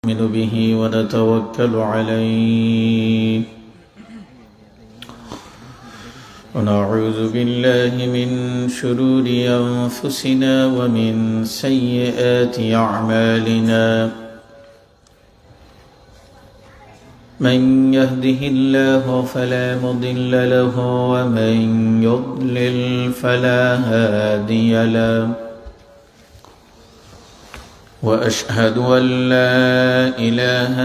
نؤمن به ونتوكل عليه ونعوذ بالله من شرور أنفسنا ومن سيئات أعمالنا من يهده الله فلا مضل له ومن يضلل فلا هادي له وأشهد أن لا إله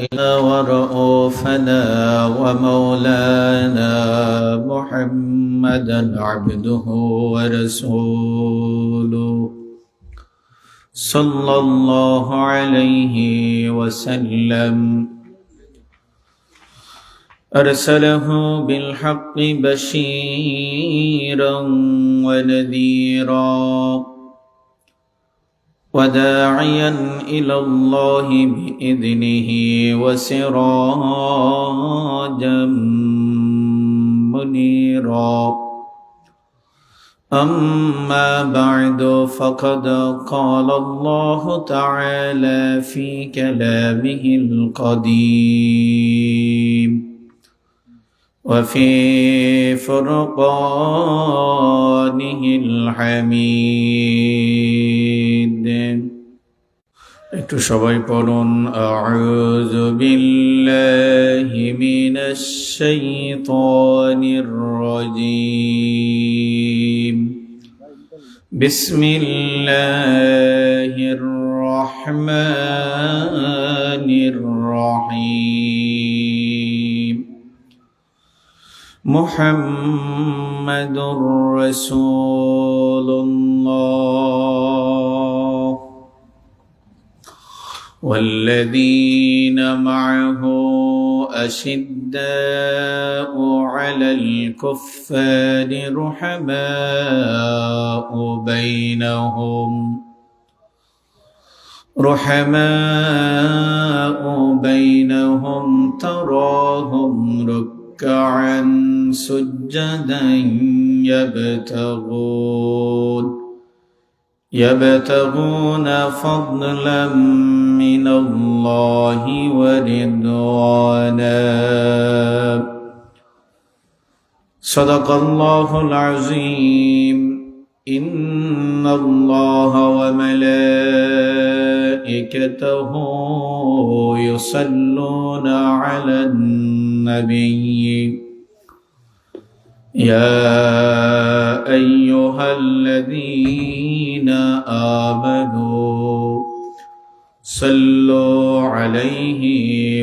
إلا ورؤوفنا ومولانا محمدا عبده ورسوله صلى الله عليه وسلم أرسله بالحق بشيرا ونذيرا وداعيا إلى الله بإذنه وسراجا منيرا أما بعد فقد قال الله تعالى في كلامه القديم وفي فرقانه الحميد একটু সবাই পড়ুন আউযু বিল্লাহি মিনাশ শাইতানির রাজীম বিসমিল্লাহির রহমানির রহিম মুহাম্মাদুর রাসূলুল্লাহ والذين معه أشداء على الكفار رحماء بينهم تراهم ركعا سجدا يبتغون فضلا من الله ورضوانا صدق الله العظيم إن الله وملائكته يصلون على النبي يا أيها الذين آمنوا صلوا عليه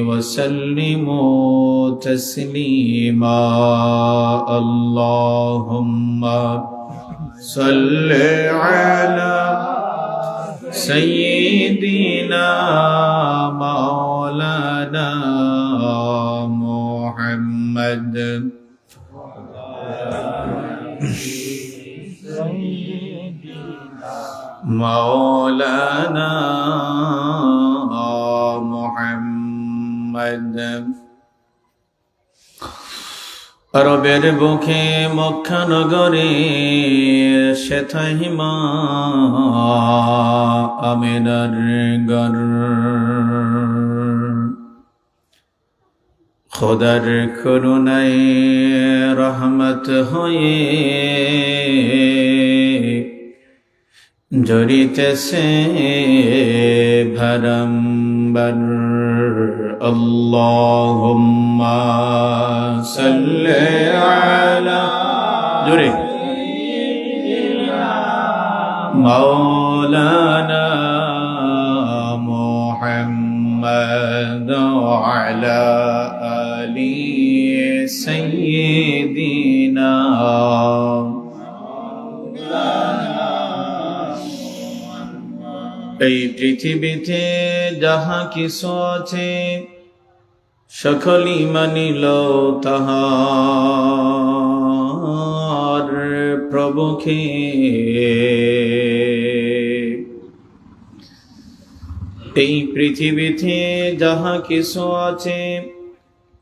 وسلموا تسليما اللهم صل على سيدنا مولانا محمد مولانا محمد আরবের বুকে মক্কা নগরে সেথায় মা আমিনার ঘর খোদার করুণায় রহমত হয়ে জড়িতেছে ভরম্বর আল্লাহুম্মা সাল্লি আলা জোরে মাওলানা মুহাম্মদ আলা আলি সাইয়্যিদিনা এই পৃথিবীতে যাহা কিছু আছে সকলই মানিল তাহার প্রভুকে এই পৃথিবীতে যাহা কিছু আছে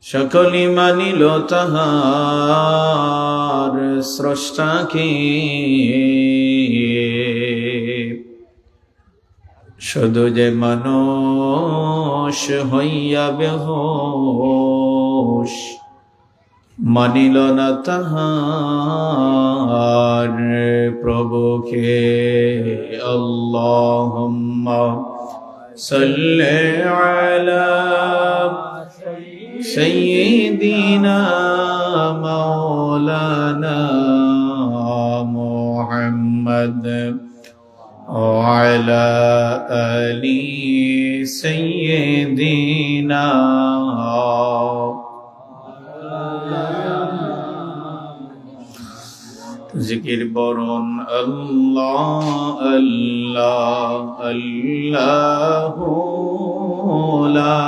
সকলই মানিল তাহার স্রষ্টাকে শুধু যে মানুষ বশ হইয়া বেহোশ, মানিল না তাহার প্রভুকে। আল্লাহুম্মা সাল্লি আলা সাইয়্যিদিনা মাওলানা মুহাম্মদ ওয়া আলা আলি সাইয়্যিদিনা। জিকির বরণ আল্লাহ আল্লাহ আল্লাহু লা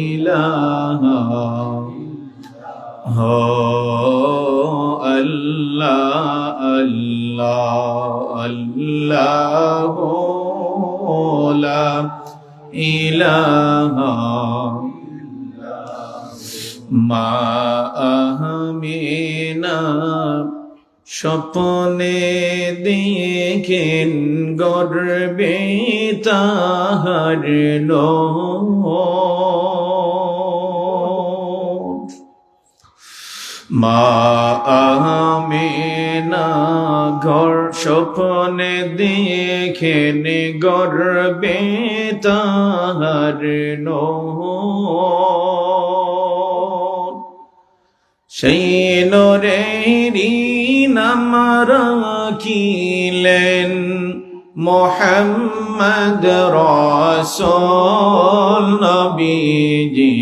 ইলাহা আল্লাহ আল্লাহ আল্লাহু লা ইলাহা। মা আমিনা স্বপ্নে দেখেন গর্বে তাহার লোক। মা আমিনা ঘর স্বপ্নে দেখেন গর্বে তাহার লোক। সেই নূরেরই নাম রাখিলেন মুহাম্মদ রাসূল নবীজি।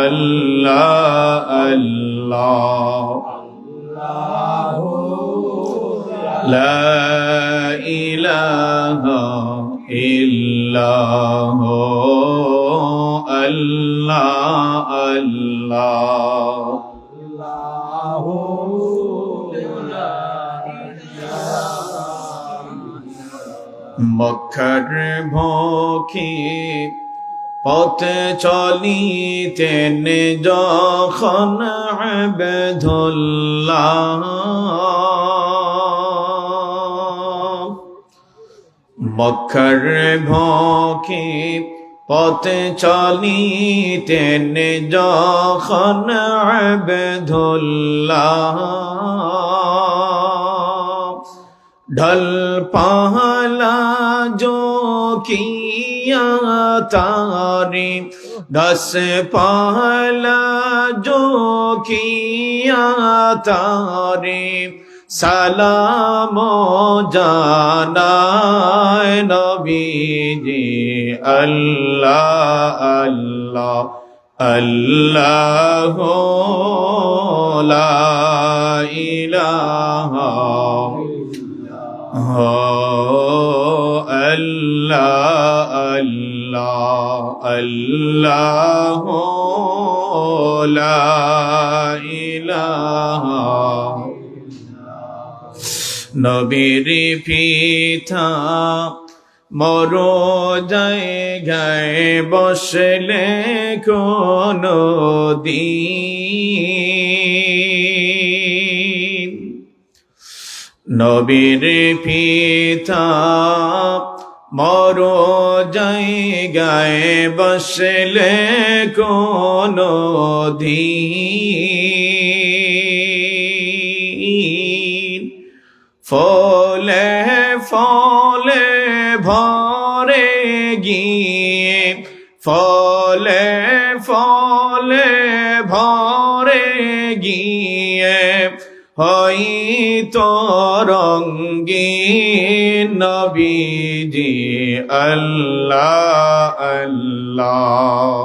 আল্লাহ আল্লাহ লা ইলাহা ইল্লাল্লাহ আল্লাহ আল্লাহ। মক্কার ভোখে পথে চলিতেন যখন আবদুল্লাহ। মক্কার ভোখে পথে চলিতেন যখন আবদুল্লাহ। ঢল পাহলা जो किया तारे, दस पाहला जो किया तारे, सलाम जानाए नबीजी। अल्लाह अल्लाह अल्लाह ला इलाहा अल्लाह अल्लाह अल्लाह ला इलाहा। নবীর পিতা মরো জায়গায় বসলে কোনো দিন। নবীর পিতা মরো জায়গায় বসলে কোনো দিন। ফলে ফলে ভরে গিয়ে, ফলে ফলে ভরে গিয়ে হয়তো রঙ্গিন নবীজি। আল্লাহ আল্লাহ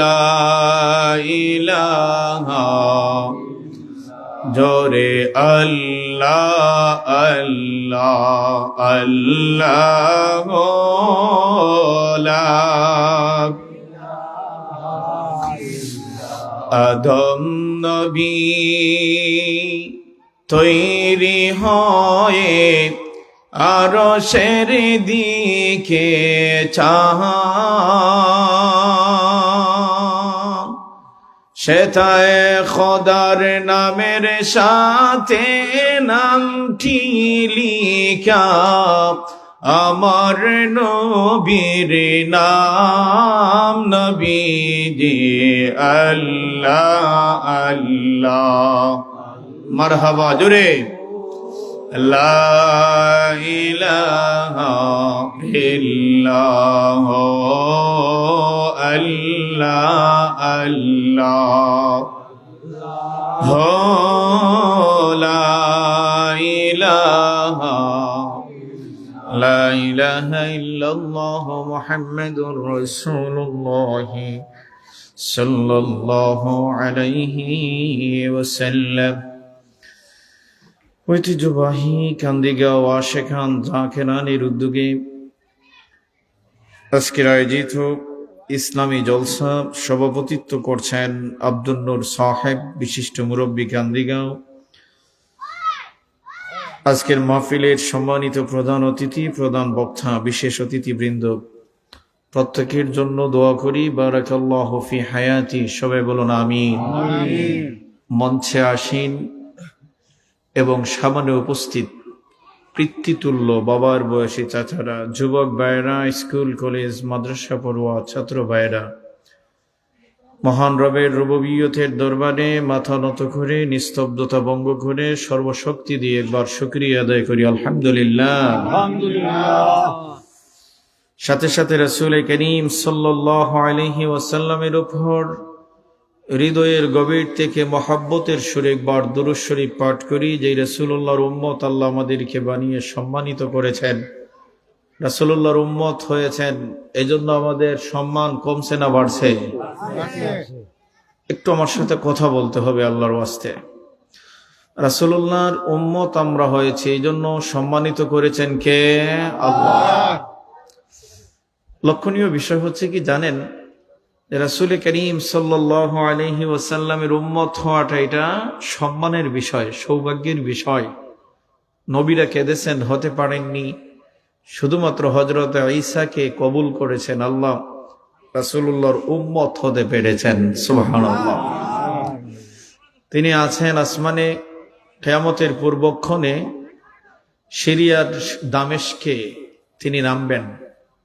লা ইলাহা জোরে আল্লাহ আল্লাহ আল্লাহ লা। আদম নবী তৈরি হয়ে আরশের দিকে চাহান, সেথায় খোদার নামের সাথে নামটি লিখা আমার নবীর নাম নবীজি আল্লাহ আল্লাহ। মারহাবা জোরে। লা ইলাহা ইল্লাল্লাহ আল্লাহ আল্লাহ লা ইলাহা লা ইলাহা ইল্লাল্লাহ মুহাম্মাদুর রাসূলুল্লাহ সাল্লাল্লাহু আলাইহি ওয়াসাল্লাম। ঐতিহ্যবাহী কান্দিগাঁও আশেখান জাকেরানের উদ্যোগে আজকের আয়োজিত ইসলামী জলসা সভাপতিত্ব করছেন আব্দুল নূর সাহেব, বিশিষ্ট মুরব্বী কান্দিগাঁও। আজকের মাহফিলের সম্মানিত প্রধান অতিথি, প্রধান বক্তা, বিশেষ অতিথিবৃন্দ, প্রত্যেকের জন্য দোয়া করি বারাকাল্লাহু ফি হায়াতি। সবাই বলুন আমিন। মঞ্চে আসীন এবং সামনে উপস্থিত পিতৃতুল্য বাবার বয়সী চাচারা, যুবক ভাইয়েরা, স্কুল কলেজ মাদ্রাসা পড়ুয়া ছাত্র ভাইয়েরা, মহান রবের রুবুবিয়তের দরবারে মাথা নত করে নিস্তব্ধতা ভঙ্গ করে সর্বশক্তি দিয়ে একবার শুকরিয়া আদায় করি আলহামদুলিল্লাহ। সাথে সাথে রাসূল করিম সাল্লাল্লাহু আলাইহি ওয়াসাল্লামের উপর হৃদয়ের গভীর থেকে মহাব্বতের সুরে একবার দুরূদ শরীফ পাঠ করি। যে রাসূলুল্লাহর উম্মত আল্লাহ আমাদেরকে বানিয়ে সম্মানিত করেছেন, রাসূলুল্লাহর উম্মত হয়েছেন, এজন্য আমাদের সম্মান কমছে না বাড়ছে? একটু আমার সাথে কথা বলতে হবে আল্লাহর ওয়াস্তে। রাসূলুল্লাহর উম্মত আমরা হয়েছি, এই জন্য সম্মানিত করেছেন কে? আল্লাহ। লক্ষণীয় বিষয় হচ্ছে কি জানেন, রাসূল করিম সাল্লাল্লাহু আলাইহি ওয়াসাল্লামের উম্মত হওয়াটা এটা সম্মানের বিষয়, সৌভাগ্যের বিষয়। নবীরা কেঁদেছেন, হতে পারেননি, শুধুমাত্র হযরত ঈসাকে কবুল করেছেন আল্লাহ, রাসূলুল্লাহর উম্মত হতে পেরেছেন। সুবহানাল্লাহ। তিনি আছেন আসমানে, কিয়ামতের পূর্বক্ষণে সিরিয়ার দামেস্কে তিনি নামবেন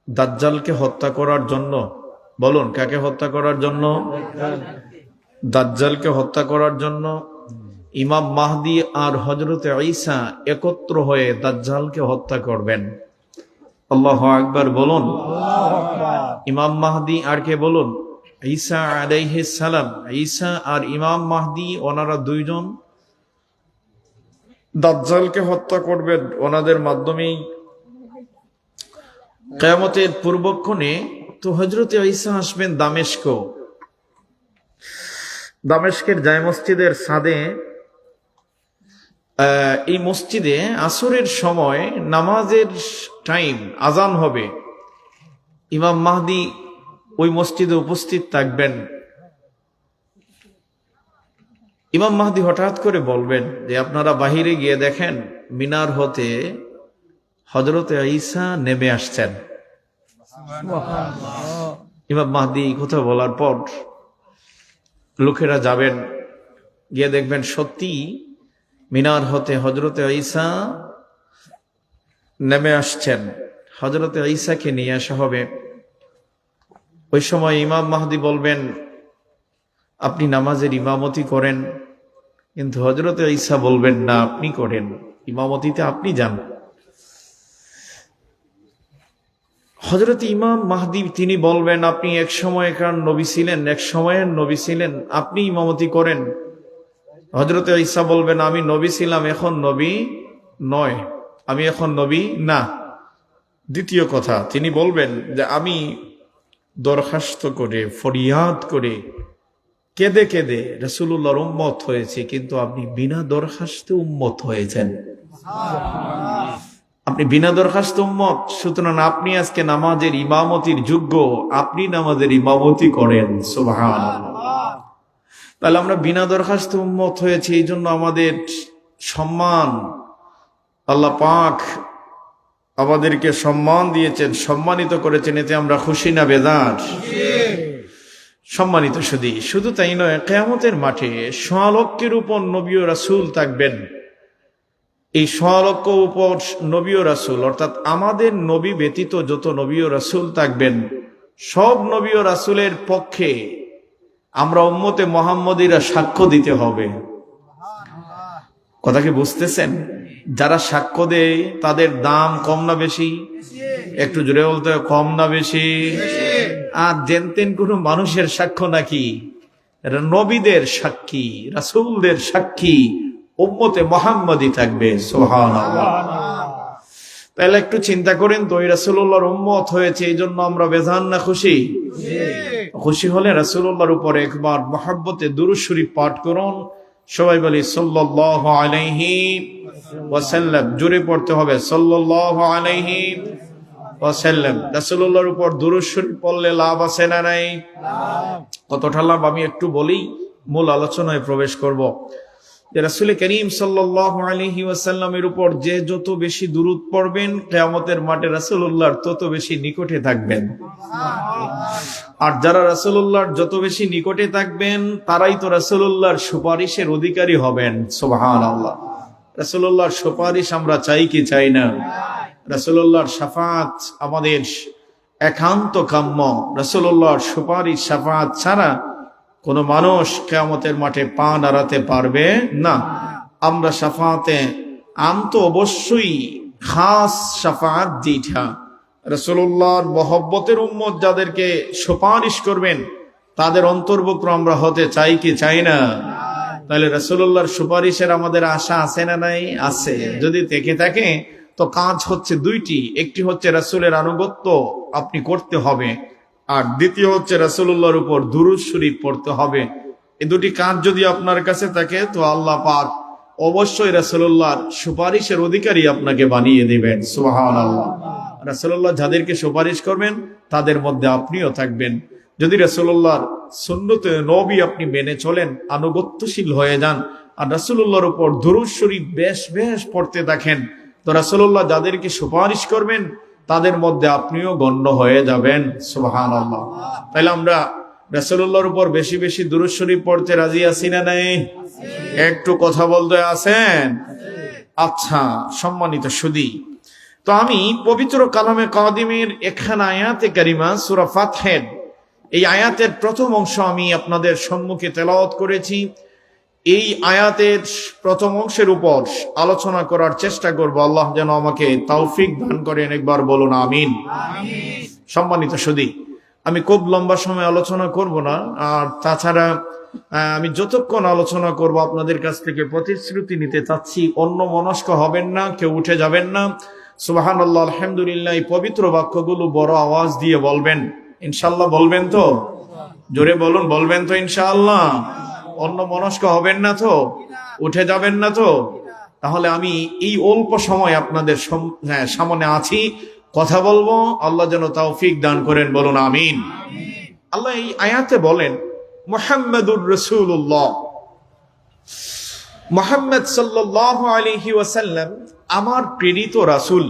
দাজ্জালকে হত্যা করার জন্য। বলুন, কাকে হত্যা করার জন্য? দাজ্জালকে হত্যা করার জন্য। ইমাম মাহদি আর হযরত ঈসা একত্র হয়ে দাজ্জালকে হত্যা করবেন। আল্লাহু আকবার বলুন। ইমাম মাহদি আর কে? বলুন, ঈসা আলাইহিস সালাম। ঈসা আর ইমাম মাহদি, ওনারা দুইজন দাজ্জালকে হত্যা করবেন। ওনাদের মাধ্যমেই কিয়ামতের পূর্বক্ষণে তো হযরত ঈসা আসবেন দামেস্ক। দামেস্কের জায় মসজিদের ছাদে, এই মসজিদে আসরের সময় নামাজের টাইম, আজান হবে। ইমাম মাহদি ওই মসজিদে উপস্থিত থাকবেন। ইমাম মাহদি হঠাৎ করে বলবেন যে আপনারা বাহিরে গিয়ে দেখেন মিনার হতে হযরত ঈসা নেমে আসছেন। ইমাম মাহদি কথা বলার পর লোকেরা যাবেন, গিয়ে দেখবেন সত্যি মিনার হতে হযরত ঈসা নেমে আসছেন। হযরত ঈসাকে নিয়ে আসা হবে। ওই সময় ইমাম মাহদি বলবেন আপনি নামাজের ইমামতি করেন, কিন্তু হযরত ঈসা বলবেন না, আপনি করেন, ইমামতিতে আপনি যান। হযরত ইমাম মাহদি তিনি বলবেন আপনি এক সময়কার নবী ছিলেন, এক সময়ের নবী ছিলেন, আপনি ইমামতি করেন। হযরত ঈসা বলবেন আমি নবী ছিলাম, এখন নবী নয়, আমি এখন নবী না। দ্বিতীয় কথা তিনি বলবেন যে আমি দরখাস্ত করে, ফরিয়াদ করে, কেঁদে কেঁদে রাসূলুল্লাহর উম্মত হয়েছে, কিন্তু আপনি বিনা দরখাস্তে উম্মত হয়েছেন। আপনি বিনা দরখাস্ত উম্মত, সুতরাং আপনি আজকে নামাজের ইমামতির যোগ্য, আপনি নামাজের ইমামতি করেন। সুবহানাল্লাহ। তাহলে আমরা বিনা দরখাস্ত উম্মত হয়েছি, এই জন্য আমাদের সম্মান, আল্লাহ পাক আমাদেরকে সম্মান দিয়েছেন, সম্মানিত করেছেন, এতে আমরা খুশি না বেজার? সম্মানিত শুধু তাই নয়, কিয়ামতের মাঠে 1.5 লক্ষের উপর নবী ও রাসূল থাকবেন। এই ১৬ লক্ষ উপর নবী ও রাসূল, অর্থাৎ আমাদের নবী ব্যতীত যত নবী ও রাসূল থাকবেন, সব নবী ও রাসূলের পক্ষে আমরা উম্মতে মুহাম্মদীরা সাক্ষ্য দিতে হবে। কথা কি বুঝতেছেন? যারা সাক্ষ্য দেয় তাদের দাম কম না বেশি? একটু জোরে বলতে হবে, কম না বেশি? আর জেনতেন কোন মানুষের সাক্ষ্য নাকি? এরা নবীদের সাক্ষী, রাসূলদের সাক্ষী, উম্মতে মুহাম্মদী থাকবে। সুবহানাল্লাহ। তাহলে একটু চিন্তা করেন তো, এই রাসূলুল্লাহর উম্মত হয়েছে, এই জন্য আমরা বেজান না খুশি? খুশি হলে রাসূলুল্লাহর উপর একবার মহব্বতে দুরূদ শরীফ পাঠ করুন। সবাই বলি সাল্লাল্লাহু আলাইহি ওয়াসাল্লাম। জোরে পড়তে হবে সাল্লাল্লাহু আলাইহি ওয়াসাল্লাম। রাসূলুল্লাহর উপর দুরূদ শরীফ পড়লে লাভ আছে না নাই? কতটা লাভ আমি একটু বলি, মূল আলোচনায় প্রবেশ করব। যে রাসূল করিম সাল্লাল্লাহু আলাইহি ওয়াসাল্লামের উপর যে যত বেশি দুরূদ পড়বেন, কিয়ামতের মাঠে রাসূলুল্লাহর তত বেশি নিকটে থাকবেন। আর যারা রাসূলুল্লাহর যত বেশি নিকটে থাকবেন, তারাই তো রাসূলুল্লাহর সুপারিশের অধিকারী হবেন। সুবহানাল্লাহ। রাসূলুল্লাহর সুপারিশ আমরা চাই কি চাই না? রাসূলুল্লাহর শাফাত আমাদের একান্ত কাম্য। রাসূলুল্লাহর সুপারিশ শাফাত ছাড়া কোন মানুষ কিয়ামতের মাঠে পা নাড়াতে পারবে না। আমরা শাফাতে তো অবশ্যই খাস শাফাত যেটা রাসূলুল্লাহর মহব্বতের উম্মত যাদেরকে সুপারিশ করবেন, তাদের অন্তর্ভুক্ত আমরা হতে চাই কি চাই না? তাহলে রাসূলুল্লাহর সুপারিশের আমাদের আশা আছে না নাই? আছে। যদি থেকে থাকে তো কাজ হচ্ছে দুইটি। একটি হচ্ছে রাসূলের আনুগত্য আপনি করতে হবে, আর দ্বিতীয় হচ্ছে রাসূলুল্লাহর উপর দুরূদ শরীফ পড়তে হবে। এই দুটি কাজ যদি আপনার কাছে থাকে তো আল্লাহ পাক অবশ্যই রাসূলুল্লাহর সুপারিশের অধিকারী আপনাকে বানিয়ে দিবেন। সুবহানাল্লাহ। রাসূলুল্লাহ যাদেরকে সুপারিশ করবেন তাদের মধ্যে আপনিও থাকবেন। যদি রাসূলুল্লাহর সুন্নতে নবী আপনি মেনে চলেন, আনুগত্যশীল হয়ে যান, আর রাসূলুল্লাহর উপর দুরূদ শরীফ বেশ বেশ পড়তে থাকেন, তো রাসূলুল্লাহ যাদেরকে সুপারিশ করবেন তাদের মধ্যে আপনিও গণ্য হয়ে যাবেন। সুবহানাল্লাহ। তাহলে আমরা রাসূলুল্লাহর উপর বেশি বেশি দুরূদ শরীফ পড়তে রাজি আছি না নাই? একটু কথা বলতে আছেন? আচ্ছা সম্মানিত সুধী, তো আমি পবিত্র কালামে কাদিমের একখানা আয়াতে কারিমা সূরা ফাতহের এই আয়াতের প্রথম অংশ আমি আপনাদের সম্মুখে তেলাওয়াত করেছি। এই আয়াতের প্রথম অংশের উপর আলোচনা করার চেষ্টা করব। আল্লাহ যেন আমাকে তৌফিক দান করেন, একবার বলুন আমিন। সম্মানিত সুধী, আমি খুব লম্বা সময় আলোচনা করব না, আর তাছাড়া আমি যতক্ষণ আলোচনা করব আপনাদের কাছ থেকে প্রতিশ্রুতি নিতে চাচ্ছি, অন্য মনস্ক হবেন না, কেউ উঠে যাবেন না। সুবহানাল্লাহ, আলহামদুলিল্লাহ, এই পবিত্র বাক্যগুলো বড় আওয়াজ দিয়ে বলবেন ইনশাআল্লাহ। বলবেন তো? জোরে বলুন, বলবেন তো ইনশাআল্লাহ? অন্য মনস্ক হবেন না তো? উঠে যাবেন না তো? তাহলে আমি এই অল্প সময় আপনাদের সামনে আছি, কথা বলবো। আল্লাহ যেন তৌফিক দান করেন, বলুন আমিন। আল্লাহ এই আয়াতে বলেন, মুহাম্মাদুর রাসূলুল্লাহ, মুহাম্মদ সাল্লাল্লাহু আলাইহি ওয়াসাল্লাম আমার প্রেরিত রাসূল।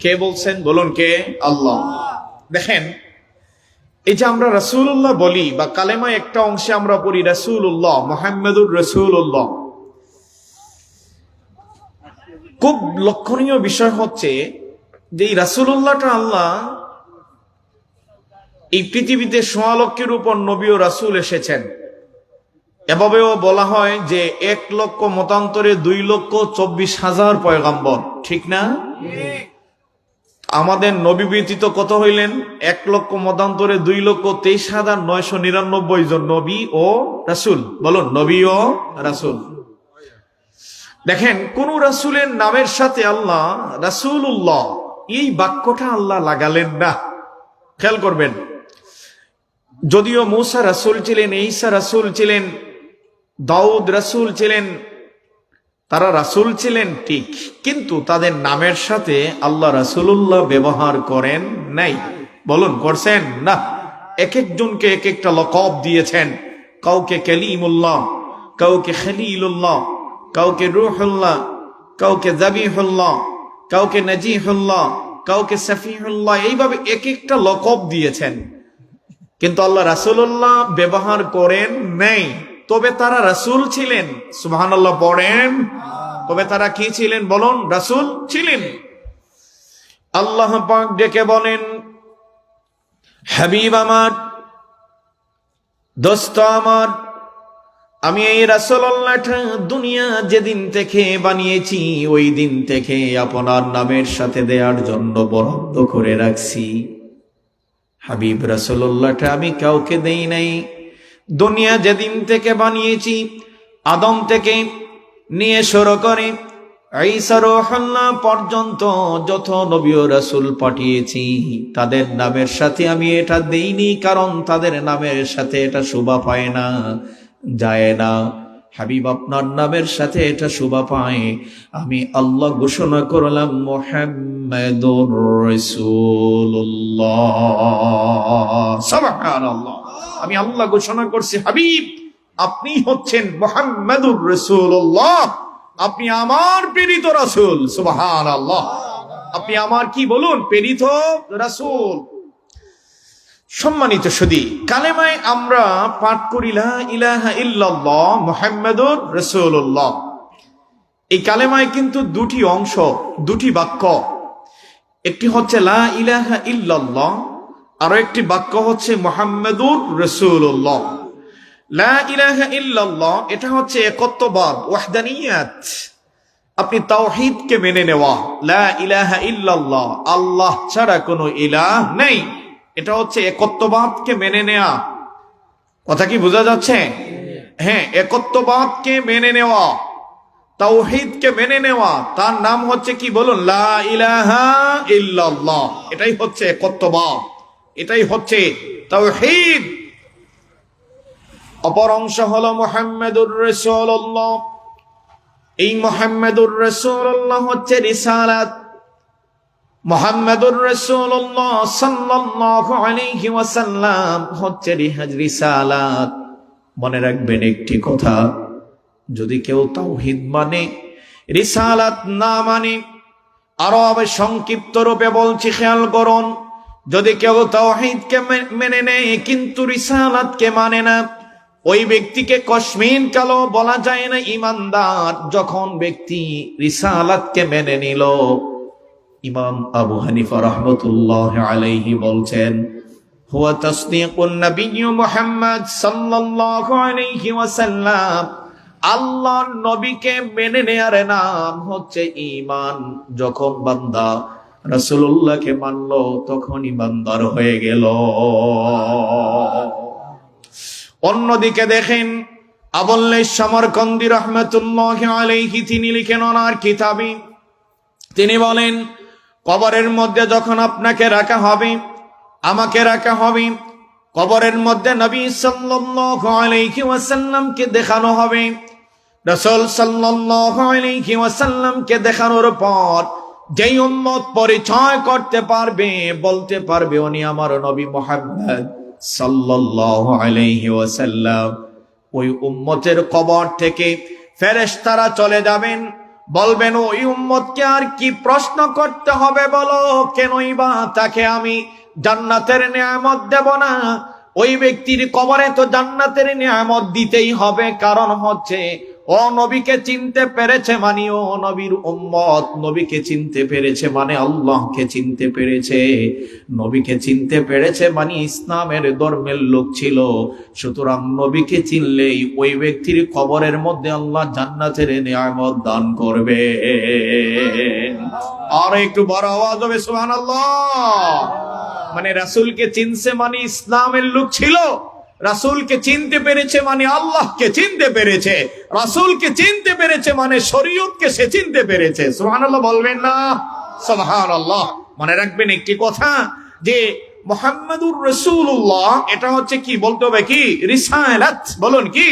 কে বলছেন? বলুন কে? আল্লাহ। দেখেন, এই যে আমরা রাসূলুল্লাহ বলি বা কালেমায় একটা অংশে আমরা পড়ি রাসূলুল্লাহ, মুহাম্মাদুর রাসূলুল্লাহ, খুব লক্ষণীয় বিষয় হচ্ছে যে এই রাসূলুল্লাহটা আল্লাহ এই পৃথিবীতে ১৬ লক্ষের উপর নবী ও রাসূল এসেছেন। এভাবেও বলা হয় যে ১ লক্ষ মতান্তরে ২,২৪,০০০ পয়গম্বর, ঠিক না? আমাদের নবী ব্যতীত কত হইলেন? ১ লক্ষ মতান্তরে ২,২৩,৯৯৯ জন নবী ও রাসূল। বলুন, নবী ও রাসূল। দেখেন, কোন রাসূলের নামের সাথে আল্লাহ রাসূলুল্লাহ এই বাক্যটা আল্লাহ লাগালেন না। খেয়াল করবেন, যদিও মূসা রাসূল ছিলেন, ঈসা রাসূল ছিলেন, দাউদ রাসূল ছিলেন, তারা রাসূল ছিলেন ঠিক, কিন্তু তাদের নামের সাথে আল্লাহ রাসূলুল্লাহ ব্যবহার করেন নাই। বলুন, করছেন না? এক একজনকে এক একটা লকব দিয়েছেন। কাউকে কালিমুল্লাহ, কাউকে খলিলুল্লাহ, কাউকে রূহুল্লাহ, কাউকে যাবিহুল্লাহ, কাউকে নাজিহুল্লাহ, কাউকে সফিহুল্লাহ, এইভাবে এক একটা লকব দিয়েছেন, কিন্তু আল্লাহ রাসূলুল্লাহ ব্যবহার করেন নাই। তবে তারা রাসূল ছিলেন। সুবহানাল্লাহ পড়েন। তবে তারা কি ছিলেন বলুন? রাসূল ছিলেন। আল্লাহ পাক ডেকে বলেন, হাবিব আমার, দোস্ত আমার, আমি এই রাসূলুল্লাহটা দুনিয়া যেদিন থেকে বানিয়েছি ওই দিন থেকে আপনার নামের সাথে দেওয়ার জন্য বরাদ্দ করে রাখছি। হাবিব রাসূলুল্লাহটা আমি কাউকে দেই নাই। দুনিয়া যেদিন থেকে বানিয়েছি, আদম থেকে নিয়ে শুরু করে ঈসা রূহুল্লাহ পর্যন্ত যত নবী ও রাসূল পাঠিয়েছি তাদের নামের সাথে আমি এটা দেইনি, কারণ তাদের নামের সাথে এটা শোভা পায় না, যায় না। হাবিব আপনার নামের সাথে এটা শোভা পায়। আমি আল্লাহ ঘোষণা করলাম মুহাম্মাদুর রাসূলুল্লাহ। সুবহানাল্লাহ। আমি আল্লাহ ঘোষণা করছি, হাবিব আপনি হচ্ছেন মুহাম্মাদুর রাসূলুল্লাহ, আপনি আমার প্রেরিত রাসূল। সুবহানাল্লাহ। আপনি আমার কি বলুন? প্রেরিত রাসূল। সম্মানিত সুধী, কালেমায় আমরা পাঠ করি লা ইলাহা ইল্লাল্লাহ মুহাম্মাদুর রাসূলুল্লাহ। এই কালেমায় কিন্তু দুটি অংশ, দুটি বাক্য। একটি হচ্ছে লা ইলাহা ইল্লাল্লাহ, আর একটি বাক্য হচ্ছে মুহাম্মাদুর রাসূলুল্লাহ। লা ইলাহা ইল্লাল্লাহ এটা হচ্ছে একত্ববাদ, ওয়াহদানিয়াত। আপনি তাওহীদকে মেনে নেওয়া। লা ইলাহা ইল্লাল্লাহ, আল্লাহ ছাড়া কোনো ইলাহ নেই, এটা হচ্ছে একত্ববাদকে মেনে নেওয়া। কথা কি বোঝা যাচ্ছে? হ্যাঁ, একত্ববাদকে মেনে নেওয়া, তাওহীদকে মেনে নেওয়া, তার নাম হচ্ছে কি বলুন? লা ইলাহা ইল্লাল্লাহ। এটাই হচ্ছে একত্ববাদ, এটাই হচ্ছে তাওহীদ। অপর অংশ হলো মুহাম্মাদুর রাসূলুল্লাহ। এই মুহাম্মাদুর রাসূলুল্লাহ হচ্ছে রিসালাত। মুহাম্মাদুর রাসূলুল্লাহ সাল্লাল্লাহু আলাইহি ওয়াসাল্লাম হচ্ছে রিসালাত। মনে রাখবেন একটি কথা, যদি কেউ তাওহীদ মানে, রিসালাত না মানে, আরো সংক্ষিপ্ত রূপে বলছি, খেয়াল করুন, যদি কেউ তাওহীদকে মেনে নেয় কিন্তু রিসালাতকে মানে না, ওই ব্যক্তিকে কসমিন কালো বলা যায় না ঈমানদার। যখন ব্যক্তি রিসালাতকে মেনে নিল, ইমাম আবু হানিফা রাহমাতুল্লাহ আলাইহি বলছেন, হুয়া তাসদীকুন নবী মুহাম্মদ সাল্লাল্লাহু আলাইহি ওয়াসাল্লাম। আল্লাহর নবীকে মেনে নেয়ার নাম হচ্ছে ঈমান। যখন বান্দা রাসূলুল্লাহকে মানল তখন ঈমানদার হয়ে গেল। অন্যদিকে দেখেন, আবুল্লাহ সামরকন্দি রাহমাতুল্লাহি আলাইহি তিনি লিখেন ওনার কিতাবে, তিনি বলেন, কবরের মধ্যে যখন আপনাকে রাখা হবে, আমাকে রাখা হবে, কবরের মধ্যে নবী সাল্লাল্লাহু আলাইহি ওয়াসাল্লামকে দেখানো হবে। রাসূল সাল্লাল্লাহু আলাইহি ওয়াসাল্লামকে দেখানোর পর যেই উম্মত পরিচয় করতে পারবে, বলতে পারবে উনি আমার নবী মুহাম্মদ সাল্লাল্লাহু আলাইহি ওয়াসাল্লাম, ওই উম্মতের কবর থেকে ফেরেশতারা চলে যাবেন, বলবেন ওই উম্মতকে আর কি প্রশ্ন করতে হবে বলো, কেনই বা তাকে আমি জান্নাতের নিয়ামত দেব না? ওই ব্যক্তির কবরে তো জান্নাতের নিয়ামত দিতেই হবে, কারণ হচ্ছে ও নবীকে চিনতে পেরেছে মানে ও নবীর উম্মত, নবীকে চিনতে পেরেছে মানে আল্লাহকে চিনতে পেরেছে, নবীকে চিনতে পেরেছে মানে ইসলামের ধর্মের লোক ছিল। সুতরাং নবীকে চিনলেই ওই ব্যক্তির কবরের মধ্যে আল্লাহ জান্নাতের নিয়ামত দান করবে। আর একটু বড় আওয়াজ হবে সুবহানাল্লাহ। মানে রাসূলকে চিনছে মানে ইসলামের লোক ছিল, রাসূলকে চিনতে পেরেছে মানে আল্লাহকে চিনতে পেরেছে, রাসূলকে চিনতে পেরেছে মানে শরীয়তকে সে চিনতে পেরেছে। সুবহানাল্লাহ বলবেন না? সুবহানাল্লাহ। মনে রাখবেন একটি কথা, যে মুহাম্মাদুর রাসূলুল্লাহ এটা হচ্ছে কি বলতে হবে? কি? রিসালাত। বলুন কি?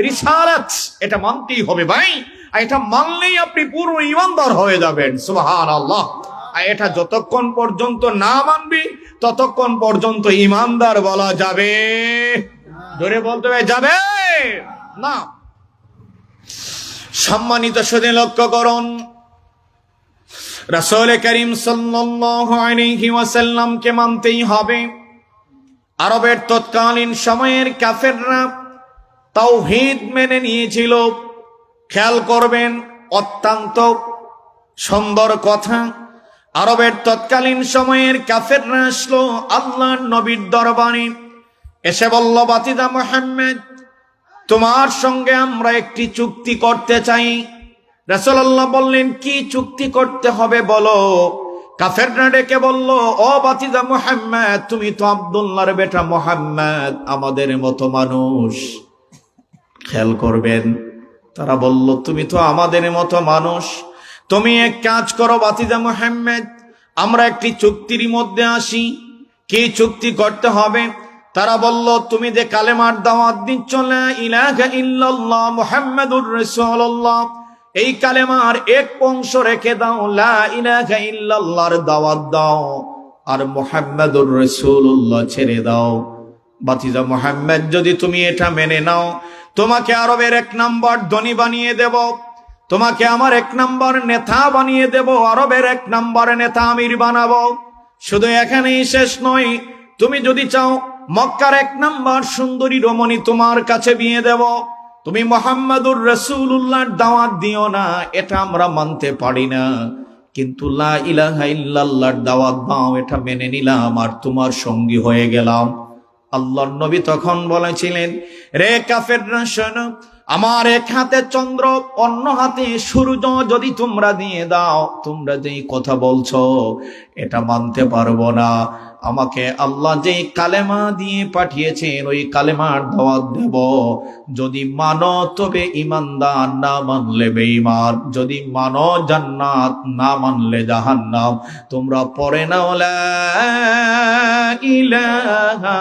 রিসালাত। এটা মানতেই হবে ভাই, আর এটা মানলেই আপনি পুরো ঈমানদার হয়ে যাবেন। সুবহানাল্লাহ। আর এটা যতক্ষণ পর্যন্ত না মানবি ততক্ষণ পর্যন্ত ঈমানদার বলা যাবে? জোরে বলতে হবে, যাবে না। সম্মানিত সুধী লক্ষ্য করুন, রাসূল করিম সাল্লাল্লাহু আলাইহি ওয়াসাল্লামকে মানতেই হবে। আরবের তৎকালীন সময়ের কাফেররা তাওহীদ মেনে নিয়েছিল। খেয়াল করবেন, অত্যন্ত সুন্দর কথা। আরবের তৎকালীন সময়ের কাফেররা আসলো আল্লাহর নবীর দরবারে, এসে বলল, বাতিদা মুহাম্মদ, তোমার সঙ্গে আমরা একটি চুক্তি করতে চাই। রাসূলুল্লাহ বললেন, কি চুক্তি করতে হবে বলো। কাফেররা ডেকে বলল, ও বাতিদা মুহাম্মদ, তুমি তো আব্দুল্লাহর বেটা মুহাম্মদ, আমাদের মতো মানুষ। খেয়াল করবেন, তারা বলল, তুমি তো আমাদের মতো মানুষ, তুমি এক কাজ করো বাতিদা মুহাম্মদ, আমরা একটি চুক্তির মধ্যে আসি। কি চুক্তি করতে হবে? তারা বলল, তুমি যে কালেমার দাওয়াত দিচ্ছ, লা ইলাহা ইল্লাল্লাহ মুহাম্মাদুর রাসূলুল্লাহ, এই কালেমার এক অংশ রেখে দাও, লা ইলাহা ইল্লাল্লাহর দাওয়াত দাও, আর মুহাম্মাদুর রাসূলুল্লাহ ছেড়ে দাও। বাতিজা মুহাম্মদ, যদি তুমি এটা মেনে নাও, তোমাকে আরবের 1 নম্বর ধনী বানিয়ে দেব, তোমাকে আমার 1 নম্বর নেতা বানিয়ে দেব, আরবের 1 নম্বর নেতা আমির বানাবো। শুধু এখানেই শেষ নয়, তুমি যদি চাও মক্কার 1 নম্বর সুন্দরী রমণী তোমার কাছে বিয়ে দেব। তুমি মুহাম্মাদুর রাসূলুল্লাহর দাওয়াত দিও না, এটা আমরা মানতে পারি না, কিন্তু লা ইলাহা ইল্লাল্লাহর দাওয়াত দাও, এটা মেনে নিলাম আর তোমার সঙ্গী হয়ে গেলাম। আল্লাহর নবী তখন বলেছিলেন, রে কাফেররা শোনো, আমার এক হাতে চন্দ্র, অন্য হাতে সূর্য যদি তোমরা দিয়ে দাও, তোমরা যেই কথা বলছো এটা মানতে পারবো না। আমাকে আল্লাহ যে কালেমা দিয়ে পাঠিয়েছেন ওই কালেমার দাওয়াত দেব। যদি মানো তবে ঈমানদার, না মানলে বেঈমান। যদি মানো জান্নাত, না মানলে জাহান্নাম। তোমরা পড়ে নাও লা ইলাহা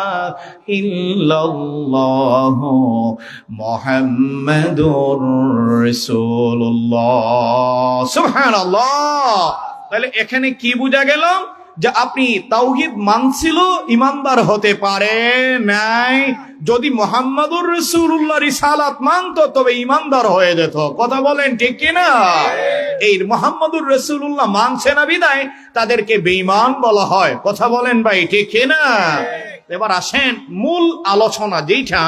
ইল্লাল্লাহ মুহাম্মাদুর রাসূলুল্লাহ। সুবহানাল্লাহ। তাহলে এখানে কি বোঝা গেল? যে আপনি তাওহীদ মানছিল, ঈমানদার হতে পারে নাই। যদি মুহাম্মাদুর রাসূলুল্লাহ রিসালাত মানতো তবে ঈমানদার হয়ে যেত। কথা বলেন ঠিক কি না? এই মুহাম্মাদুর রাসূলুল্লাহ মানছে না বিদায় তাদেরকে বেঈমান বলা হয়। কথা বলেন ভাই ঠিক কি না? এবার আসেন মূল আলোচনা, যেটা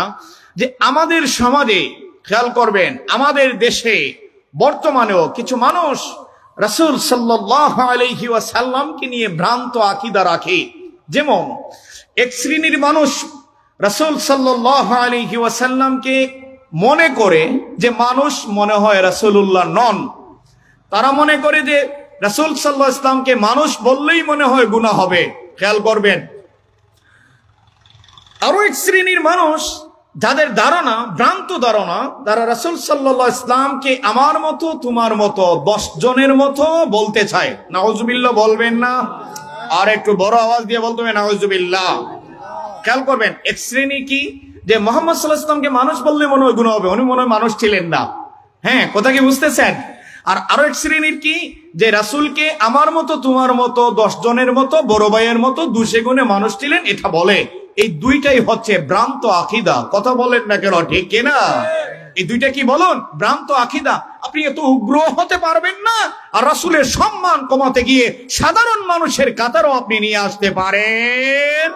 যে আমাদের সমাজে, খেয়াল করবেন, আমাদের দেশে বর্তমানেও কিছু মানুষ রাসূল সাল্লাল্লাহু আলাইহি ওয়াসাল্লামকে নিয়ে ভ্রান্ত আকীদা রাখে। যেমন এক শ্রেণীর মানুষ রাসূল সাল্লাল্লাহু আলাইহি ওয়াসাল্লামকে মনে করে যে মানুষ মনে হয় রাসূলুল্লাহ নন। তারা মনে করে যে রাসূল সাল্লাল্লাহু আলাইহি ওয়াসাল্লামকে মানুষ বললেই মনে হয় গুনাহ হবে। খেয়াল করবেন, আরো এক শ্রেণীর মানুষ যাদের ধারণা, ভ্রান্ত ধারণা, তারা রাসূল সাল্লাল্লাহু আলাইহি ওয়াসাল্লামকে আমার মতো তোমার মতো 10 জনের মতো বলতে চায়। নাউজুবিল্লাহ বলবেন না? আর একটু বড় আওয়াজ দিয়ে বলতে হবে নাউজুবিল্লাহ। খেয়াল করবেন, এক শ্রেণী কি যে মুহাম্মদ সাল্লাল্লাহু আলাইহি ওয়াসাল্লামকে মানুষ বললে মনে হয় গুনাহ হবে, উনি মনে হয় মানুষ ছিলেন না। হ্যাঁ, কথা কি বুঝতেছেন? আর আরো এক শ্রেণীর কি যে রাসূলকে আমার মতো তোমার মতো 10 জনের মতো, বড় ভাইয়ের মতো 200 গুণে মানুষ ছিলেন, এটা বলে। এই দুইটাই হচ্ছে ভ্রান্ত আকীদা। কথা বলেন না কেন, ঠিক কিনা? এই দুইটা কি বলুন? ভ্রান্ত আকীদা। আপনি এত উগ্র হতে পারবেন না, আর রাসূলের সম্মান কমাতে গিয়ে সাধারণ মানুষের কাতারও আপনি নিয়ে আসতে পারেন।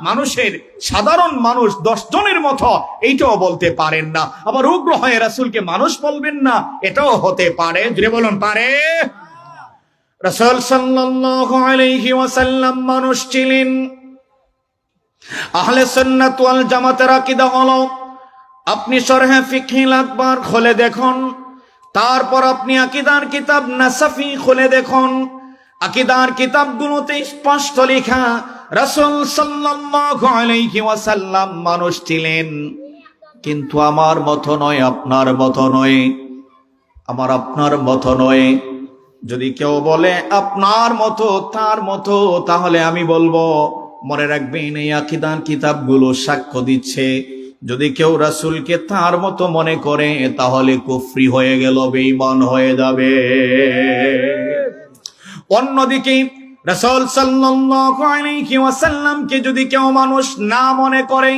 মানুষের সাধারণ মানুষ 10 জনের মতো এইটাও বলতে পারেন না, আবার উগ্র হয়ে রাসূলকে মানুষ বলবেন না, এটাও হতে পারে। জুড়ে বলুন পারে। রাসূল সাল্লাল্লাহু আলাইহি ওয়াসাল্লাম মানুষ ছিলেন। আহলে সুন্নাত ওয়াল জামাতের আকীদা হলো, আপনি শরহে ফিকহুল আকবার খুলে দেখুন, তারপর আপনি আকীদার কিতাব নাসাফি খুলে দেখুন, আকীদার কিতাবগুলোতে স্পষ্ট লেখা রাসূল সাল্লাল্লাহু আলাইহি ওয়াসাল্লাম মানুষ ছিলেন, কিন্তু আমার মতো নয়, আপনার মতো নয়, আমার আপনার মতো নয়। যদি কেউ বলে আপনার মতো, তার মতো, তাহলে আমি বলবো মনে রাখবেন এই আকীদার কিতাবগুলো সাক্ষ্য দিচ্ছে যদি কেউ রাসূলকে তার মতো মনে করে তাহলে কুফরি হয়ে গেল, বেঈমান হয়ে যাবে। অন্যদিকে রাসূল সাল্লাল্লাহু আলাইহি ওয়াসাল্লামকে যদি কেউ মানুষ না মনে করে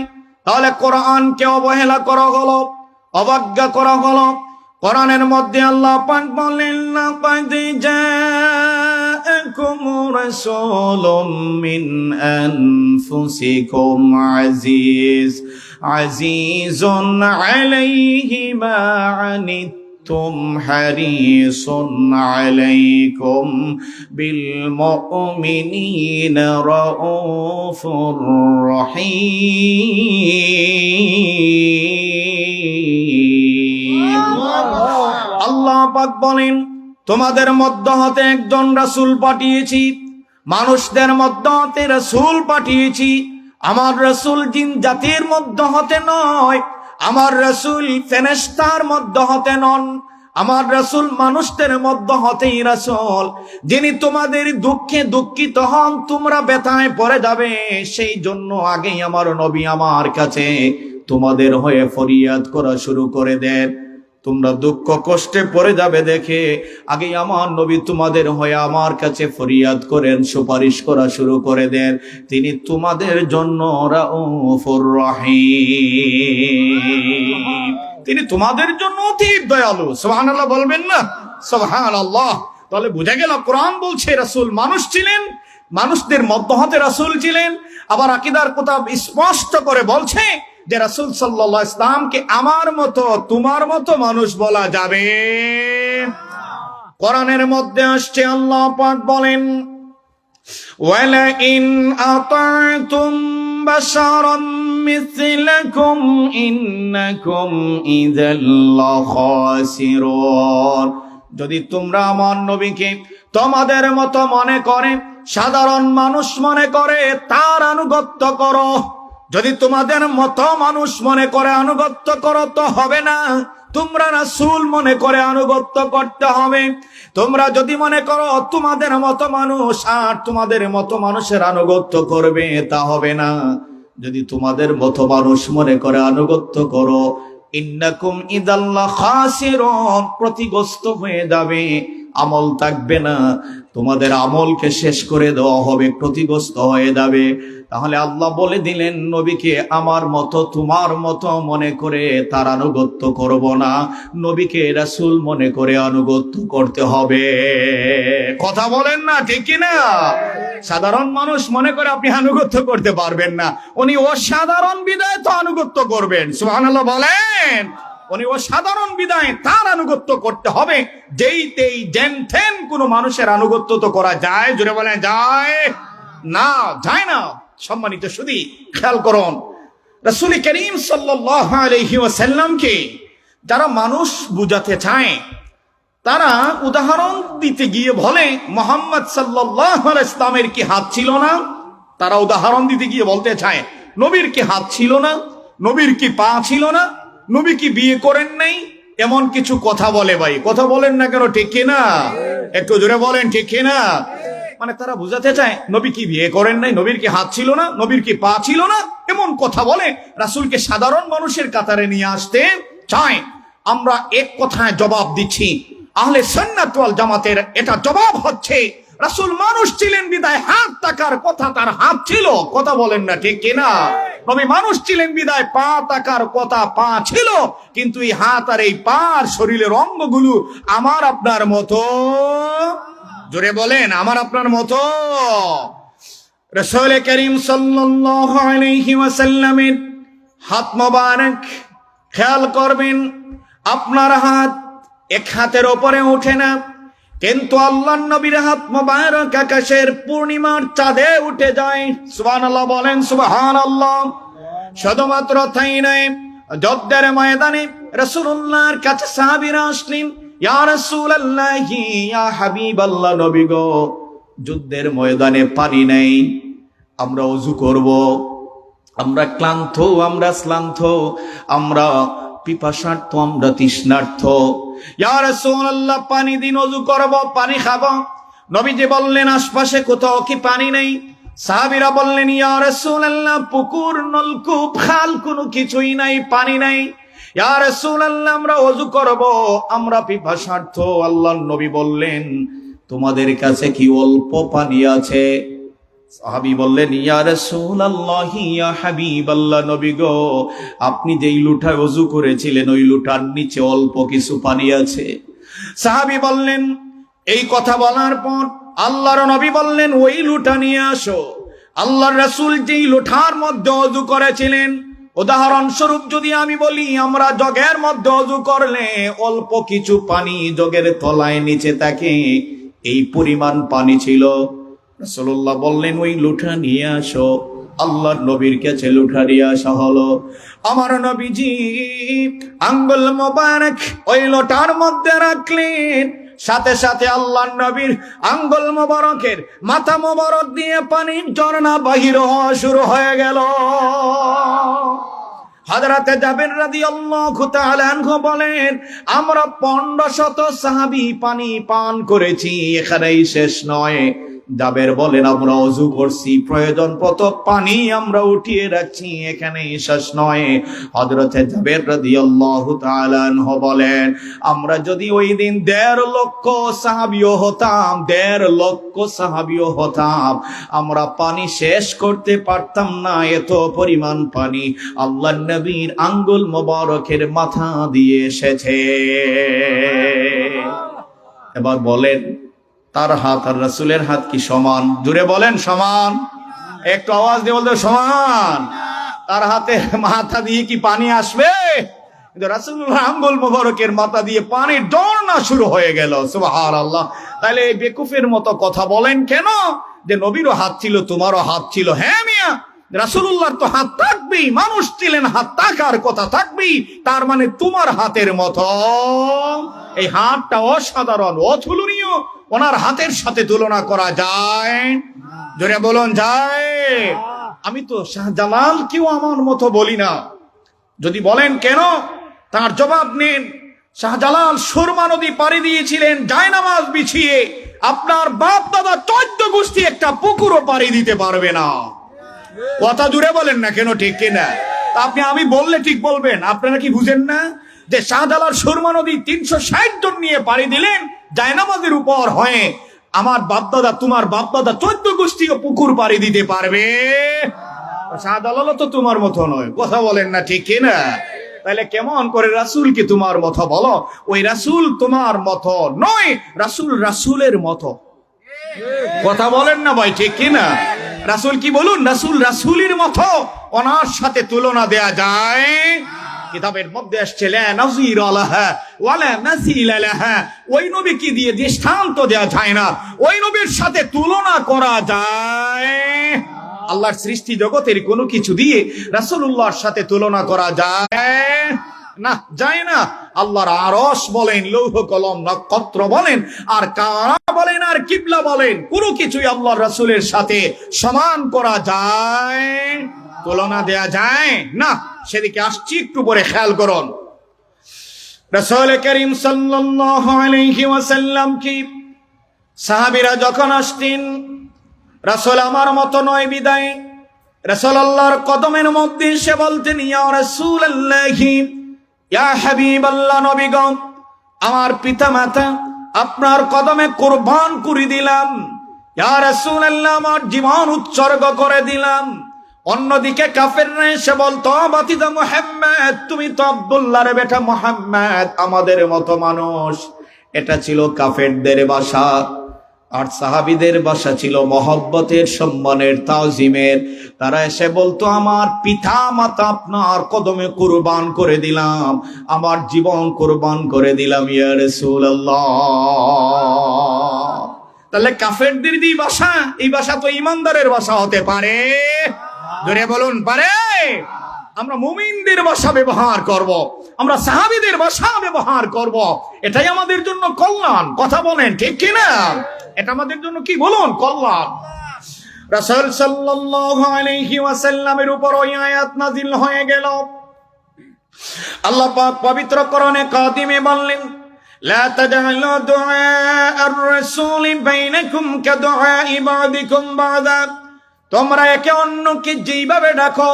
তাহলে কোরআনকে অবহেলা করা হলো, অবজ্ঞা করা হলো। কোরআনের মধ্যে আল্লাহ পাক বলেন, লাকাদ জাআকুম রাসূলুম মিন আনফুসিকুম আজিজুন আলাইহি মা আনিত তুম হারিসুন আলাইকুম বিল মুমিনিনা রাউফুর রহিম। আল্লাহ পাক বলেন, তোমাদের মধ্য হতে একজন রাসূল পাঠিয়েছি, মানুষদের মধ্য হতে রাসূল পাঠিয়েছি। আমার রাসূল জিন জাতির মধ্য হতে নয়, আমার রাসূল ফেরেশতার মধ্য হতে নন, আমার রাসূল মানুষদের মধ্য হতেই রাসূল। যিনি তোমাদের দুঃখে দুঃখিত হন, তোমরা ব্যথায় পড়ে যাবে, সেই জন্য আগেই আমার নবী আমার কাছে তোমাদের হয়ে ফরিয়াদ করা শুরু করে দেন। তোমরা দুঃখ কষ্টে পড়ে যাবে দেখে আগে আমার নবী তোমাদের হয়ে আমার কাছে ফরিয়াদ করেন, সুপারিশ করা শুরু করে দেন। তিনি তোমাদের জন্য রাউফুর রহিম, তিনি তোমাদের জন্য অতি দয়ালু। সুবহানাল্লাহ বলবেন না? সুবহানাল্লাহ। তাহলে বুঝা গেল কোরআন বলছে রাসূল মানুষ ছিলেন, মানুষদের মধ্য হতে রাসূল ছিলেন। আবার আকীদার কিতাব স্পষ্ট করে বলছে যে রাসূল সাল্লাল্লাহু আলাইহি ওয়াসাল্লামকে আমার মতো তোমার মতো মানুষ বলা যাবে। কোরআনের মধ্যে আসছে আল্লাহ পাক বলেন, ওয়ালা ইন আতা'তুম বাশারাম মিসলাকুম ইন্নাকুম ইযাল লাখাসিরুন। যদি তোমরা আমার নবীকে তোমাদের মতো মনে করে, সাধারণ মানুষ মনে করে তার আনুগত্য করো। যদি তোমাদের মতো মানুষ মনে করে আনুগত্য করো তো হবে না, তোমরা রাসূল মনে করে আনুগত্য করতে হবে। তোমরা যদি মনে করো তোমাদের মতো মানুষ আর তোমাদের মতো মানুষের আনুগত্য করবে, তা হবে না। যদি তোমাদের মতো মানুষ মনে করে আনুগত্য করো, ইন্নাকুম ইদাল্লা খাসিরুন, ক্ষতিগ্রস্ত হয়ে যাবে, আমল থাকবে না, তোমাদের আমলকে শেষ করে দেওয়া হবে, ক্ষতিগ্রস্ত হয়ে যাবে। তাহলে আল্লাহ বলে দিলেন নবীকে আমার মতো তোমার মতো মনে করে তার আনুগত্য করব না, নবীকে রাসূল মনে করে আনুগত্য করতে হবে। কথা বলেন না, ঠিক কি না? সাধারণ মানুষ মনে করে আপনি আনুগত্য করতে পারবেন না, উনি অসাধারণ বিধায় তো আনুগত্য করবেন। সুবহানাল্লাহ বলেন। উনি অসাধারণ বিধায় তার আনুগত্য করতে হবে। যেই তেই যেন তেন কোন মানুষের আনুগত্য তো করা যায়? জোরে বলেন যায় না, যায় না। সম্মানিত শুধু খেয়াল করুন, রাসূল করিম সাল্লাল্লাহু আলাইহি ওয়াসাল্লামকে যারা মানুষ বুঝাতে চায়, তারা উদাহরণ দিতে গিয়ে বলে মুহাম্মদ সাল্লাল্লাহু আলাইহি ওয়াসাল্লামের কি হাত ছিল না? তারা উদাহরণ দিতে গিয়ে বলতে চায় নবীর কি হাত ছিল না, নবীর কি পা ছিল না, নবী কি বিয়ে করেন নাই, এমন কিছু কথা বলে। ভাই কথা বলেন না কেন, ঠিক কিনা? একটু জোরে বলেন, ঠিক কিনা? মানে তারা বুঝাতে চায় নবী কি বিয়ে করেন নাই, নবীর কি হাত ছিল না, নবীর কি পা ছিল না, এমন কথা বলে রাসূলকে সাধারণ মানুষের কাতারে নিয়ে আসতে চায়। আমরা এক কথায় জবাব দিচ্ছি, আহলে সুন্নাত ওয়াল জামাতের এটা জবাব হচ্ছে রাসূল মানুষ ছিলেন বিদায় হাত থাকার কথা তার হাত ছিল। কথা বলেন না, ঠিক কিনা? নবী মানুষ ছিলেন বিদায় পা থাকার কথা পা ছিল, কিন্তু এই হাত আর এই পার শরীরের অঙ্গগুলো আমার আপনার মতো। জোরে বলেন, আমার আপনার মতো। রাসূল করিম সাল্লাল্লাহু আলাইহি ওয়াসাল্লামের হাত মোবারক খেয়াল করবেন, আপনার হাত এক হাতের উপরে ওঠে না, কিন্তু আল্লাহর নবীর হাত মোবারক আকাশের পূর্ণিমার চাঁদে উঠে যায়। সুবহানাল্লাহ বলেন, সুবহানাল্লাহ। শুধুমাত্র তাই নয়, যুদ্ধের ময়দানে রাসূলুল্লাহর কাছে সাহাবীরা আসলেন, ইয়া রাসূলুল্লাহ, ইয়া হাবিবাল্লাহ, নবী গো, যুদ্ধের ময়দানে পানি নাই, আমরা ওযু করব, আমরা ক্লান্ত, আমরা শ্রান্ত, আমরা পিপাসার্থ, আমরা তৃষ্ণার্থ। ইয়া রাসূলুল্লাহ, পানি দিন, ওযু করব, পানি খাবো। নবীজি বললেন আশপাশে কোথাও কি পানি নেই? সাহাবীরা বললেন ইয়া রাসূলুল্লাহ, পুকুর, নলকূপ, খাল কোনো কিছুই নাই, পানি নাই। ইয়া রাসূলুল্লাহ, আমরা ওযু করব, আমরা পিপাসার্থ। আল্লাহর নবী বললেন তোমাদের কাছে কি অল্প পানি আছে? সাহাবী বললেন ইয়া রাসূলুল্লাহ, ইয়া হাবিবাল্লাহ, নবী গো, আপনি যেই লুঠায় ওযু করেছিলেন ওই লুঠার নিচে অল্প কিছু পানি আছে। সাহাবী বললেন, এই কথা বলার পর আল্লাহর নবী বললেন ওই লুঠা নিয়ে আসো। আল্লাহর রাসূল যেই লুঠার মধ্যে ওযু করেছিলেন উদাহরণস্বরূপ যদি আমি বলি, আমরা জগের মধ্যে ওযু করলে অল্প কিছু পানি জগের তলায় নিচে থাকে, এই পরিমাণ পানি ছিল। রাসূলুল্লাহ বললেন, ওই লুঠা নিয়ে আসো। আল্লাহর নবীর কাছে লুঠা নিয়ে আসা হলো। আমার নবীজি আঙ্গুল মোবারক ওই লোটার মধ্যে রাখলেন, সাথে সাথে আল্লাহর নবীর আঙ্গুল মোবারকের মাথা মোবারক দিয়ে পানির ঝর্ণা বাহির হওয়া শুরু হয়ে গেল। হযরতে জাবের রাদিয়াল্লাহু তাআলা আনহু বলেন, আমরা 1500 সাহাবী পানি পান করেছি, এখানেই শেষ নয়। জাবের বলেন, আমরা ওযু করছি, প্রয়োজন কত পানি আমরা উঠিয়ে রাখছি, এখানেই শেষ নয়। হযরতে জাবের রাদিয়াল্লাহু তাআলা আনহু বলেন, আমরা যদি ওই দিন 1.5 লক্ষ সাহাবীও হতাম, 1.5 লক্ষ সাহাবীও হতাম, আমরা পানি শেষ করতে পারতাম না। এত পরিমাণ পানি আল্লাহর নবীর আঙ্গুল মোবারকের মাথা দিয়ে এসেছে। এবার বলেন, তার হাত আর রাসূলের হাত কি সমান? জুড়ে বলেন সমান। একটু আওয়াজ দিয়ে বলতে সমান। তার হাতে মাথা দিয়ে কি পানি আসবে? কিন্তু রাসূলুল্লাহ আঙ্গুল মোবারকের মাথা দিয়ে পানির ঝর্ণা শুরু হয়ে গেল। সুবহানাল্লাহ। তাহলে এই বেকুফের মতো কথা বলেন কেন যে নবীরও হাত ছিল, তোমারও হাত ছিল? হ্যাঁ মিয়া, রাসূলুল্লাহর তো হাত থাকবেই, মানুষ ছিলেন, হাত থাকার কথা থাকবেই। তার মানে তোমার হাতের মতো এই হাতটা অসাধারণ, অতুলনীয়। ওনার হাতের সাথে তুলনা করা যায়? জোরে বলুন, যায়? আমি তো শাহজালাল কেউ আমার মতো বলি না। যদি বলেন কেন, তার জবাব নেন। শাহজালাল সুরমা নদী পাড়ি দিয়েছিলেন জায়নামাজ বিছিয়ে। আপনার বাপ দাদা 14 গোষ্ঠী একটা পুকুরও পাড়ি দিতে পারবে না। কথা জুড়ে বলেন না কেন, ঠিক কিনা? আপনি আমি বললে ঠিক বলবেন। আপনারা কি বুঝেন না যে শাহজালাল সুরমা নদী 360 জন নিয়ে পাড়ি দিলেন জায়নামাজের উপর হয়ে? আমার বাপদাদা, তোমার বাপদাদা 14 গোষ্ঠীও পুকুর পাড়ি দিতে পারবে? শাহজালাল তো তোমার মতো নয়। কথা বলেন না, ঠিক কিনা? তাহলে কেমন করে রাসূলকে তোমার মতো বলো? ওই রাসূল তোমার মতো নয়, রাসূল রাসূলের মতো। কথা বলেন না ভাই, ঠিক কিনা? রাসূল কি বলুন? রাসূল রাসূলের মতো, ওনার সাথে তুলনা দেয়া যায়? কিতাবের মধ্যে আসছে লা নাযীর লাহা ওয়ালা মাসিল লাহা। ওই নবীকে দিয়ে দৃষ্টান্ত দেয়া যায় না, ওই নবীর সাথে তুলনা করা যায়? আল্লাহর সৃষ্টি জগতের কোনো কিছু দিয়ে রাসূলুল্লাহর সাথে তুলনা করা যায় না, যায় না। আল্লাহর আরশ বলেন, লৌহ কলম, নক্ষত্র বলেন, আর কাবা বলেন, আর কিবলা বলেন, কোনো কিছুই আল্লাহর রাসূলের সাথে সমান করা যায়? তুলনা দেয়া যায় না। সেদিকে আসছি, একটু পরে খেয়াল করুন। রাসূল করিম সাল্লাল্লাহু আলাইহি ওয়াসাল্লাম কি সাহাবীরা যখন আসতেন, রাসূল আমার মতো নয় বিদায় রাসূল আল্লাহর কদমের মধ্যে এসে বলতেন, ইয়া রাসূলুল্লাহি, ইয়া হাবিবাল্লাহ, নবী গো, আমার পিতামাতা আপনার কদমে কুরবান করে দিলাম। ইয়া রাসূলুল্লাহ, আমার জীবন উৎসর্গ করে দিলাম। অন্যদিকে কাফেররা এসে বলতো, বাতিদা মুহাম্মদ, তুমি তো আব্দুল্লাহর বেটা মুহাম্মদ, আমাদের মতো মানুষ। এটা ছিল কাফেরদের ভাষা। আর সাহাবীদের ভাষা ছিল মহব্বতের, সম্মানের, তাজিমের। তারা এসে বলতো, আমার পিতা মাতা আপনার কদমে কুরবান করে দিলাম, আমার জীবন কুরবান করে দিলাম ইয়া রাসূলুল্লাহ। তাহলে কাফেরদের এই ভাষা, এই ভাষা তো ঈমানদারের ভাষা হতে পারে? জোরে বলুন, পারে? আমরা মুমিনদের ভাষা ব্যবহার করব, আমরা সাহাবীদের ভাষা ব্যবহার করব। এটাই আমাদের জন্য কল্যাণ। কথা বলেন, ঠিক কিনা? এটা আমাদের জন্য কি বলুন? কল্যাণ। রাসূল সাল্লাল্লাহু আলাইহি ওয়াসাল্লামের উপর ওই আয়াত নাযিল হয়ে গেল। আল্লাহ পাক পবিত্র কোরআনে কাদিমে বললেন, লা তাজআলু দুআ আর-রাসূলি বাইনাকুম কাদুআ বা'দিকুম বা'দা। তোমরা একে অন্যকে যেইভাবে ডাকো,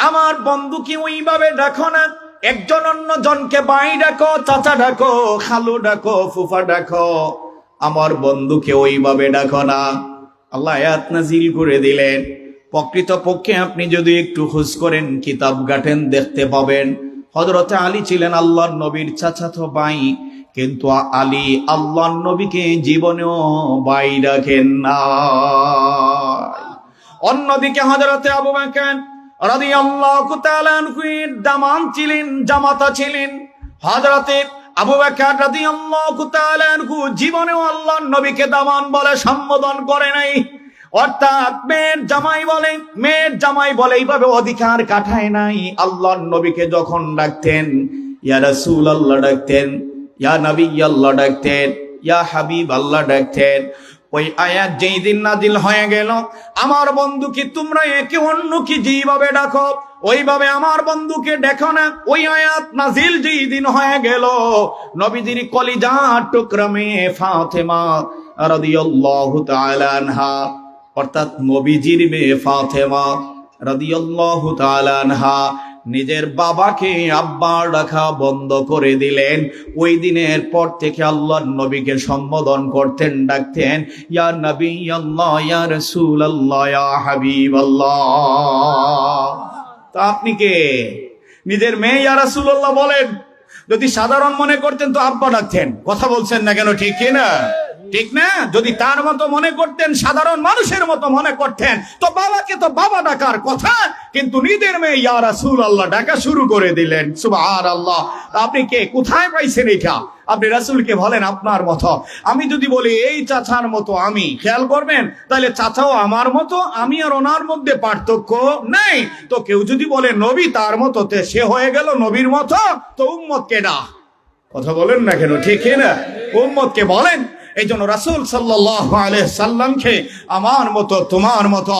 আমার বন্ধুকে ওইভাবে ডাকো না। একজন অন্যজনকে ভাই ডাকো, চাচা ডাকো, খালু ডাকো, ফুফা ডাকো, আমার বন্ধুকে ওইভাবে ডাকো না। আল্লাহ আয়াত নাযিল করে দিলেন। প্রকৃতপক্ষে আপনি যদি একটু খোঁজ করেন, কিতাব ঘাটেন, দেখতে পাবেন হযরতে আলী ছিলেন আল্লাহর নবীর চাচাতো ভাই, কিন্তু আলী আল্লাহর নবীকে জীবনেও ভাই ডাকেন না। অন্যদিকে হযরতে আবু বকর রাদিয়াল্লাহু তাআলা আনহু দামান ছিলেন, জামাতা ছিলেন। হযরতে আবু বকর রাদিয়াল্লাহু তাআলা আনহু জীবনেও আল্লাহর নবীকে দামান বলে সম্বোধন করে নাই। অর্থাৎ মেয়ের জামাই বলে এইভাবে অধিকার কাটায় নাই। আল্লাহর নবীকে যখন ডাকতেন ইয়া রাসূলুল্লাহ ডাকতেন, ইয়া নবী আল্লাহ ডাকতেন, ইয়া হাবিব আল্লাহ ডাকতেন। ওই আয়াত যেই দিন নাজিল হয়ে গেল, আমার বন্ধুকে তোমরা একে অন্যকে যেভাবে ডাকো ওইভাবে আমার বন্ধুকে দেখো না। ওই আয়াত নাজিল যেই দিন হয়ে গেল, নবীজির কলিজার টুকরা মেয়ে ফাতেমা রাদিয়াল্লাহু তাআলা আনহা, অর্থাৎ নবীজির মেয়ে ফাতেমা রাদিয়াল্লাহু তাআলা আনহা নিজের বাবাকে আব্বা ডাকা বন্ধ করে দিলেন। ওই দিনের পর থেকে আল্লাহর নবীকে সম্বোধন করতেন, ডাকতেন ইয়া নবী আল্লাহ, ইয়া রাসূলুল্লাহ, ইয়া হাবিবাল্লাহ। তা আপনি কে? নিজের মেয়ে ইয়া রাসূলুল্লাহ বলেন। যদি সাধারণ মনে করতেন তো আব্বা ডাকতেন। কথা বলছেন না কেন? ঠিক কি না? ঠিক না? যদি তার মতো মনে করতেন, সাধারণ মানুষের মতো মনে করতেন, তো বাবাকে তো বাবা ডাকার কথা, কিন্তু নিজের মেয়ে ইয়া রাসূলুল্লাহ ডাকা শুরু করে দিলেন। সুবহানাল্লাহ। আপনি কে? কোথায় পাইছেন এটা? আপনি রাসূলকে বলেন আপনার মতো। আমি যদি বলি এই চাচার মতো, আমি খেয়াল করবেন, তাহলে চাচাও আমার মতো, আমি আর ওনার মধ্যে পার্থক্য নেই। তো কেউ যদি বলে নবী তার মতো, সে হয়ে গেল নবীর মতো, তো উম্মত কেডা? কথা বলেন না কেন? ঠিক না? উম্মতকে বলেন। এই জন্য রাসূল সাল্লাল্লাহু আলাইহি সাল্লামকে আমার মতো, তোমার মতো,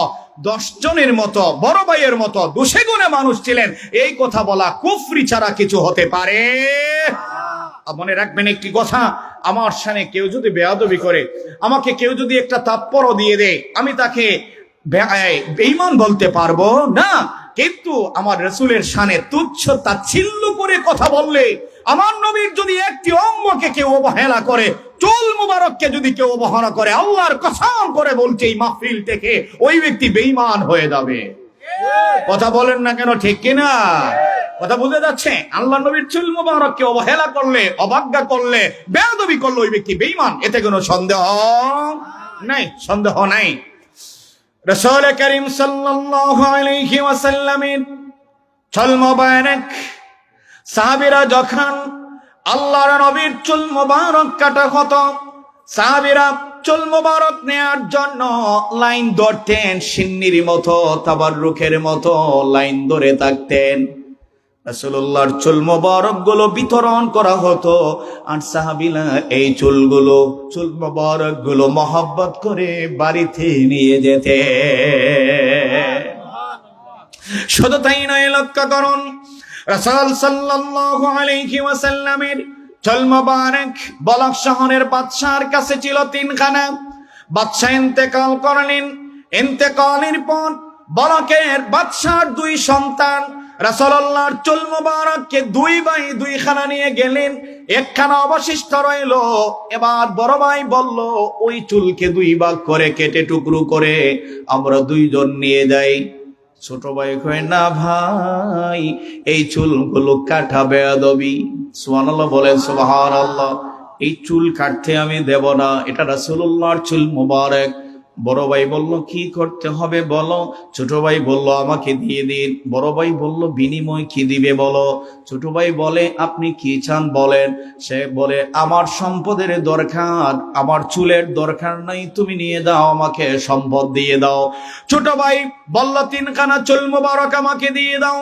10 জনের মতো, বড় ভাইয়ের মতো দোষে গুণে মানুষ ছিলেন, এই কথা বলা কুফরি ছাড়া কিছু হতে পারে। মনে রাখবেন একটি কথা, আমার সামনে কেউ যদি বেয়াদবি করে, আমাকে কেউ যদি একটা থাপ্পড়ও দিয়ে দেয়, আমি তাকে বেঈমান বলতে পারবো না। কিন্তু আমার রাসূলের শানে তুচ্ছ তাচ্ছিল্য করে কথা বললে, আমার নবীর যদি একটি অঙ্গকে কেউ অবহেলা করে, চুল মুবারককে যদি কেউ অবহেলা করে, আল্লাহর কসম করে বলছে এই মাহফিল থেকে ওই ব্যক্তি বেঈমান হয়ে যাবে। কথা বলেন না কেন? ঠিক কিনা? কথা বুঝে যাচ্ছে? আল্লাহ নবীর চুল মুবারককে অবহেলা করলে, অবজ্ঞা করলে, বেয়াদবি করলে ওই ব্যক্তি বেঈমান, এতে কোনো সন্দেহ নাই, সন্দেহ নাই। রাসূল করিম সাল্লাল্লাহু আলাইহি ওয়াসাল্লামের চুল মুবারক সাহাবীরা যখন আল্লাহর নবীর চুল মুবারক কাটা হতো, সাহাবীরা চুল মুবারক নেয়ার জন্য লাইন ধরতেন, সিন্নির মতো, তাবাররুকের মতো লাইন ধরে থাকতেন। রাসূলুল্লাহর চুল মুবারক গুলো বিতরণ করা হতো, আর সাহাবীরা এই চুল মুবারক গুলো মহব্বত করে বাড়িতে নিয়ে যেতে। শুধু তাই নয়, লক্ষ্য করুন, রাসূল সাল্লাল্লাহু আলাইহি ওয়াসাল্লামের চুল মুবারক বলক শহরের বাদশার কাছে ছিল 3খানা। বাদশা ইন্তেকাল করলেন। ইন্তেকালের পর বলকের বাদশার 2 সন্তান রাসূলুল্লাহর চুল মুবারককে 2 ভাই 2খানা নিয়ে গেলেন, 1খানা অবশিষ্ট রইল। এবার বড় ভাই বলল, ওই চুলকে 2 ভাগ করে কেটে টুকরো করে আমরা 2 জন নিয়ে যাই। ছোট ভাই কয়, না ভাই, এই চুলগুলো কাটা বেয়াদবি। সুবহানাল্লাহ বলেন, সুবহানাল্লাহ। এই চুল কাটতে আমি দেব না, এটা রাসূলুল্লাহর চুল মুবারক। বড় ভাই বলল, কি করতে হবে বলো। ছোট ভাই বলল, আমাকে দিয়ে দিন। বড় ভাই বলল, বিনিময় কি দিবে বলো। ছোট ভাই বলে, আপনি কি চান বলেন। সে বলে, আমার সম্পদের দরকার, আমার চুলের দরকার নাই, তুমি নিয়ে দাও, আমাকে সম্পদ দিয়ে দাও। ছোট ভাই বলল, 3খানা চুল মুবারক আমাকে দিয়ে দাও,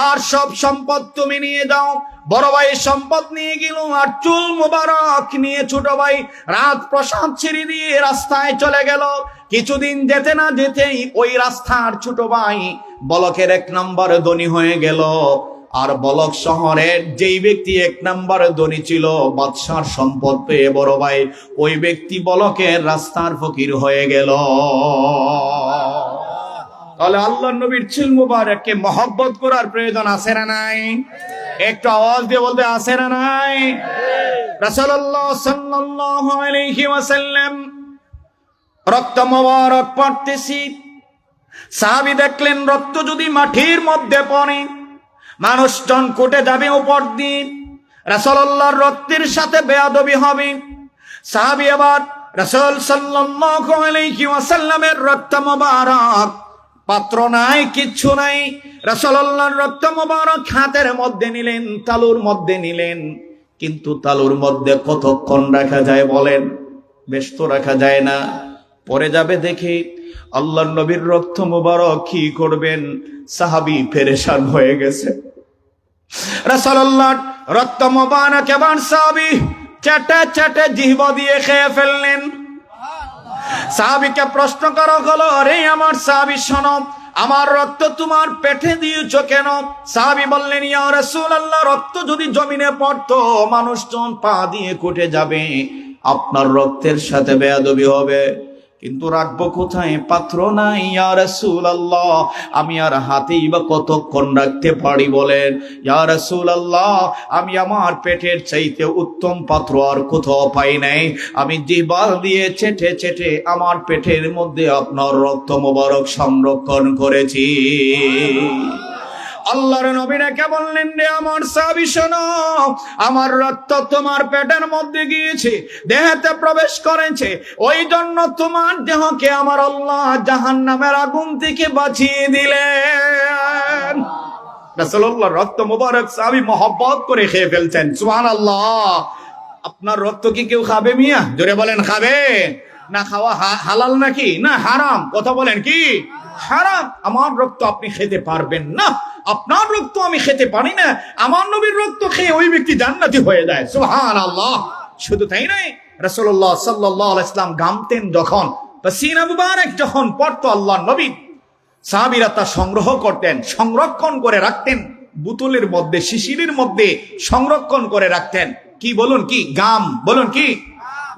আর সব সম্পদ তুমি নিয়ে দাও। বড় ভাই সম্পদ নিয়ে গেল, আর চুল মুবারক নিয়ে ছোট ভাই রাত প্রসাদ ছেড়ে দিয়ে রাস্তায় চলে গেল। কিছুদিন যেতে না যেতেই ওই রাস্তার ছোট ভাই বলকের 1 নম্বর ধনী হয়ে গেল। আর বলক শহরের যেই ব্যক্তি 1 নম্বর ধনী ছিল, বাদশার সম্পদ পেয়ে বড় ভাই, ওই ব্যক্তি বলকের রাস্তার ফকির হয়ে গেল। তাহলে আল্লাহর নবীর চুল মুবারককে মহব্বত করার প্রয়োজন আছে না নাই? একটু আওয়াজ দিয়ে বলতে, আছে না নাই? রাসূলুল্লাহ সাল্লাল্লাহু আলাইহি ওয়াসাল্লাম রক্ত মুবারক পড়তেছি। সাহাবী দেখলেন রক্ত যদি মাটির মধ্যে পড়ে, মানুষজন কুটে যাবে উপর দিয়ে, রাসূলুল্লাহর রক্তের সাথে বেয়াদবি হবে। সাহাবী আবার রাসূল সাল্লাল্লাহু আলাইহি ওয়াসাল্লামের রক্ত মুবারক পাত্র নাই, কিচ্ছু নাই। রাসূলুল্লাহর রক্ত মোবারক হাতের মধ্যে নিলেন, তালুর মধ্যে নিলেন। কিন্তু তালুর মধ্যে কতক্ষণ রাখা যায় বলেন? বেশ তো রাখা যায় না, পরে যাবে দেখি। আল্লাহর নবীর রক্ত মোবারক কি করবেন? সাহাবী পেরেশান হয়ে গেছে। রাসূলুল্লাহর রক্ত মোবারক এবার সাহাবী চেটে চেটে জিহ্বা দিয়ে খেয়ে ফেললেন। সাহাবীকে প্রশ্ন করা হলো, আরে আমার সাহাবী শোনো, আমার রক্ত তোমার পেটে দিয়েছো কেন? সাহাবী বললেন, ইয়া রাসূলুল্লাহ, রক্ত যদি জমিনে পড়তো মানুষজন পা দিয়ে কুটে যাবে, আপনার রক্তের সাথে বেয়াদবি হবে। কিন্তু রাখবো কোথায়? পাত্র নাই ইয়া রাসূলুল্লাহ, আমি আর হাতেই বা কতক্ষণ রাখতে পারি বলেন? ইয়া রাসূলুল্লাহ, আমি আমার পেটের চাইতে উত্তম পাত্র আর কোথাও পাই নাই। আমি জিহ্বা দিয়ে চেটে চেটে আমার পেটের মধ্যে আপনার রক্ত মোবারক সংরক্ষণ করেছি। আল্লাহর নবী রেখে বললেন, রে আমার সাহাবী শোনো, আমার রক্ত তোমার পেটের মধ্যে গিয়েছে, দেহেতে প্রবেশ করেছে, ওই জন্য তোমার দেহকে আমার আল্লাহ জাহান্নামের আগুন থেকে বাঁচিয়ে দিলেন। রাসূলুল্লাহর রক্ত মোবারক সাহাবী মহব্বত করে খেয়ে ফেলছেন। সুবহানাল্লাহ। আপনার রক্ত কি কেউ খাবে মিয়া? জোরে বলেন, খাবে না? খাওয়া হালাল নাকি না হারাম? কথা বলেন, কি হারাম? আমার রক্ত আপনি খেতে পারবেন না, আপনার রক্ত আমি খেতে পারি না। আমার নবীর রক্ত খেয়ে ওই ব্যক্তি জান্নাতি হয়ে যায়। সুবহানাল্লাহ। শুধু তাই নয়, রাসূলুল্লাহ সাল্লাল্লাহু আলাইহি ওয়াসাল্লাম গামতেন যখন, পাসিনা মুবারক যখন পড়তো আল্লাহর নবী, সাহাবীরা তা সংগ্রহ করতেন, সংরক্ষণ করে রাখতেন বোতলের মধ্যে, শিশিরের মধ্যে সংরক্ষণ করে রাখতেন। কি বলুন? কি গাম? বলুন কি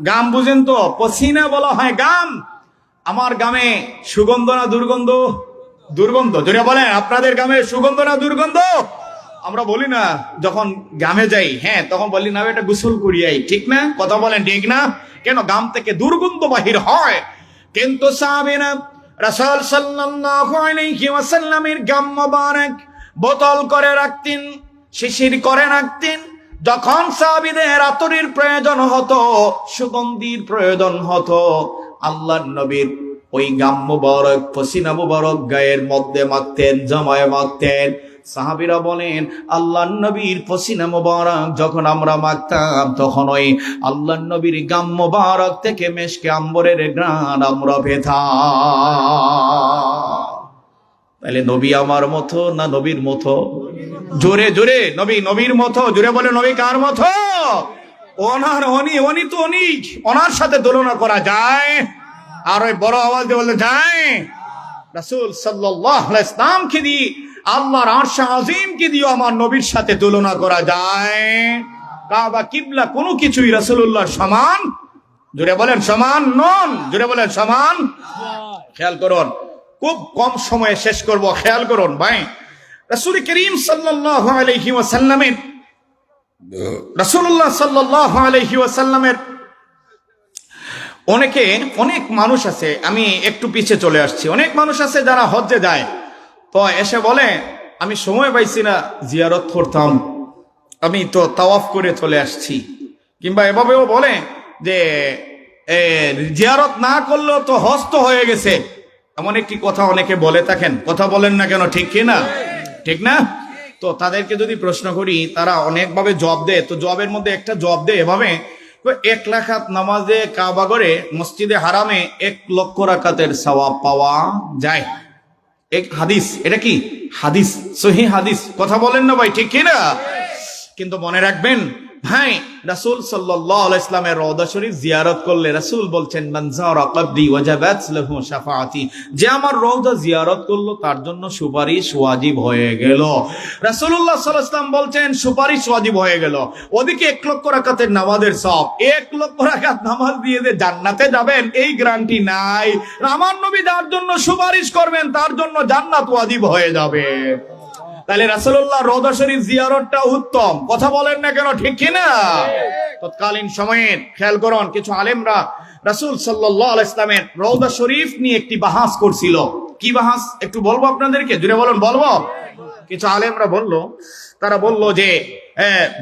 গাম? বুঝেন তো? পসিনা বলা হয় গাম। আমার গ্রামে সুগন্ধ না দুর্গন্ধ? দুর্গন্ধ। জোরে বলেন, আপনাদের গ্রামে সুগন্ধ না দুর্গন্ধ? আমরা বলি না যখন গ্রামে যাই, হ্যাঁ, তখন বলি না এটা গোসল করিয়াই, ঠিক না? কথা বলেন, ঠিক না? কেন? গ্রাম থেকে দুর্গন্ধ বাহির হয়। কিন্তু সাহাবীরা রাসূল সাল্লাল্লাহু আলাইহি ওয়াসাল্লামের গাম মোবারক বোতল করে রাখতেন, শিশির করে রাখতেন। যখন সাহাবীদের আতরের প্রয়োজন হতো, সুগন্ধির প্রয়োজন হতো, আল্লাহর নবীর ওই গাম মুবারক, পসিনা মুবারক গায়ের মধ্যে মাখতেন, জামায় মাখতেন। সাহাবীরা বলেন, আল্লাহর নবীর পসিনা মুবারক যখন আমরা মাখতাম, তখন ওই আল্লাহর নবীর গাম মুবারক থেকে মেশকে আম্বরের ঘ্রাণ আমরা পেতাম। তাহলে নবী আমার মতো না নবীর মতো? জোরে জোরে, নবী নবীর মতো। জোরে বলে, নবী কার মতো? ওনার, উনি তো উনি, ওনার সাথে তুলনা করা যায়? আর ওই বড় আওয়াজ দিয়ে বলতে যায়? রাসূল সাল্লাল্লাহু আলাইহি ওয়াসাল্লামকে দিয়ে, আল্লাহর আরশ আজিমকে দিয়ে আমার নবীর সাথে তুলনা করা যায়? কাবা, কিবলা, কোনো কিছুই রাসূলুল্লাহর সমান? জোরে বলেন, সমান নন। জোরে বলেন, সমান। খেয়াল করুন, খুব কম সময়ে শেষ করব, খেয়াল করুন ভাই। রাসূল করিম সাল্লাল্লাহু আলাইহি ওয়াসাল্লামের, রাসূলুল্লাহ সাল্লাল্লাহু আলাইহি ওয়াসাল্লামের অনেক মানুষ আছে, আমি একটু পিছিয়ে চলে আসছি, অনেক মানুষ আছে যারা হজ্জে যায়, তো এসে বলে আমি সময় পাইছি না জিয়ারত করতাম, আমি তো তাওয়াফ করে চলে আসছি। কিংবা এভাবেও বলে যে জিয়ারত না করলেও তো হজ তো হয়ে গেছে, এমন একটি কথা অনেকে বলে থাকেন। কথা বলেন না কেন? ঠিক কি না? ঠিক না? তো তাদেরকে যদি প্রশ্ন করি, তারা অনেকভাবে জবাব দেয়। তো জবাবের মধ্যে একটা জবাব দেয় এভাবে, 1 রাকাত নামাজে কাবা ঘরে মসজিদে হারামে 1 লক্ষ রাকাতের সওয়াব পাওয়া যায়। এক হাদিস, এটা কি হাদিস, সহিহ হাদিস। কথা বলেন না ভাই, ঠিক কি না? কিন্তু মনে রাখবেন ভাই, রাসূল সাল্লাল্লাহু আলাইহি ওয়াসাল্লামের রওজা শরীফ জিয়ারত করলে রাসূল বলছেন, মান যারা কবরি ওয়াজাবাত লাহু শাফাআতি, যে আমার রওজা জিয়ারত করলো তার জন্য সুপারিশ ওয়াজিব হয়ে গেল। রাসূলুল্লাহ সাল্লাল্লাহু আলাইহি ওয়াসাল্লাম বলছেন সুপারিশ ওয়াজিব হয়ে গেল। ওদিকে 1 লক্ষ রাকাতের নামাজের সওয়াব, 1 লক্ষ রাকাত নামাজ দিয়ে যে জান্নাতে যাবেন এই গ্যারান্টি নাই। আমার নবী যার জন্য সুপারিশ করবেন তার জন্য জান্নাত ওয়াজিব হয়ে যাবে। তাহলে রাসূলুল্লাহ রওজা শরীফ জিয়ারতটা উত্তম। কথা বলেন না কেন? ঠিক কি না? তৎকালীন সময়ে খেয়াল করুন, কিছু আলেমরা রাসূল সাল্লাল্লাহু আলাইহি ওয়াসাল্লামের রওজা শরীফ নিয়ে একটি বাহাস করছিল। কি বাহাস একটু বলবো আপনাদেরকে, জুড়ে বলুন, বলবো। কিছু আলেমরা তারা বলল যে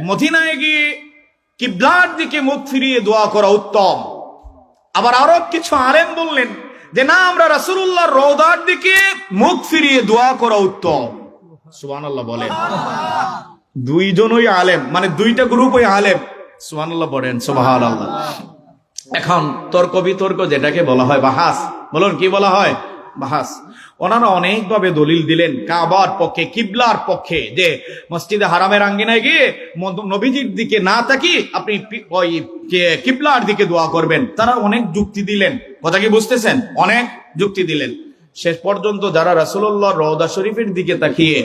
মদিনায় গিয়ে কিবলার দিকে মুখ ফিরিয়ে দোয়া করা উত্তম। আবার আরো কিছু আলেম বললেন যে না, আমরা রাসূলুল্লাহর রওদার দিকে মুখ ফিরিয়ে দোয়া করা উত্তম। সুবহানাল্লাহ বলেন। দুইজনই আলেম, মানে দুইটা গ্রুপই আলেম। সুবহানাল্লাহ বলেন, সুবহানাল্লাহ। এখন তর্ক বিতর্ক যেটাকে বলা হয় বাহাস, বলুন কি বলা হয়? বাহাস। ওনারা অনেকভাবে দলিল দিলেন কাবার পক্ষে, কিবলার পক্ষে, যে মসজিদে হারামের আঙ্গিনায় গিয়ে নবীজির দিকে না তাকিয়ে আপনি ওই কিবলার দিকে দোয়া করবেন। তারা অনেক যুক্তি দিলেন, কথা কি বুঝতেছেন? অনেক যুক্তি দিলেন। শেষ পর্যন্ত যারা রাসূলুল্লাহর রওজা শরীফের দিকে তাকিয়ে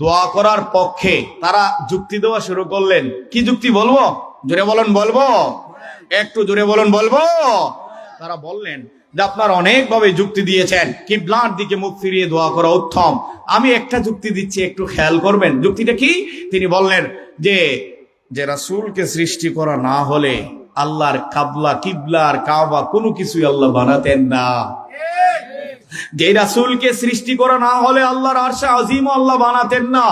দোয়া করার পক্ষে, তারা যুক্তি দেওয়া শুরু করলেন। কি যুক্তি বলবো? জোরে বলুন, বলবো? একটু জোরে বলুন, বলবো? তারা বললেন যে আপনারা অনেকভাবে যুক্তি দিয়েছেন, কিবলার দিকে মুখ ফিরিয়ে দোয়া করা উত্তম। আমি একটা যুক্তি দিচ্ছি, একটু খেয়াল করবেন। যুক্তিটা কি? তিনি বললেন যে রাসূলকে সৃষ্টি করা না হলে আল্লাহর কিবলা আর কাবা কোনো কিছুই আল্লাহ বানাতেন না। যে রাসূলকে সৃষ্টি করা না হলে আল্লাহর আরশে আজিম আল্লাহ বানাতেন না।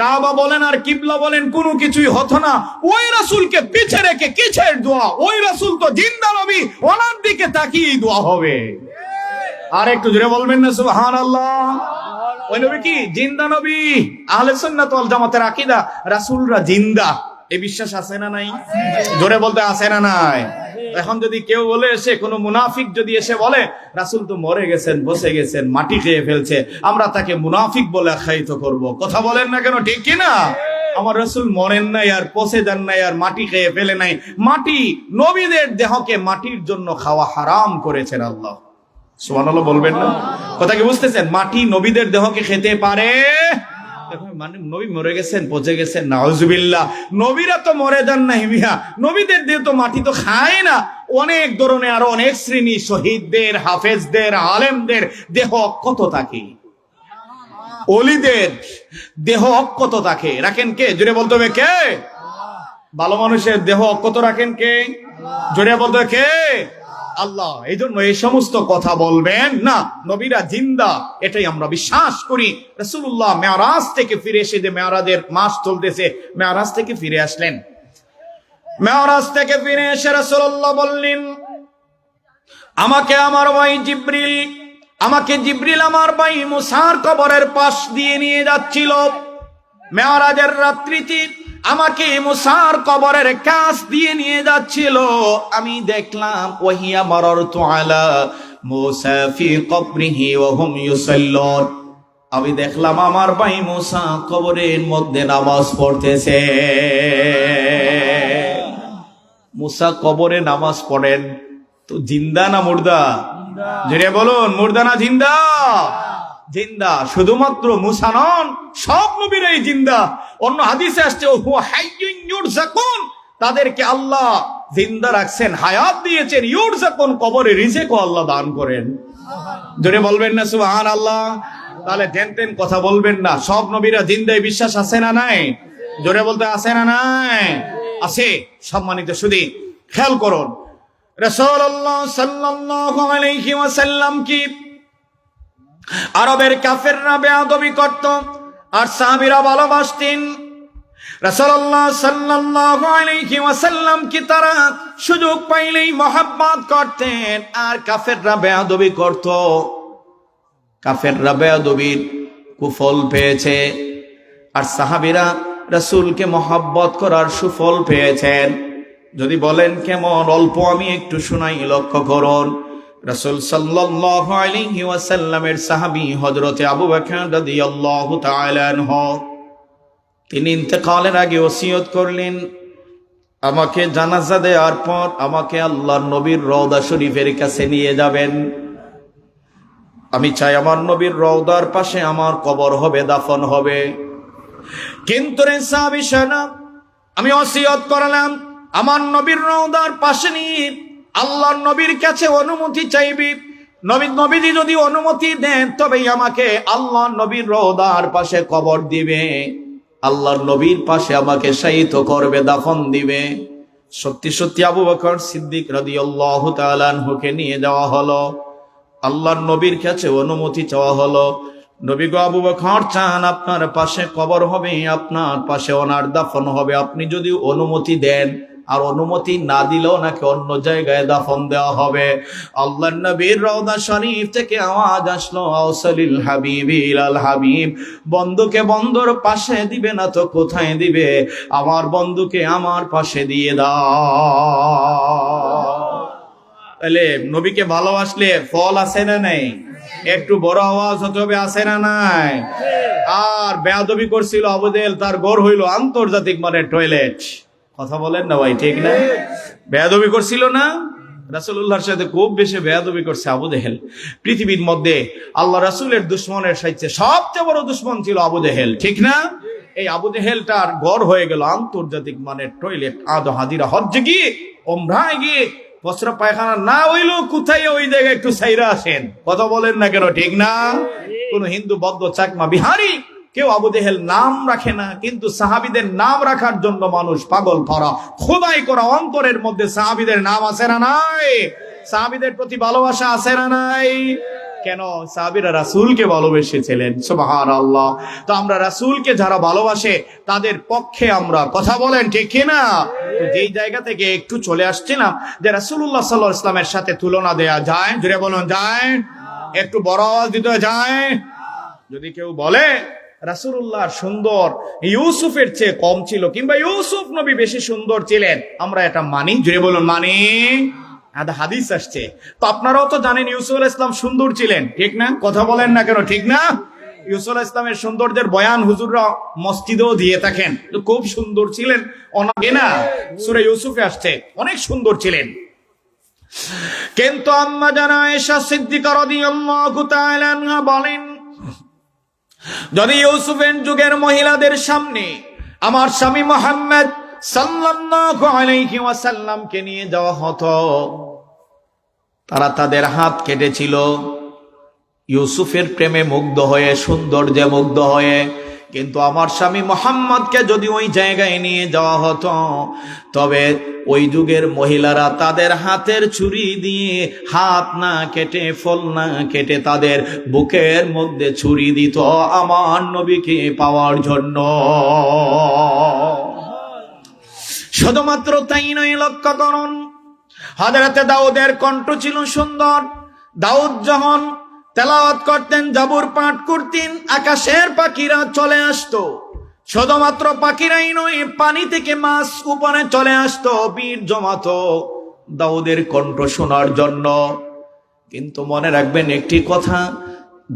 কাবা বলেন আর কিবলা বলেন কোনো কিছুই হতো না। ওই রাসূলকে পিছে রেখে কিসের দোয়া? ওই রাসূল তো জিন্দা নবী, ওনার দিকে তাকিয়ে দোয়া হবে। আর একটু জোরে বলবেন না সুবহানাল্লাহ? ওই নবী কি জিন্দা নবী? আহলে সুন্নাত ওয়াল জামাতের আকীদা, রাসূলরা জিন্দা, এই বিশ্বাস আছে না নাই? জোরে বলতে আছে না নাই? এখন যদি কেউ বলে, এসে কোনো মুনাফিক যদি এসে বলে রাসূল তো মরে গেছেন, বসে গেছেন, মাটি খেয়ে ফেলছে, আমরা তাকে মুনাফিক বলে আখ্যায়িত করব। কথা বলেন না কেন? ঠিক কি না? আমার রাসূল মরেন নাই, আর পচে যান নাই, আর মাটি খেয়ে ফেলে নাই। মাটি, নবীদের দেহকে মাটির জন্য খাওয়া হারাম করেছেন আল্লাহ। সুবহানাল্লাহ বলবেন না? কথা কি বুঝতেছেন? মাটি নবীদের দেহকে খেতে পারে? মানে নবী মরে গেছেন, পচে গেছেন, নাউজুবিল্লাহ। নবীরা তো মরে যান নাই মিয়া, নবীদের দেহ তো মাটি তো খায় না। অনেক ধরনের আরো অনেক শ্রেণী, শহীদদের, হাফেজদের, আলেমদের দেহ অক্ষত থাকে, ওলিদের দেহ অক্ষত থাকে। রাখেন কে? জোরে বলতে হবে কে? ভালো মানুষের দেহ অক্ষত রাখেন কে? জোরে বলতে হবে কে? আল্লাহ। এই জন্য এই সমস্ত কথা বলবেন না, নবীরা জিন্দা, এটাই আমরা বিশ্বাস করি। রাসূলুল্লাহ মেরাজ থেকে ফিরে এসে, যে মেরাজের মাস চলতেছে, মেরাজ থেকে ফিরে আসলেন। মেরাজ থেকে ফিরে এসে রাসূলুল্লাহ বললেন, আমাকে আমার ভাই জিবরিল আমার ভাই মুসার কবরের পাশ দিয়ে নিয়ে যাচ্ছিল। মেরাজের রাত্রিতে আমাকে মুসার কবরের কাছ দিয়ে নিয়ে যাচ্ছিল। আমি দেখলাম ওয়াহিয়া মারারতু আলা মুসা ফি কবরিহি ওয়া হুম ইউসাল্লুন। আমি দেখলাম আমার ভাই মুসা কবরের মধ্যে নামাজ পড়তেছে। মুসা কবরে নামাজ পড়েন তো জিন্দা না মুর্দা? জোরে বলুন, মুর্দা না জিন্দা? জিন্দা। শুধুমাত্র মুসা নন, সব নবীরাই জিন্দা। অন্য হাদিসে আসছে হুয়া হাইয়ুন ইউরযাকুন, তাদেরকে আল্লাহ জিন্দা রাখছেন, হায়াত দিয়েছেন। ইউরযাকুন, কবরে রিজিকও আল্লাহ দান করেন। জোরে বলবেন না সুবহানাল্লাহ? তাহলে টেন কথা বলবেন না। সব নবীরা জিন্দায় বিশ্বাস আছে না নাই? জোরে বলতে আছে না নাই? আছে। সম্মানিত শুধু খেয়াল করুন, রাসূলুল্লাহ সাল্লাল্লাহু আলাইহি ওয়াসাল্লাম কি আরবের কাফেররা বেয়াদবি করত আর সাহাবীরা ভালোবাসতেন। রাসূলুল্লাহ সাল্লাল্লাহু আলাইহি ওয়াসাল্লাম কি তারা সুযোগ পাইলেই মহব্বত করতেন, আর কাফেররা বেয়াদবি করত। কাফেররা বেয়াদবির কুফল পেয়েছে, আর সাহাবীরা রাসূলকে মহব্বত করার সুফল পেয়েছেন। যদি বলেন কেমন, অল্প আমি একটু শুনাই, লক্ষ্য করুন। রাসূল সাল্লাল্লাহু আলাইহি ওয়াসাল্লামের সাহাবী হযরতে আবু বকর রাদিয়াল্লাহু তাআলা আনহু, তিনি ইন্তেকালের আগে ওসিয়ত করলেন, আমাকে জানাজা দেওয়ার পর আমাকে আল্লাহর নবীর রওজা শরীফের কাছে নিয়ে যাবেন। আমি চাই আমার নবীর রওজার পাশে আমার কবর হবে, দাফন হবে। কিন্তু রে সাহাবী শোনো, আমি ওসিয়ত করলাম আমার নবীর রওজার পাশে নিয়ে আল্লাহর নবীর কাছে অনুমতি চাইবি। নবীজি যদি অনুমতি দেন তবেই আমাকে আল্লাহর নবীর রওজার পাশে কবর দিবে, আল্লাহর নবীর পাশে আমাকে শায়িত করবে, দাফন দিবে। সত্যি সত্যি আবু বকর সিদ্দিক রাদিয়াল্লাহু তাআলা আনহুকে নিয়ে যাওয়া হলো, আল্লাহর নবীর কাছে অনুমতি চাওয়া হলো। নবী গো, আবু বকর চান আপনার পাশে কবর হবে, আপনার পাশে ওনার দাফন হবে, আপনি যদি অনুমতি দেন আর অনুমতি না দিলেও নাকি অন্য জায়গায় দাফন দেওয়া হবে। আল্লাহর নবীর রওজা শরীফ থেকে আওয়াজ আসলো, আওসালিল হাবিবি ইলাল হাবিব, বন্ধুকে বন্ধুর পাশে দিবে না তো কোথায় দিবে? আমার বন্ধুকে আমার পাশে দিয়ে দাও। তাহলে নবীকে ভালোবাসলে ফল আছে না নাই? একটু বড় আওয়াজ হতে হবে, আছে না নাই? আর বেয়াদবি করছিল আবু জেহেল, তার গড় হইল আন্তর্জাতিক মানের টয়লেট। কথা বলেন না ভাই, ঠিক না? বেয়াদবি করছিল না? রাসূলুল্লাহর সাথে খুব বেশি বেয়াদবি করছে আবু জেহেল। পৃথিবীর মধ্যে আল্লাহ রাসূলের দুশমনের সাথে সবচেয়ে বড় দুশমন ছিল আবু জেহেল, ঠিক না? এই আবু জেহেলটার গড় হয়ে গেল আন্তর্জাতিক মানের টয়লেট। আদো হাজিরা হজ্জে গিয়ে, ওমরায় গিয়ে প্রস্রাব পায়খানা না হইলো কোথায় ওই জায়গায় একটু সাইরা আসেন। কথা বলেন না কেন, ঠিক না? কোন হিন্দু বৌদ্ধ চাকমা বিহারি কেউ আবু জেহেল নাম রাখে না, কিন্তু সাহাবীদের নাম রাখার জন্য মানুষ পাগল করা, খোদাই করা। অন্তরের মধ্যে সাহাবীদের নাম আছে না নাই? সাহাবীদের প্রতি ভালোবাসা আছে না নাই? কেন? সাহাবীরা রাসূলকে ভালোবেসেছিলেন। সুবহানাল্লাহ। তো আমরা রাসূলকে যারা ভালোবাসে তাদের পক্ষে আমরা কথা বলেন, ঠিক কিনা? তো যেই জায়গা থেকে একটু চলে আসছিলাম যে রাসূলুল্লাহ সাল্লাল্লাহু আলাইহি ওয়াসাল্লামের সাথে তুলনা দেয়া যায়, জোরে বলুন যায়? একটু বড় আওয়াজ দিতে যায়? যদি কেউ বলে রাসূলুল্লাহ সুন্দর ইউসুফের চেয়ে কম ছিল, কিংবা ইউসুফ নবী বেশি সুন্দর ছিলেন, আমরা এটা মানি, জোরে বলুন মানি। হাদিস আসছে। তো আপনারাও তো জানেন ইউসুফ আলাইহিস সালাম সুন্দর ছিলেন, ঠিক না? কথা বলেন না কেন, ঠিক না? ইউসুফ আলাইহিস সালামের সৌন্দর্যের বয়ান হুজুররা মসজিদেও দিয়ে থাকেন। তো খুব সুন্দর ছিলেন, অনেকে না সূরা ইউসুফে আসছে অনেক সুন্দর ছিলেন। কিন্তু আম্মা জানা আয়েশা সিদ্দিকা রাদিয়াল্লাহু তাআলা আনহা বলেন, যদি ইউসুফের যুগের মহিলাদের সামনে আমার স্বামী মুহাম্মদ সাল্লাল্লাহু আলাইহি ওয়াসাল্লামকে নিয়ে যাওয়া হতো, তারা তাদের হাত কেটেছিল ইউসুফের প্রেমে মুগ্ধ হয়ে, সৌন্দর্যে মুগ্ধ হয়ে। কিন্তু আমার স্বামী মুহাম্মদকে যদি ওই জায়গায় নিয়ে যাওয়া হতো, তবে ওই যুগের মহিলারা তাদের হাতের ছুরি দিয়ে হাত না কেটে, ফল না কেটে তাদের বুকের মধ্যে ছুরি দিত আমার নবীকে পাওয়ার জন্য। শুধুমাত্র তাই নয়, লক্ষ্য করুন, হযরতে দাউদের কণ্ঠ ছিল সুন্দর। দাউদ যখন তেলাওয়াত করতেন, জাবুর পাঠ করতেন, আকাশের পাখিরা চলে আসতো। শুধুমাত্র পাখিরাই নয়, পানি থেকে মাছ উপরে চলে আসতো, বীর জমাতো দাউদের কণ্ঠ শোনার জন্য। কিন্তু মনে রাখবেন একটি কথা,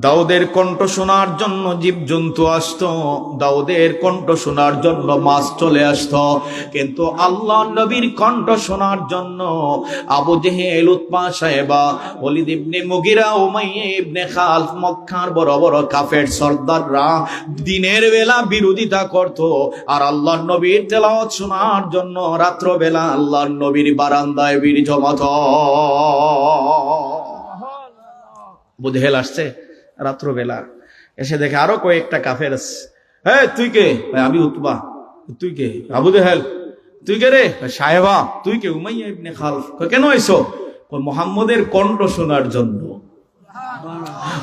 দাউদের কণ্ঠ শোনার জন্য জীবজন্তু আসতো, দাউদের কণ্ঠ শোনার জন্য মাছ চলে আসতো, কিন্তু আল্লাহ নবীর কণ্ঠ শোনার জন্য আবু জেহেল, উতবা সাহেবা, ওলীদ ইবনে মুগিরা, উমাইয়া ইবনে খালফ, মক্কার বড় বড় কাফের সর্দাররা দিনের বেলা বিরোধিতা করত, আর আল্লাহর নবীর তেলাওয়াত শোনার জন্য রাত্র বেলা আল্লাহর নবীর বারান্দায় বীর জমাতো। আবু জেহেল আসছে রাত্রবেলা, এসে দেখে আরো কয়েকটা কাফের আছে। হ্যাঁ তুই কে? আমি উতবা। তুই কে? আবু জেহেল। তুই কে রে? সাহেবা। তুই কে? উমাইয়া ইবনে খালফ। কেন আইছো? মুহাম্মদের কণ্ঠ শোনার জন্য।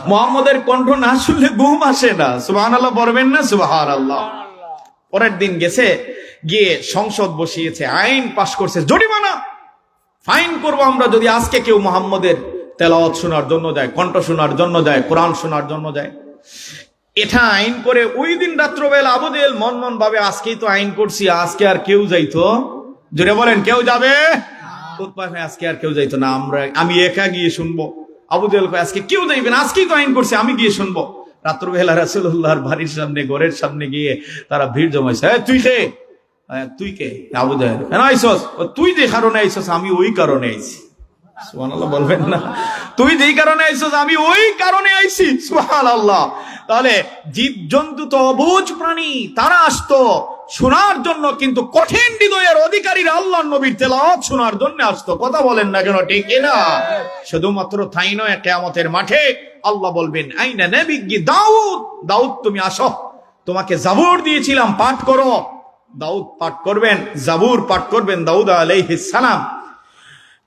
মুহাম্মদের কণ্ঠ না শুনলে ঘুম আসে না। সুবহানাল্লাহ বলবেন না? সুবহানাল্লাহ। পরের দিন গেছে, গিয়ে সংসদ বসিয়েছে, আইন পাশ করছে, জরিমানা ফাইন করবো আমরা যদি আজকে কেউ মুহাম্মদের তেলাওয়াত শোনার জন্য যায়, কণ্ঠ শোনার জন্য যায়, কোরআন শোনার জন্য যায়। এটা আইন করে ওই দিন রাত্রবেলা আবু জেহেল মন মন ভাবে, আজকেই তো আইন করছি, আজকে আর কেউ যাইতো? জোরে বলেন, কেউ যাবে? আজকে আর কেউ যাইতো না, আমি একা গিয়ে শুনবো। আবু জেহেল কয়, আজকে কেউ যাইবে না, আজকেই তো আইন করছে, আমি গিয়ে শুনবো। রাত্রবেলা রাসূলুল্লাহর বাড়ির সামনে, ঘরের সামনে গিয়ে তারা ভিড় জমাইছে। তুই কে? তুই কে? আবু জেহেল। কেন আইসস? তুই যে কারণে আইসস আমি ওই কারণে আইছি। সুবহানাল্লাহ বলবেন না? তুই যেই কারণে আইছস আমি ওই কারণে আইছি। সুবহানাল্লাহ। তাহলে জীব জন্তু তো অবুঝ প্রাণী, তারা আসতো শোনার জন্য, কিন্তু কঠিন হৃদয়ের অধিকারীরা আল্লাহর নবীর তেলাওয়াত শোনার জন্য আসতো। কথা বলেন না কেন, ঠিক না? শুধুমাত্র তাই নয়, কিয়ামতের মাঠে আল্লাহ বলবেন, আইনা নবিয়্যি দাউদ, দাউদ তুমি আসো, তোমাকে জাবুর দিয়েছিলাম, পাঠ করো। দাউদ পাঠ করবেন, জাবুর পাঠ করবেন দাউদ আলাইহিস সালাম।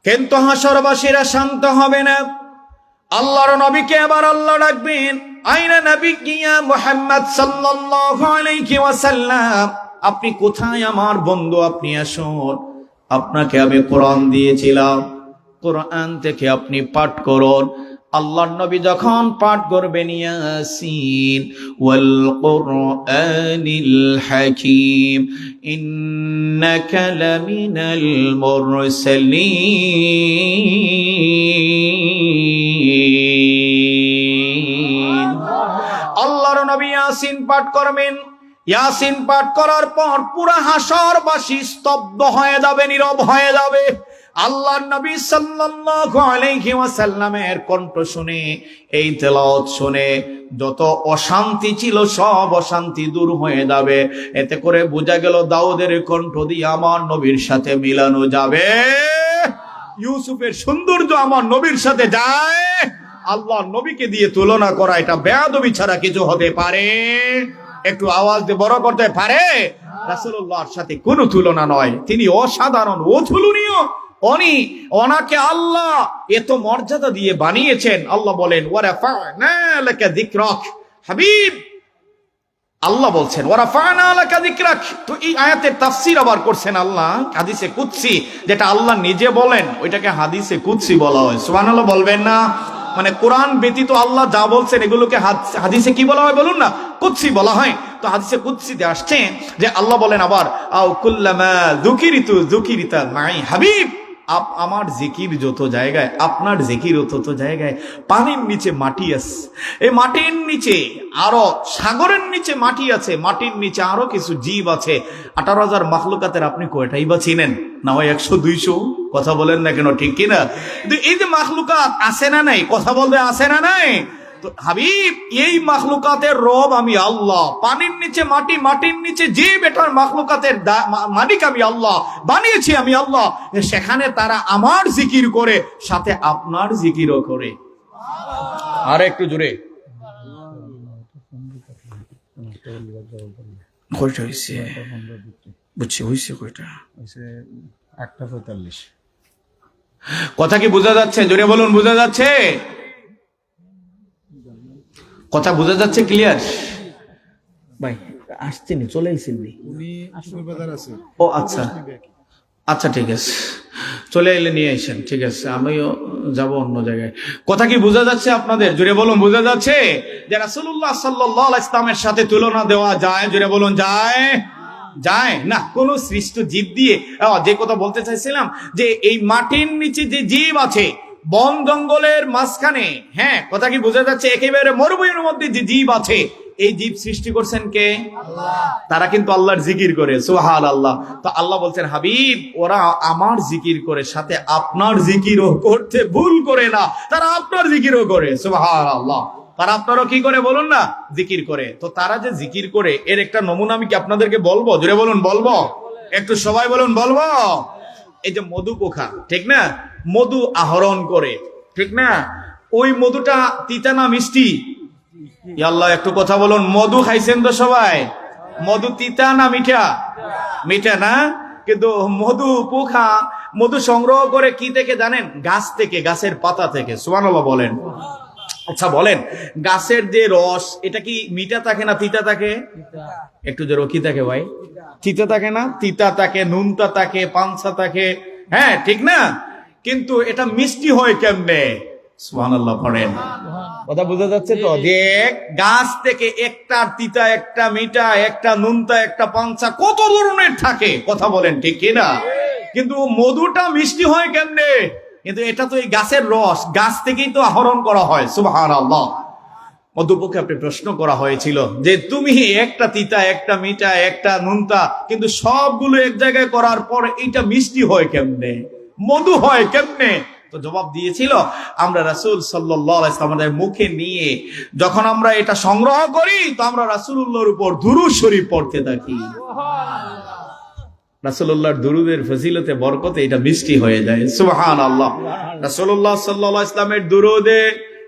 কিন্তু হাসরবাসীরা শান্ত হবে না। আল্লাহর নবীকে আবার আল্লাহ ডাকবেন, আইনা নবিয়্যা মুহাম্মদ সাল্লাল্লাহু আলাইহি ওয়াসাল্লাম, আপনি কোথায় আমার বন্ধু? আপনি আসুন। আপনাকে আমি কোরআন দিয়েছিলাম, কোরআন থেকে আপনি পাঠ করুন। আল্লাহর নবী যখন পাঠ করবেন ইয়াসিন ওয়াল কুরআনিল হাকীম ইন্নাকা লামিনাল মুরসালিন, আল্লাহর নবী ইয়াসিন পাঠ করবেন। ইয়াসিন পাঠ করার পর পুরা হাসরবাসী স্তব্ধ হয়ে যাবে, নীরব হয়ে যাবে। আল্লাহর নবী সাল্লাল্লাহু আলাইহি ওয়াসাল্লামের কণ্ঠ শুনে, এই তেলাওয়াত শুনে যত অশান্তি ছিল সব অশান্তি দূর হয়ে যাবে। এতে করে বোঝা গেল দাউদের কণ্ঠ দিয়ে আমার নবীর সাথে মিলানো যাবে। ইউসুফের সৌন্দর্য আমার নবীর সাথে যায়, আল্লাহর নবীকে দিয়ে তুলনা করা এটা বেয়াদবি ছাড়া কিছু হতে পারে? একটু আওয়াজ দিয়ে বড় করতে পারে? রাসূলুল্লাহর সাথে কোনো তুলনা নয়, তিনি অসাধারণ, অতুলনীয়। ওনাকে আল্লাহ এত মর্যাদা দিয়ে বানিয়েছেন। আল্লাহ বলেন ওয়ারাফা'না লাকা যিকরাক, হাবিব আল্লাহ বলছেন ওয়ারাফা'না লাকা যিকরাক। তো এই আয়াতের তাফসীর আবার করছেন আল্লাহ হাদিসে কুদসি, যেটা আল্লাহ নিজে বলেন ওইটাকে হাদিসে কুদসি বলা হয়। সুবহানাল্লাহ বলবেন না? মানে কোরআন ব্যতীত আল্লাহ যা বলছেন এগুলোকে হাদিসে কি বলা হয় বলুন না? কুদসি বলা হয়। তো হাদিসে কুদসিতে আসছে যে আল্লাহ বলেন আবার আও কুল্লামা যুকিরিতু যুকিরিতা মাই, হাবিব আমার জিকির যত জায়গায়, আপনার জিকির তত জায়গায়। পানির নিচে মাটি আছে, এই মাটির নিচে আরো সাগরের নিচে মাটি আছে, মাটির নিচে আরো কিছু জীব আছে। 18,000 মাখলুকাতের আপনি কয়টাই বা চিনেন? না হয় 100-200? কথা বলেন না কেন, ঠিক কিনা? এই যে মাখলুকাত আছে না নাই, কথা বলতে আছে না নাই? তো হাবিব এই মাখলুকাতের রব আমি আল্লাহ, পানির নিচে মাটি, মাটির নিচে যে বেটার মাখলুকাতের মালিক আমি আল্লাহ, বানিয়েছি আমি আল্লাহ। সেখানে তারা আমার জিকির করে, সাথে আপনার জিকিরও করে। আর একটু জোরে কয়টা হয়েছে? বুঝছি হয়েছে কয়টা? 1:45। কথা কি বোঝা যাচ্ছে? জোরে বলুন, বোঝা যাচ্ছে? কথা বোঝা যাচ্ছে? ক্লিয়ার? ভাই আসছেন, চলে এসেছেন? উনি বাজার আছে। ও আচ্ছা আচ্ছা, ঠিক আছে, চলে এলে নিয়ে আসেন, ঠিক আছে, আমিও যাব অন্য জায়গায়। কথা কি বোঝা যাচ্ছে আপনাদের? জোরে বলুন, বোঝা যাচ্ছে? যে রাসূলুল্লাহ সাল্লাল্লাহু আলাইহি ওয়াসাল্লামের সাথে তুলনা দেওয়া যায়? জোরে বলুন, যায়? যায় না। কোন সৃষ্ট জীব দিয়ে, যে কথা বলতে চাইছিলাম যে এই মাটির নিচে যে জীব আছে, বন জঙ্গলের মাঝখানে, হ্যাঁ কথা কি বোঝা যাচ্ছে? একেবারে মরুভূমির মধ্যে যে জীব আছে, এই জীব সৃষ্টি করছেন কে? আল্লাহ। তারা কিন্তু আল্লাহর জিকির করে, সুবহানাল্লাহ। তো আল্লাহ বলছেন হাবিব ওরা আমার জিকির করে, সাথে আপনার জিকিরও করতে ভুল করে না, তারা আপনার জিকিরও করে, সুবহানাল্লাহ। তারা আপনারও কি করে বলুন না? জিকির করে। তো তারা যে জিকির করে এর একটা নমুনা আমি কি আপনাদেরকে বলবো? জোরে বলুন, বলবো? একটু সবাই বলুন, বলবো? এই যে মধু পোকা, ঠিক না, মধু আহরণ করে, ঠিক না, ওই মধুটা তিতা না মিষ্টি? আল্লাহ একটু কথা বলুন, মধু খাইছেন তো সবাই? মধু তিতা না মিঠা? মিঠা না? কিন্তু মধু পোকা মধু সংগ্রহ করে কি থেকে জানেন? গাছ থেকে, গাছের পাতা থেকে। সুবহানাল্লাহ বলেন। আচ্ছা বলেন, গাছের যে রস এটা কি মিঠা থাকে না তিতা থাকে? একটু জোরে, কি থাকে ভাই? তিতা থাকে না? তিতা থাকে, নুনতা থাকে, পানসা থাকে, হ্যাঁ ঠিক না? কিন্তু এটা মিষ্টি হয় কেমনে? সুবহানাল্লাহ পড়েন। কথা বোঝা যাচ্ছে তো? যে গাছ থেকে একটা তিতা, একটা মিঠা, একটা নুনতা, একটা পানসা, কত ধরনের থাকে, কথা বলেন ঠিক কিনা? কিন্তু মধুটা মিষ্টি হয় কেমনে? কিন্তু এটা তো এই গাছের রস, গাছ থেকেই তো আহরণ করা হয়। সুবহানাল্লাহ। মধুপক্ষে আপনি প্রশ্ন করা হয়েছিল যে তুমি একটা তিতা, একটা মিঠা, একটা নুনতা, কিন্তু সবগুলো এক জায়গায় করার পর এটা মিষ্টি হয় কেমনে, মধু হয় কেমনে? তো জবাব দিয়েছিল আমরা রাসূল সাল্লাল্লাহু আলাইহি ওয়াসাল্লাম আমাদের মুখে নিয়ে যখন আমরা এটা সংগ্রহ করি, তো আমরা রাসূলুল্লাহর উপর দুরূদ শরীফ পড়তে থাকি। রাসূলুল্লাহর দুরূদের ফজিলতে বরকতে এটা মিষ্টি হয়ে যায়। সুবহানাল্লাহ। রাসূলুল্লাহ সাল্লাল্লাহু আলাইহি ওয়াসাল্লামের দুরূদে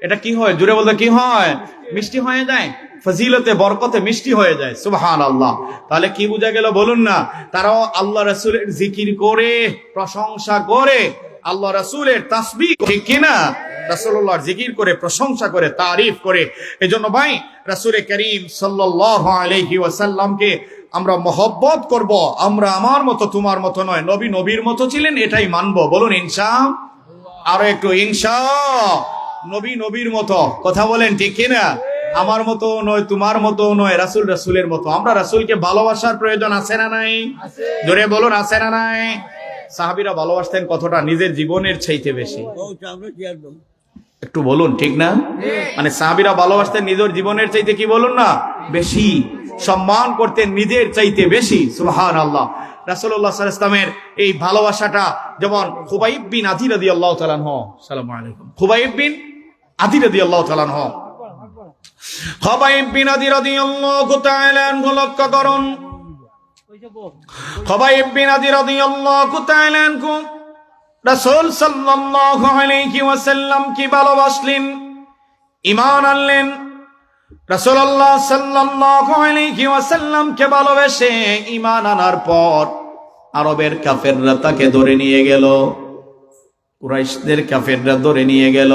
এটা কি হয়? জোরে বলতে কি হয়? মিষ্টি হয়ে যায়, ফজিলতে বরকতে মিষ্টি হয়ে যায়। সুবহানাল্লাহ। তাহলে কি বোঝা গেল বলুন না? তারাও আল্লাহ রাসূলের জিকির করে, প্রশংসা করে, আল্লাহ রাসূলের তাসবিহ, ঠিক কিনা? রাসূলুল্লাহর জিকির করে, প্রশংসা করে, তারিফ করে। এজন্য ভাই রাসূল করিম সাল্লাল্লাহু আলাইহি ওয়াসাল্লামকে আমরা মহব্বত করব। আমরা আমার মতো তোমার মতো নয়, নবী নবীর মতো ছিলেন, এটাই মানবো। বলুন ইনশাআল্লাহ। আরো একটু ইনশাআল্লাহ। নবী নবীর মতো, কথা বলেন ঠিক কিনা? আমার মতো নয়, তোমার মতো নয়, রাসূল রাসূলের মতো। আমরা রাসূলকে ভালোবাসার প্রয়োজন আছে না নাই? জোরে বলুন, আছে না নাই? সাহাবীরা ভালোবাসতেন কতটা? নিজের জীবনের চাইতে বেশি। একটু বলুন, ঠিক না? মানে সাহাবীরা ভালোবাসতেন নিজের জীবনের চাইতে, কি বলুন না, বেশি। সম্মান করতেন নিজের চাইতে বেশি। সুবহানাল্লাহ। রাসূলুল্লাহ সাল্লাল্লাহু আলাইহি ওয়াসাল্লামের এই ভালোবাসাটা যেমন খুবাইব বিন আদি রাদিয়াল্লাহু তাআলা আনহু, আসসালামু আলাইকুম, খুবাইব বিন আদি রাদিয়াল্লাহু তাআলা আনহু, খুবাইব বিন আদি রাদিয়াল্লাহু তাআলা আনহু, লক্ষ্য করুন, খুবাইব বিন আদি রাদিয়াল্লাহু তাআলা আনহু রাসূল সাল্লাল্লাহু আলাইহি ওয়াসাল্লাম কি ভালোবাসলেন, ঈমান আনলেন। রাসূলুল্লাহ সাল্লাল্লাহু আলাইহি ওয়াসাল্লাম কে ভালোবেসে ঈমান আনার পর আরবের কাফেররা তাকে ধরে নিয়ে গেল, কুরাইশদের কাফেররা ধরে নিয়ে গেল।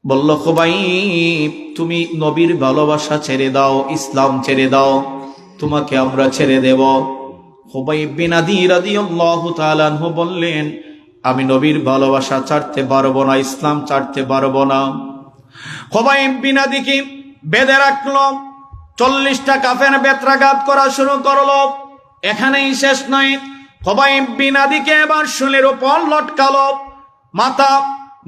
বলল, খুবাইব তুমি নবীর ভালোবাসা ছেড়ে দাও, ইসলাম ছেড়ে দাও, তোমাকে আমরা ছেড়ে দেব। খুবাইব বিন আদি রাদিয়াল্লাহু তাআলা আনহু বললেন, আমি নবীর ভালোবাসা ছাড়তে পারবো না, ইসলাম ছাড়তে পারবো না। খুবাইব বিন আদিকে বেঁধে রাখলো, 40টা কাফের বেত্রাঘাত করা শুরু করলো। এখানেই শেষ নয়, খুবাইব বিন আদিকে এবার শুলের উপর লটকালো, মাথা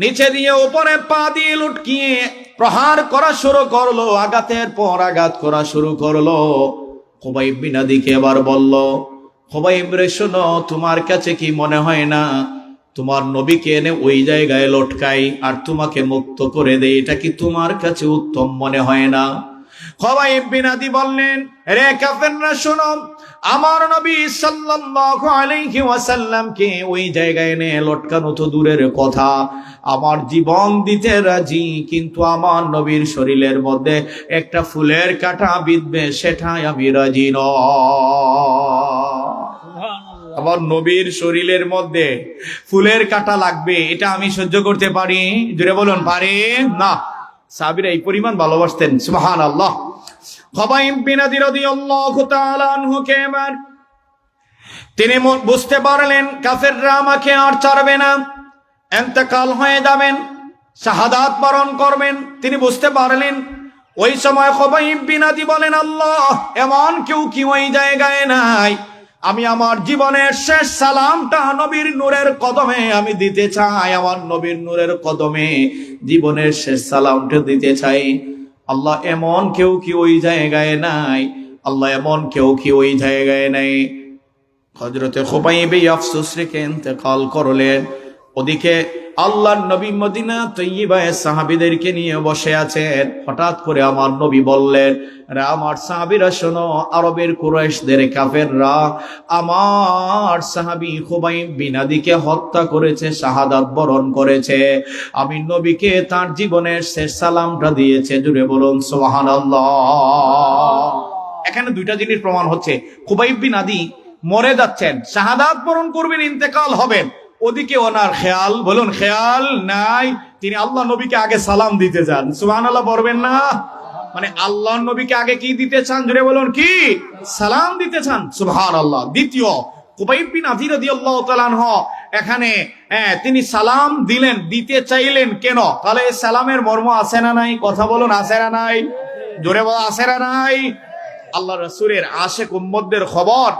নিচে দিয়ে উপরে পা দিয়ে লুটকিয়ে প্রহার করা শুরু করলো, আঘাতের পর আঘাত করা শুরু করলো। খুবাইব বিন আদিকে এবার বলল, খুবাইব রে শোনো, তোমার কাছে কি মনে হয় না তোমার নবীকে এনে ওই জায়গায় লটকাই আর তোমাকে মুক্ত করে দেই, এটা কি তোমার কাছে উত্তম মনে হয় না? খুবাইব বিন আদি বললেন, রে কাফেররা শোনো, আমার নবী সাল্লাল্লাহু আলাইহি ওয়াসাল্লামকে ওই জায়গায় এনে লটকানো তো দূরের কথা, আমার জীবন দিতে রাজি, কিন্তু আমার নবীর শরীরের মধ্যে একটা ফুলের কাঁটা বিঁধবে, সেটাই আমি রাজি নই। আমার নবীর শরীরের মধ্যে ফুলের কাঁটা লাগবে, এটা আমি সহ্য করতে পারি? জোরে বলুন, পারি না। সাহাবীরা এই পরিমাণ ভালোবাসতেন। সুবহানাল্লাহ। খুবাইব বিন আদি রাদিয়াল্লাহু তাআলা আনহু কে এবার তিনি বুঝতে পারলেন কাফেররা আমাকে আর ছাড়বে না, ইন্তেকাল হয়ে যাবেন, শাহাদাত বরণ করবেন। তিনি বুঝতে পারলেন। ওই সময় খুবাইব বিন আদি বলেন, আল্লাহ, এমন কেউ কি ওই জায়গায় নাই? আমি আমার জীবনের শেষ সালামটা নবীর নূরের কদমে আমি দিতে চাই, আমার নবীর নূরের কদমে জীবনের শেষ সালামটা দিতে চাই। আল্লাহ, এমন কেউ কি ওই জায়গায় নাই? আল্লাহ, এমন কেউ কি ওই জায়গায় নাই? হযরতে খুবাইব আফসোস রেখে ইন্তেকাল করলেন। ওদিকে আল্লাহর নবী মদিনা তৈয়্যিবায় সাহাবীদেরকে নিয়ে বসে আছেন। হঠাৎ করে আমার নবী বললেন, রে আমার সাহাবীরা শোনো, আরবের কুরাইশদের কাফেররা আমার সাহাবী খুবাইব বিন আদিকে হত্যা করেছে, শাহাদাত বরণ করেছে। আমি নবীকে তার জীবনের শেষ সালামটা দিয়েছে। জুড়ে বলুন সুবহানাল্লাহ। এখানে দুইটা জিনিস প্রমাণ হচ্ছে, খুবাইব বিন আদি মরে যাচ্ছেন, শাহাদাত বরণ করবেন, ইন্তেকাল হবেন, ওদিকে ওনার খেয়াল, বলুন খেয়াল নাই। তিনি আল্লাহ নবীকে আগে সালাম দিতে চান। সুবহানাল্লাহ পড়বেন না? মানে আল্লাহ নবীকে আগে কি দিতে চান? জুড়ে বলুন, কি? সালাম দিতে চান। সুবহানাল্লাহ। দ্বিতীয়, খুবাইব বিন আদি রাদিয়াল্লাহু তাআলা আনহু এখানে তিনি সালাম দিলেন, দিতে চাইলেন কেন? তাহলে এই সালামের মর্ম আছে না নাই? কথা বলুন, আছে না নাই? জোরে বলো, আছে না নাই? আল্লাহ রাসূলের আশেক উম্মতদের খবর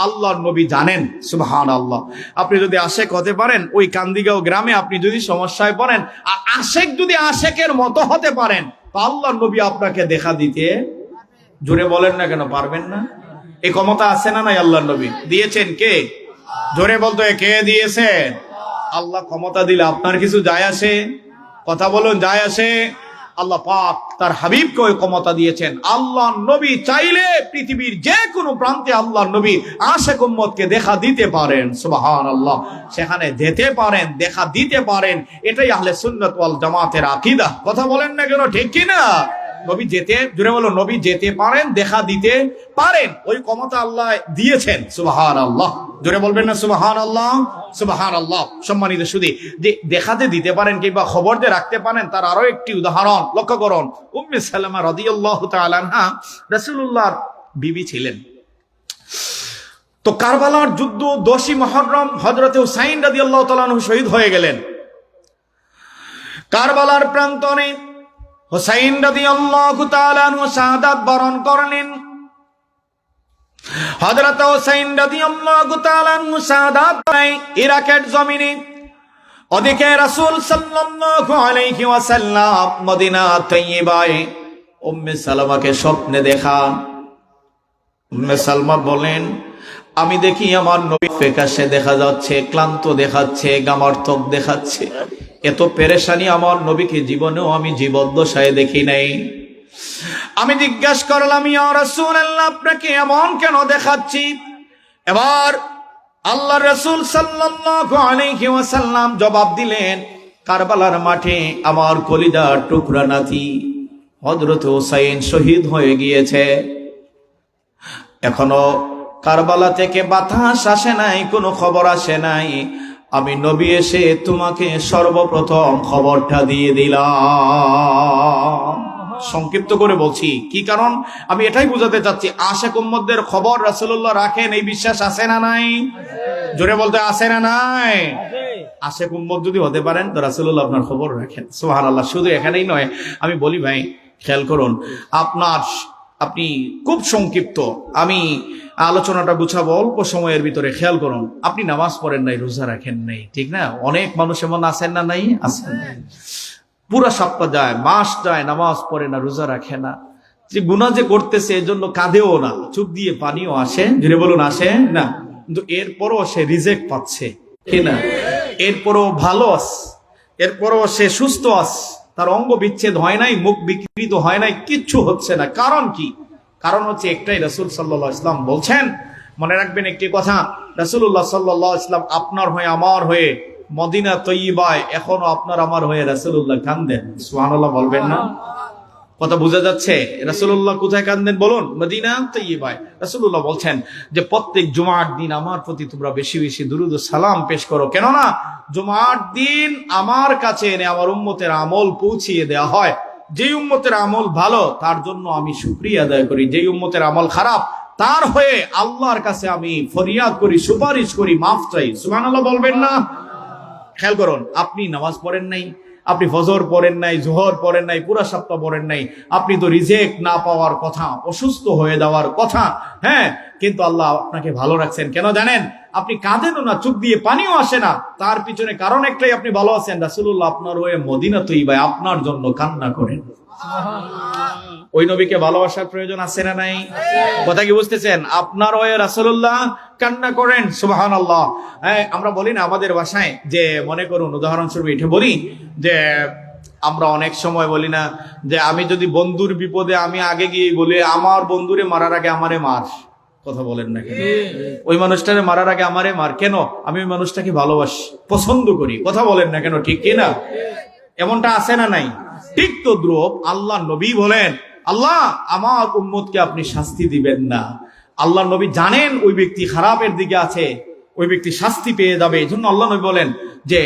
আল্লাহর নবী জানেন। সুবহানাল্লাহ। আপনি যদি আশেক হতে পারেন, ওই কান্দিগাঁও গ্রামে আপনি যদি সমস্যায় পড়েন, আর আশেক যদি আশেকের মতো হতে পারেন, তো আল্লাহর নবী আপনাকে দেখা দিতে, জোরে বলেন না কেন, পারবেন না? এই ক্ষমতা আছে না নাই? আল্লাহর নবী দিয়েছেন। কে? জোরে বলতো, কে দিয়েছেন? আল্লাহ ক্ষমতা দিলে আপনার কিছু যায় আসে? কথা বলুন, যায় আসে? আল্লাহ পাক তার হাবিবকে ওই ক্ষমতা দিয়েছেন। আল্লাহ নবী চাইলে পৃথিবীর যে কোনো প্রান্তে আল্লাহ নবী আশেক উম্মতকে দেখা দিতে পারেন। সুবহানাল্লাহ। সেখানে যেতে পারেন, দেখা দিতে পারেন। এটাই আহলে সুন্নাত ওয়াল জামাতের আকীদা। কথা বলেন না কেন, ঠিক কি না? নবী যেতে, জুড়ে বলো, নবী যেতে পারেন, দেখা দিতে পারেন, ওই ক্ষমতা আল্লাহ দিয়েছেন। সুবহানাল্লাহ, জুড়ে বলবেন না সুবহানাল্লাহ, সুবহানাল্লাহ। সম্মানিত সুধী, যে দেখাতে দিতে পারেন কিংবা খবর দিয়ে রাখতে পারেন, তার আরো একটি উদাহরণ লক্ষ্য করুন। উম্মে সালামা রাদিয়াল্লাহু তাআলা আনহা রাসূলুল্লাহর বিবি ছিলেন। তো কারবালার যুদ্ধ 10ই মুহররম হযরতে হুসাইন রাদিয়াল্লাহু তাআলা আনহু শহীদ হয়ে গেলেন। কারবালার প্রান্তরে হুসাইন রাদিয়াল্লাহু তাআলা আনহু শাহাদাত বরণ করলেন। হযরত হুসাইন রাদিয়াল্লাহু তাআলা আনহু শাহাদাত পায় ইরাকের জমিনে। ওদিকে রাসূল সাল্লাল্লাহু আলাইহি ওয়াসাল্লাম মদিনা তৈয়বায় উম্মে সালামাকে স্বপ্নে দেখান। উম্মে সালমা বলেন, আমি দেখি আমার নবী ফ্যাকাশে দেখা যাচ্ছে, ক্লান্ত দেখাচ্ছে, গামার্থক দেখাচ্ছে। এত পেরেশানি আমার নবীকে জীবনেও আমি জীবদ্দশায় দেখি নাই। আমি জিজ্ঞাসা করলাম, ইয়া রাসূলুল্লাহ, আপনাকে এমন কেন দেখাচ্ছি? এবার আল্লাহ রাসূল সাল্লাল্লাহু আলাইহি ওয়াসাল্লাম জবাব দিলেন, কারবালার মাঠে আমার কলিজার টুকরা নাতি হযরত হুসাইন শহীদ হয়ে গিয়েছে। এখনো কারবালা থেকে বাতাস আসে নাই, কোনো খবর আসে নাই। আমি নবী এসে তোমাকে সর্বপ্রথম খবরটা দিয়ে দিলাম। সংক্ষিপ্ত করে বলছি, কি কারণ আমি এটাই বুঝাতে চাচ্ছি, আশিক উম্মতদের খবর রাসূলুল্লাহ রাখেন, এই বিশ্বাস আছে না নাই? জোরে বলতে আছে না নাই? আশিক উম্মত যদি হতে পারেন তো রাসূলুল্লাহ আপনার খবর রাখেন। সুবহানাল্লাহ। শুধু এখানেই নয়, আমি বলি ভাই খেয়াল করুন, আপনি খুব সংক্ষিপ্ত, আমি আলোচনাটা গুছাবো অল্প সময়ের ভিতরে। খেয়াল করুন, আপনি নামাজ পড়েন নাই, রোজা রাখেন নাই, ঠিক না? অনেক মানুষ এমন আছেন না নাই? আছেন। পুরা সপ্তাহ যায়, মাস যায়, নামাজ পড়ে না, রোজা রাখে না, যে গুনাহ যে করতেছে এজন্য কাঁদেও না, চোখ দিয়ে পানিও আসে, ধীরে বলুন আসে না, কিন্তু এরপরও সে রিজেক্ট পাচ্ছে, ঠিক না? এরপরও ভালো আছে, এরপরও সে সুস্থ আছে, তার অঙ্গ বিচ্ছেদ হয় নাই, মুখ বিকৃত হয় নাই, কিচ্ছু হচ্ছে না। কারণ কি? কারণ হচ্ছে একটাই, রাসূল সাল্লাল্লাহু আলাইহি ওয়াসাল্লাম বলছেন, মনে রাখবেন একটি কথা, রাসূলুল্লাহ সাল্লাল্লাহু আলাইহি ওয়াসাল্লাম আপনার হয়ে, আমার হয়ে মদিনা তৈয়বায় এখনো আপনার আমার হয়ে রাসূলুল্লাহ কাঁদেন। সুবহানাল্লাহ বলবেন না? কথা বোঝা যাচ্ছে? রাসূলুল্লাহ কোথায় কাঁদেন বলুন? মদিনা তৈয়বায়। রাসূলুল্লাহ বলছেন যে প্রত্যেক জুমার দিন আমার প্রতি তোমরা বেশি বেশি দুরূদ ও সালাম পেশ করো, কেননা জুমার দিন আমার কাছে এনে আমার উম্মতের আমল পৌঁছিয়ে দেওয়া হয়। যেই উম্মতের আমল ভালো তার জন্য আমি শুকরিয়া আদায় করি, যেই উম্মতের আমল খারাপ তার হয়ে আল্লাহর কাছে আমি ফরিয়াদ করি, সুপারিশ করি, মাফ চাই। সুবহানাল্লাহ বলবেন না? খেয়াল করুন, আপনি নামাজ পড়েন নাই, আপনি ফজর পড়েন নাই, জোহর পড়েন নাই, পুরা সপ্তাহ পড়েন নাই, আপনি তো রিজেক্ট না পাওয়ার কথা, অসুস্থ হয়ে যাওয়ার কথা, হ্যাঁ, কিন্তু আল্লাহ আপনাকে ভালো রাখছেন। কেন জানেন? আপনি কাঁদেনও না, চোখ দিয়ে পানিও আসে না, তার পিছনে কারণ একটাই, আপনি ভালো আছেন। রাসূলুল্লাহ আপনার হয়ে মদিনা তৈয়বায় আপনার জন্য কান্না করেন। ওই নবীকে ভালোবাসার প্রয়োজন আছে না নাই? কথা কি বুঝতেছেন? আপনার হয়ে রাসূলুল্লাহ কান্না করেন। সুবহানাল্লাহ। হ্যাঁ, আমরা বলি না আমাদের ভাষায়, যে মনে করুন উদাহরণস্বরূপ এটা বলি, যে আমরা অনেক সময় বলি না যে আমি যদি বন্ধুর বিপদে আমি আগে গিয়ে বলি, আমার বন্ধুরে মারার আগে আমারে মার। কথা বলেন না কেন? ওই মানুষটারে মারার আগে আমারে মার। কেন? আমি ওই মানুষটাকে ভালোবাসি, পছন্দ করি। কথা বলেন না কেন? ঠিক কিনা? এমনটা আছে না নাই? ঠিক তো দ্রুপ আল্লাহ নবী বলেন, আল্লাহ আমার উম্মতকে আপনি শাস্তি দিবেন না। আল্লাহ নবী জানেন ওই ব্যক্তি খারাপের দিকে আছে, ওই ব্যক্তি শাস্তি পেয়ে যাবে। এই জন্য আল্লাহ নবী বলেন যে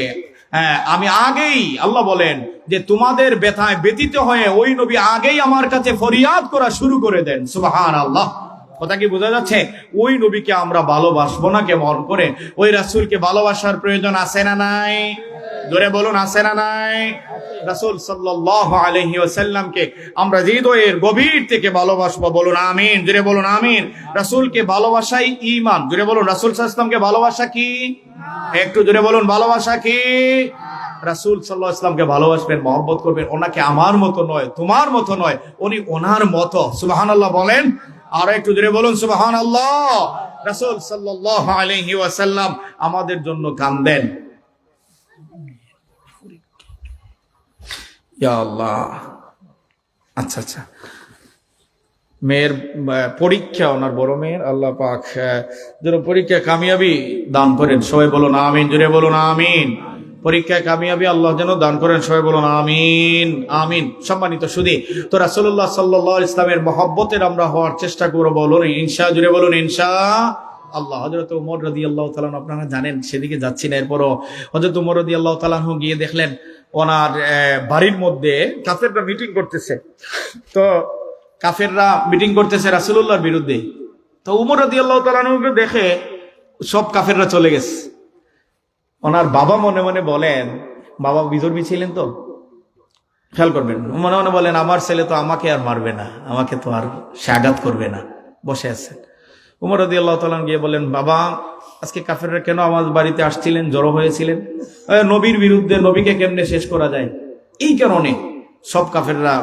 আমি আগেই, আল্লাহ বলেন যে তোমাদের ব্যথায় ব্যতীত হয়ে ওই নবী আগেই আমার কাছে ফরিয়াদ করা শুরু করে দেন। সুবহানাল্লাহ। কথা কি বোঝা যাচ্ছে? ওই নবীকে আমরা ভালোবাসবো না কেমন করে? ওই রাসূলকে ভালোবাসার প্রয়োজন আছে না নাই? জোরে বলুন, আছে না নাই? রাসূল সাল্লাল্লাহু আলাইহি ওয়াসাল্লামকে আমরা হৃদয়ের গভীর থেকে ভালোবাসবো। বলুন আমিন, জোরে বলুন আমিন। রাসূলকে ভালোবাসাই ঈমান। জোরে বলুন, রাসূল সাল্লাল্লাহু আলাইহি ওয়াসাল্লামকে ভালোবাসা কি? একটু জোরে বলুন, ভালোবাসা কি? রাসূল সাল্লাল্লাহু আলাইহি ওয়াসাল্লামকে ভালোবাসবেন, মহব্বত করবেন। ওনাকে আমার মতো নয়, তোমার মতো নয়, উনি ওনার মতো। সুবহানাল্লাহ বলেন। আর একটু জোরে বলুন সুবহানাল্লাহ। রাসূল সাল্লাল্লাহু আলাইহি ওয়াসাল্লাম আমাদের জন্য কাঁদেন। ইয়া আল্লাহ। আচ্ছা আচ্ছা, মেয়ের পরীক্ষা, ওনার বড় মেয়ের, আল্লাহ পাক যেন পরীক্ষা কামিয়াবি দান করেন। সবাই বলুন আমিন, জোরে বলুন আমিন। পরীক্ষায় কামিয়াবি আল্লাহ যেন দান করেন, সবাই বলুন আমিন আমিন। সম্মানিত সুধী, তো রাসূলুল্লাহ সাল্লাল্লাহু আলাইহি ইসলামের মহব্বতের আমরা হওয়ার চেষ্টা করব, বলুন ইনশা, জুড়ে বলুন ইনশা আল্লাহ। হযরত ওমর রাদিয়াল্লাহু তাআলা, আপনারা জানেন সেদিকে যাচ্ছি না, এরপরও হযরত ওমর রাদিয়াল্লাহু তাআলা গিয়ে দেখলেন ওনার বাড়ির মধ্যে কাফেররা মিটিং করতেছে। তো কাফেররা মিটিং করতেছে রাসূলুল্লাহর বিরুদ্ধে। তো ওমর রাদিয়াল্লাহু তাআলাকে দেখে সব কাফেররা চলে গেছে। ওনার বাবা মনে মনে বলেন, বাবা বিধর্মী ছিলেন তো, খেয়াল করবেন, মনে মনে বলেন আমার ছেলে তো আমাকে আর মারবে না, আমাকে তো আর সে আঘাত করবে না, বসে আছেন। ওমর রাদিয়াল্লাহু তাআলা গিয়ে বলেন, বাবা আজকে কাফেররা কেন আমার বাড়িতে আসছিলেন, জড়ো হয়েছিলেন? নবীর বিরুদ্ধে, নবীকে কেমনে শেষ করা যায়, এই কারণে সব কাফেররা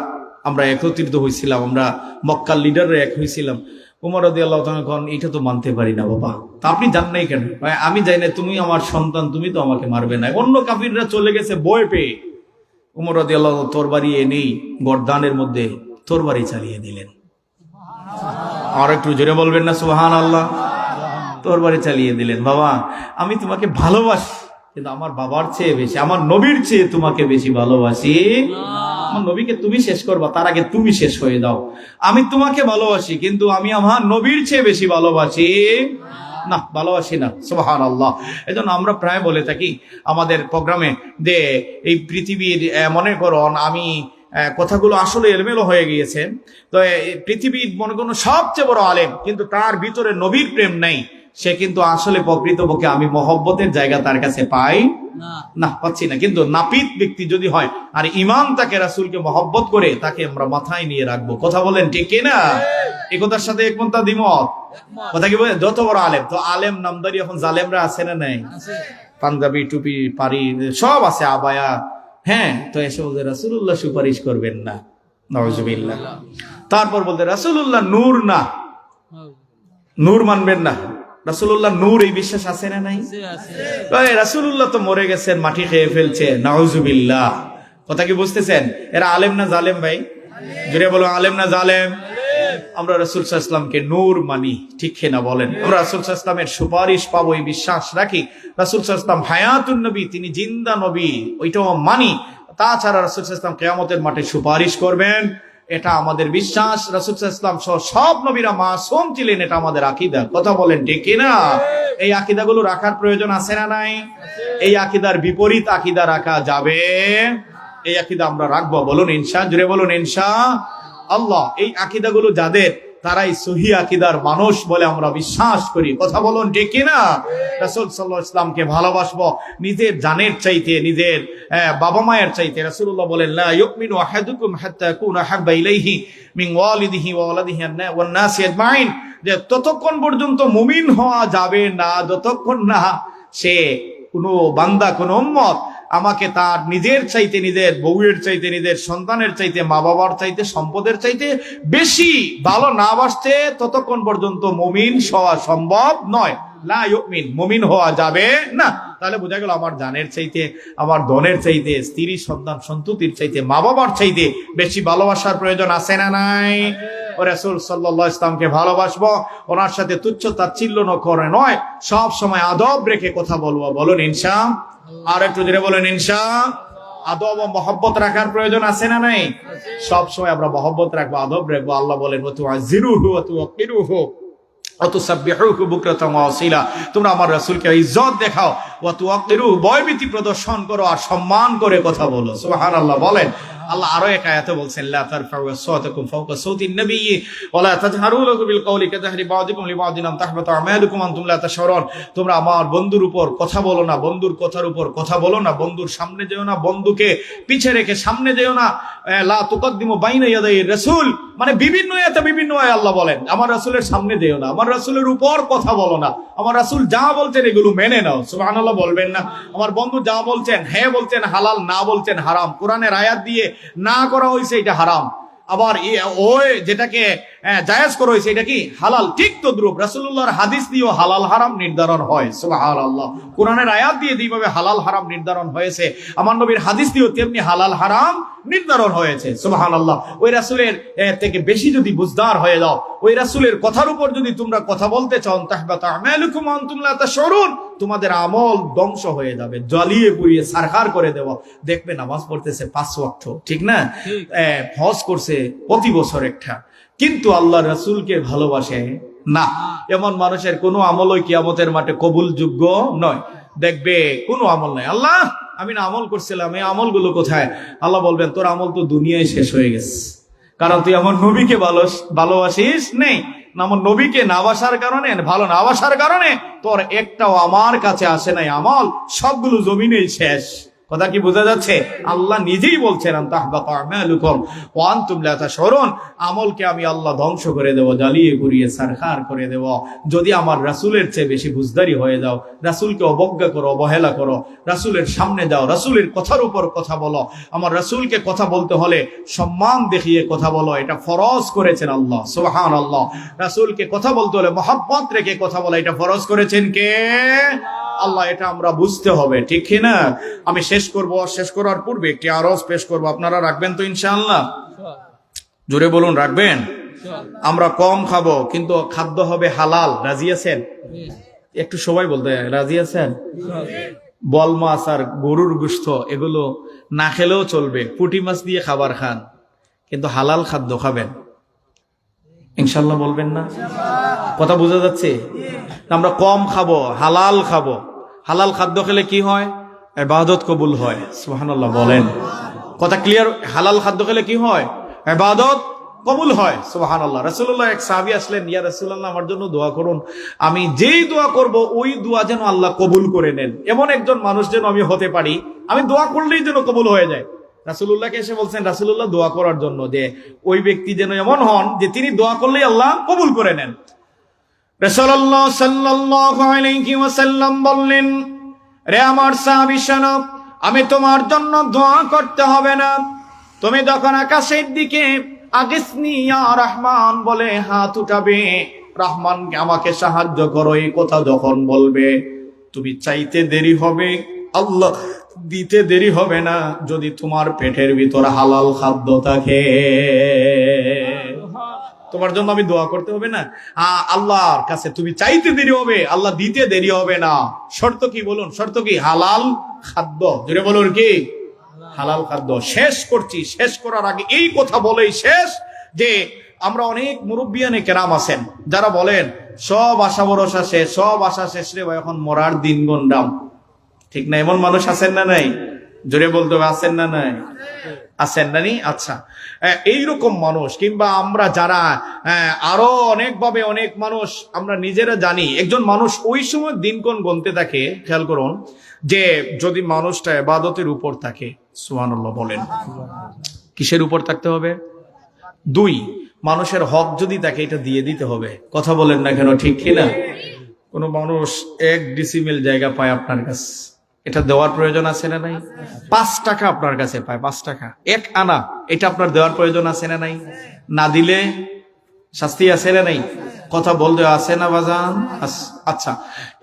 আমরা একত্রিত হয়েছিলাম, আমরা মক্কার লিডাররা এক হয়েছিলাম। ওমর রাদিয়াল্লাহু তাআলা বলেন, এটা তো মানতে পারি না বাবা, তা আপনি জান নাই কেন? আমি যাই না, তুমি আমার সন্তান, তুমি তো আমাকে মারবে না। অন্য কাফিররা চলে গেছে ভয় পেয়ে। ওমর রাদিয়াল্লাহু তরবারি এনেই গর্দানের মধ্যে তরবারি চালিয়ে দিলেন। আর একটু জোরে বলবেন না সুবহানাল্লাহ? তরবারি চালিয়ে দিলেন। বাবা আমি তোমাকে ভালোবাসি, কিন্তু আমার বাবার চেয়ে বেশি, আমার নবীর চেয়ে তোমাকে বেশি ভালোবাসি। আমার নবীকে তুমি শেষ করবা, তার আগে তুমি শেষ হয়ে দাও। আমি তোমাকে ভালোবাসি, কিন্তু আমি আমার নবীর চেয়ে বেশি ভালোবাসি না, ভালোবাসি না। সুবহানাল্লাহ। এজন্য আমরা প্রায় বলে থাকি আমাদের প্রোগ্রামে যে এই পৃথিবীর, মনে করুন আমি কথাগুলো আসলে এলোমেলো হয়ে গিয়েছে, তো পৃথিবীর মনে করুন সবচেয়ে বড় আলেম, কিন্তু তার ভিতরে নবীর প্রেম নাই, সে কিন্তু আসলে প্রকৃতপক্ষে আমি মহব্বতের জায়গা তার কাছে পাই না, পাচ্ছি না। কিন্তু নাপিত ব্যক্তি যদি হয় আর ইমান তাকে রাসূলকে মহব্বত করে, তাকে আমরা মাথায় নিয়ে রাখবো। কথা বলেন ঠিক কিনা? এই কথার সাথে একমত না দ্বিমত? কথা কি বলে? যত বড় আলেম, তো আলেম নামদারি এখন জালেমরা আছে না নাই? পাঞ্জাবি টুপি পারি সব আছে, আবায়া, হ্যাঁ, তো এসে বলতে রাসূলুল্লাহ সুপারিশ করবেন না, নাউজুবিল্লাহ। তারপর বলতে রাসূলুল্লাহ নূর না, নূর মানবেন না। রাসূলুল্লাহ নূর, এই বিশ্বাস আছে না নাই? রাসূলুল্লাহ তো মরে গেছেন, মাটি খেয়ে ফেলছে, নাউজুবিল্লাহ। কথা কি বুঝতেছেন? এরা আলেম না জালেম ভাই? জুড়ে বলো আলেম না জালেম? আমরা রাসূল সাল্লাল্লাহু আলাইহি ওয়াসাল্লামকে নূর মানি, ঠিক কিনা বলেন? আমরা রাসূল সাল্লাল্লাহু আলাইহি ওয়াসাল্লামের সুপারিশ পাবো, এই বিশ্বাস রাখি। রাসূল সাল্লাল্লাহু আলাইহি ওয়াসাল্লাম হায়াতুন নবী, তিনি জিন্দা নবী, ওইটাও মানি। তাছাড়া রাসূল সাল্লাল্লাহু আলাইহি ওয়াসাল্লাম কিয়ামতের মাঠে সুপারিশ করবেন, এটা আমাদের বিশ্বাস। রাসূল সাল্লাল্লাহু আলাইহি ওয়াসাল্লাম সহ সব নবীরা মাসুম ছিলেন, এটা আমাদের আকীদা। কথা বলেন ঠিক কিনা? এই আকীদাগুলো রাখার প্রয়োজন আছে না নাই? এই আকীদার বিপরীত আকীদা রাখা যাবে? এই আকীদা আমরা রাখবো, বলুন ইনশা, জুড়ে বলুন ইনশা আল্লাহ। এই আকীদাগুলো যাদের, তারাই সহি আকীদার মানুষ বলে আমরা বিশ্বাস করি। কথা বলুন ঠিক কিনা? রাসূল সাল্লাল্লাহু আলাইহি ওয়াসাল্লামকে ভালোবাসবো নিজের জানের চাইতে, নিজের বাবা মায়ের চাইতে। রাসূলুল্লাহ বলেন, লা ইউমিনু আহাদুকুম হাত্তা ইয়াকুনা হাব্বা ইলাইহি মিন ওয়ালিদিহি ওয়া ওয়ালাদিহি ওয়ান নাসি আজমাইন, যে ততক্ষণ পর্যন্ত মুমিন হওয়া যাবে না যতক্ষণ না সে কোনো বান্দা, কোনো উম্মত আমাকে তার নিজের চাইতে, নিজের বউয়ের চাইতে, নিজের সন্তানের চাইতে, মা বাবার চাইতে, সম্পদের চাইতে বেশি ভালো না বাসতে, ততক্ষণ পর্যন্ত মুমিন হওয়া সম্ভব নয়। লা ইউমিন, মুমিন হওয়া যাবে না। তাহলে বোঝা গেল আমার জানের চাইতে, আমার ধনের চাইতে, স্ত্রী সন্তান সন্ততির চাইতে, মা বাবার চাইতে বেশি ভালোবাসার প্রয়োজন আছে না নাই? ও রাসূল সাল্লাল্লাহু আলাইহি ওয়াসাল্লামকে ভালোবাসবো, ওনার সাথে তুচ্ছ তাচ্ছিল্য করে নয়, সব সময় আদব রেখে কথা বলবো, বলুন ইনশা। আর একটু জোরে বলেন ইনশা। আদব ও মহব্বত রাখার প্রয়োজন আছে না নাই? সব সময় আমরা মহব্বত রাখবো, আদব রাখবো। আল্লাহ বলেন, ওয়া তুআযিরুহু ওয়া তুওয়াক্কিরুহু ওয়া তুসাব্বিহুহু বুকরাতান ওয়া আসীলা, তোমরা আমার রাসূলকে ইজ্জত দেখাও, ওয়া তুওয়াক্কিরুহু, ভয়ভীতি প্রদর্শন করো, আর সম্মান করে কথা বলো। সুবহানাল্লাহ বলেন। আল্লাহ আরো এক আয়াতে বলছেন, লা তারফাউ আসওয়াতাকুম ফাওকা সাওতিন নবিয়্যি ওয়া লা তাজহারু লাহু বিল কওলি কাযাহরি বা'দিকুম লিবা'দিন আন তাহবাতু আমালুকুম আনতুম লা তাশউরুন। তোমরা আমার বন্ধুর উপর কথা বলো না, বন্ধুর কথার উপর কথা বলো না, বন্ধুর সামনে যেও না, বন্ধুকে পিছে রেখে সামনে যেও না। লা তুকদ্দিমু বাইনা ইয়াদাই রাসূল, মানে বিভিন্ন আয়াতে বিভিন্ন আয়াতে আল্লাহ বলেন আমার রাসূলের সামনে যেও না, আমার রাসূলের উপর কথা বলো না, আমার রাসূল যা বলছেন এগুলো মেনে নাও। সুবহানাল্লাহ বলবেন না? আমার বন্ধু যা বলছেন, হ্যাঁ বলছেন হালাল, না বলছেন হারাম। কোরআনের আয়াত দিয়ে না করা হয়েছে এটা হারাম। আবার ওই যেটাকে জায়েজ করা হয়েছে, এটা কি হালাল। ঠিক তদ্রূপ রাসূলুল্লাহর হাদিস দিয়েও হালাল হারাম নির্ধারণ হয়। সুবহানাল্লাহ। কোরআনের আয়াত দিয়ে যেভাবে হালাল হারাম নির্ধারণ হয়েছে, আমার নবীর হাদিস দিয়েও তেমনি হালাল হারাম নির্ধারণ হয়েছে। সুবহানাল্লাহ। ওই রাসূলের থেকে বেশি যদি বুঝদার হয়ে যাও, ওই রাসূলের কথার উপর যদি তোমরা কথা বলতে চাও, তাহবাতা আমালুকুম ওয়া আনতুম লা তাশউরুন, তোমাদের আমল ধ্বংস হয়ে যাবে, জ্বালিয়ে পুড়িয়ে ছারখার করে দেব। দেখবে নামাজ পড়তেছে 5 ওয়াক্ত, ঠিক না, হজ করছে প্রতি বছর একটা, কিন্তু আল্লাহ রাসূলকে ভালোবাসে না, এমন মানুষের কোনো আমলই কিয়ামতের মাঠে কবুলযোগ্য নয়। দেখবে কোনো আমল নাই, আল্লাহ আমি না আমল করছিলাম, এই আমলগুলো কোথায়? আল্লাহ বলবেন তোর আমল তো দুনিয়ায় শেষ হয়ে গেছে, কারণ তুই আমার নবীকে ভালোবাসিস নেই। আমার নবীকে না বাসার কারণে, ভালো না বাসার কারণে তোর একটাও আমার কাছে আসে নাই, আমল সবগুলো জমিনেই শেষ। কথা কি বোঝা যাচ্ছে? আল্লাহ নিজেই বলছেন আমলকে আমি আল্লাহ ধ্বংস করে দেব, জ্বালিয়ে পুড়িয়ে ছারখার করে দেব। যদি আমার রাসূলের চেয়ে বেশি বুঝদারি হয়ে যাও, রাসূলকে অবজ্ঞা করো, অবহেলা করো, রাসূলের সামনে যাও, রাসূলের কথার উপর কথা বলো। আমার রাসূলকে কথা বলতে হলে সম্মান দেখিয়ে কথা বলো, এটা ফরজ করেছেন আল্লাহ। সুবহানাল্লাহ। রাসূলকে কথা বলতে হলে মহব্বত রেখে কথা বলা, এটা ফরজ করেছেন কে? আল্লাহ। এটা আমরা বুঝতে হবে, ঠিক কি না? আমি শেষ করার পূর্বে একটি আরজ পেশ করব, আপনারা রাখবেন তো ইনশাআল্লাহ? জোরে বলুন, রাখবেন? আমরা কম খাবো, কিন্তু খাদ্য হবে হালাল। রাজি আছেন? একটু সবাই বলতে রাজি আছেন? বল মাছ আর গরুর গোশত এগুলো না খেলেও চলবে, পুঁটি মাছ দিয়ে খাবার খান, কিন্তু হালাল খাদ্য খাবেন ইনশাল্লাহ, বলবেন না? কথা বোঝা যাচ্ছে? আমরা কম খাবো, হালাল খাবো। হালাল খাদ্য খেলে কি হয়? ইবাদত কবুল হয়। সুবহানাল্লাহ বলেন। কথা ক্লিয়ার? হালাল খাদ্য খেলে কি হয়? ইবাদত কবুল হয়। সুবহানাল্লাহ। রাসূলুল্লাহ এক সাহাবী আসলেন, ইয়া রাসূলুল্লাহ আমার জন্য দোয়া করুন, আমি যেই দোয়া করব ওই দোয়া যেন আল্লাহ কবুল করে নেন, এমন একজন মানুষ যেন আমি হতে পারি, আমি দোয়া করলেই যেন কবুল হয়ে যায়। রাসূলুল্লাহকে এসে বলছেন রাসূলুল্লাহ দোয়া করার জন্য, যে ওই ব্যক্তি যেন এমন হন যে তিনি দোয়া করলেই আল্লাহ কবুল করে নেন। রাসূলুল্লাহ সাল্লাল্লাহু আলাইহি ওয়াসাল্লাম বললেন, রে আমার সাহাবী শোনো, আমি তোমার জন্য দোয়া করতে হবে না, তুমি যখন আকাশের দিকে আগিসনি ইয়া রহমান বলে হাত উঠাবে, রহমানকে আমাকে সাহায্য করো এই কথা যখন বলবে, তুমি চাইতে দেরি হবে, আল্লাহ দিতে দেরি হবে না, যদি তোমার পেটের ভিতর হালাল খাদ্য থাকে। তোমার জন্য আমি দোয়া করতে হবে না, আল্লাহর কাছে তুমি চাইতে দেরি হবে, আল্লাহ দিতে দেরি হবে না। শর্ত কি বলুন? শর্ত কি? হালাল খাদ্য। জোরে বলুন কি? হালাল খাদ্য। শেষ করছি, শেষ করার আগে এই কথা বলেই শেষ, যে আমরা অনেক মুরব্বিয়ানে কেরাম আছেন যারা বলেন সব আশা ভরসা শেষ, সব আশা শেষ রে ভাই, এখন মরার দিন গন্ডাম, ঠিক না? এমন মানুষ আছেন না নাই? জোরে বলতে হবে, আছেন না নাই? আছেন না নি? আচ্ছা, এইরকম মানুষ, কিংবা আমরা যারা আরো অনেকভাবে অনেক মানুষ আমরা নিজেরা জানি, একজন মানুষ ওই সময় দিনক্ষণ গণতে থাকে, খেয়াল করুন, যে যদি মানুষটা ইবাদতের উপর থাকে। সুবহানাল্লাহ বলেন। কিসের উপর থাকতে হবে? 2, মানুষের হক যদি তাকে এটা দিয়ে দিতে হবে। কথা বলেন না কেন, ঠিক কিনা? কোন মানুষ 1 ডিসিমেল জায়গা পায় আপনার কাছে, এটা দেওয়ার প্রয়োজন আছে না নাই? 5 টাকা আপনার কাছে পায়, 5 টাকা 1 আনা, এটা আপনার দেওয়ার প্রয়োজন আছে না নাই? না দিলে শাস্তি আছে না নাই? কথা বলতে আছে না বাজান? আচ্ছা,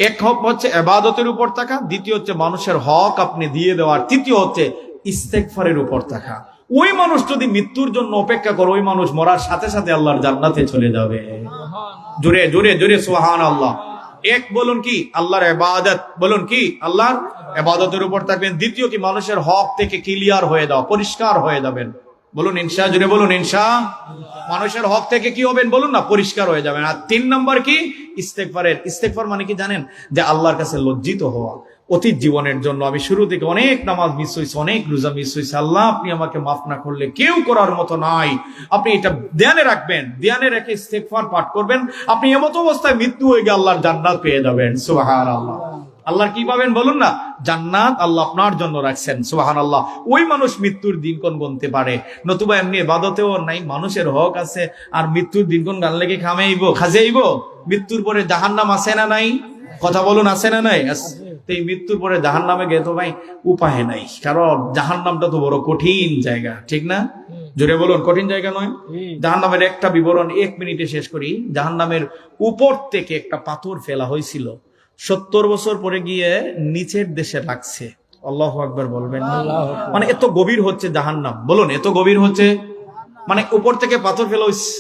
এক হক হচ্ছে ইবাদতের উপর থাকা, দ্বিতীয় হচ্ছে মানুষের হক আপনি দিয়ে দেওয়ার, তৃতীয় হচ্ছে ইস্তেগফারের উপর থাকা। ওই মানুষ যদি মৃত্যুর জন্য অপেক্ষা করে, ওই মানুষ মরার সাথে সাথে আল্লাহর জান্নাতে চলে যাবে। জোরে জোরে জোরে সুবহানাল্লাহ। এক বলুন কি? আল্লাহর ইবাদত। বলুন কি? আল্লাহর ইবাদতের উপর থাকবেন। দ্বিতীয় কি? মানুষের হক থেকে ক্লিয়ার হয়ে দাও, পরিষ্কার হয়ে যাবেন। বলুন ইনশা। জোরে বলুন ইনশা। মানুষের হক থেকে কি হবেন? বলুন না, পরিষ্কার হয়ে যাবেন। আর 3 নম্বর কি? ইস্তেগফারের। ইস্তেগফার মানে কি জানেন? যে আল্লাহর কাছে লজ্জিত হওয়া। অতীত জীবনের জন্য আমি শুরু থেকে অনেক নামাজ মিস হয়েছে, অনেক রোজা মিস হয়েছে, আল্লাহ আপনি আমাকে মাফ না করলে কেউ করার মতো নাই। আপনি এটা ধ্যানে রাখবেন, ধ্যানে রেখে ইস্তেগফার পাঠ করবেন, আপনি এমত অবস্থায় মৃত্যু হয়ে গিয়ে আল্লাহর জান্নাত পেয়ে যাবেন। সুবহানাল্লাহ। আল্লাহর কি পাবেন বলুন না? জান্নাত আল্লাহ আপনার জন্য রাখছেন। সুবহানাল্লাহ। ওই মানুষ মৃত্যুর দিনক্ষণ গুনতে পারে, নতুবা এমনি ইবাদতেও নাই, মানুষের হক আছে, আর মৃত্যুর দিনক্ষণ গান লেগে খাজাইব। মৃত্যুর পরে জাহান্নাম আছে না নাই? কথা বলুন, আছে না নাই? এই মৃত্যুর পরে জাহান্নামে গিয়ে তো ভাই উপায় নাই, কারণ জাহান্নামটা তো বড় কঠিন জায়গা, ঠিক না? জোরে বলুন, কঠিন জায়গা নয়? জাহান্নামের একটা বিবরণ 1 মিনিটে শেষ করি। জাহান্নামের উপর থেকে একটা পাথর ফেলা হয়েছিল, 70 বছর পরে গিয়ে নিচের দেশে রাখছে। আল্লাহু আকবার বলবেন। মানে এত গভীর হচ্ছে জাহান্নাম, বলুন এত গভীর হচ্ছে, মানে উপর থেকে পাথর ফেলা হয়েছে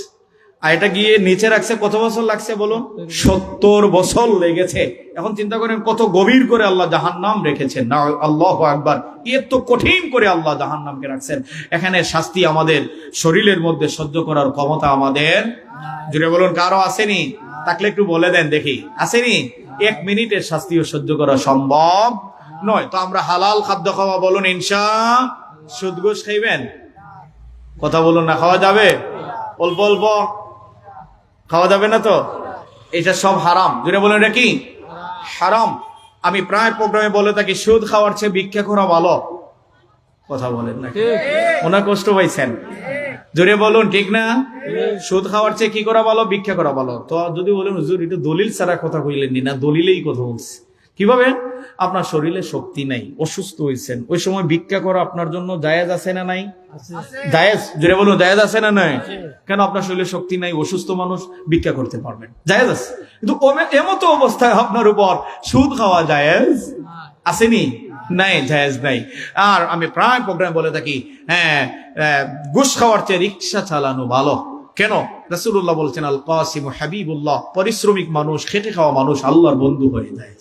আর এটা গিয়ে নিচে রাখছে। কত বছর লাগছে বলুন? 70 বছর লেগেছে। এখন চিন্তা করেন কত গভীর করে আল্লাহ জাহান্নাম রেখেছেন। না, আল্লাহু আকবার, এত কঠিন করে আল্লাহ জাহান্নামকে রাখছেন। এখানে শাস্তি আমাদের শরীরের মধ্যে সহ্য করার ক্ষমতা আমাদের, জুড়ে বলুন, কারো আসেনি? তাকলে একটু বলে দেন দেখি, আসেনি? 1 মিনিটের শাস্তিও সহ্য করা সম্ভব নয়। তো আমরা হালাল খাদ্য খাওয়া, বলুন ইনশা। সুদ ঘুষ খাইবেন? কথা বলুন না, খাওয়া যাবে? অল্প অল্প খাওয়া যাবে না তো? এটা সব হারাম। জুড়ে বলুন, এটা কি হারাম? আমি প্রায় প্রোগ্রামে বলে থাকি, সুদ খাওয়ার চেয়ে ভিক্ষা করা ভালো। কথা বলেন না, ওনার কষ্ট পাইছেন? জুড়ে বলুন, ঠিক না? সুদ খাওয়ার চেয়ে কি করা ভালো? ভিক্ষা করা ভালো। তো যদি বলেন হুজুর এটা দলিল ছাড়া কথা কইলেন না, দলিলেই কথা বলছি। কিভাবে? আপনার শরীরে শক্তি নাই, অসুস্থ হয়েছেন, ওই সময় ভিক্ষা করা আপনার জন্য জায়েজ আছে না নাই? জায়েজ। জুড়ে বলুন, জায়েজ আছে না নাই? কেন? আপনার শরীরে শক্তি নাই, অসুস্থ মানুষ ভিক্ষা করতে পারবেন, জায়েজ আছে। কিন্তু এমতো অবস্থায় আপনার উপর সুদ খাওয়া জায়েজ আসেনি? নাই, জায়েজ নাই। আর আমি প্রায় প্রোগ্রামে বলে থাকি, ঘুষ খাওয়ার চেয়ে রিক্সা চালানো ভালো। কেন? রাসূলুল্লাহ বলছেন, আল কাসিম হাবিবুল্লাহ, পরিশ্রমিক মানুষ, খেটে খাওয়া মানুষ আল্লাহর বন্ধু হয়ে যায়।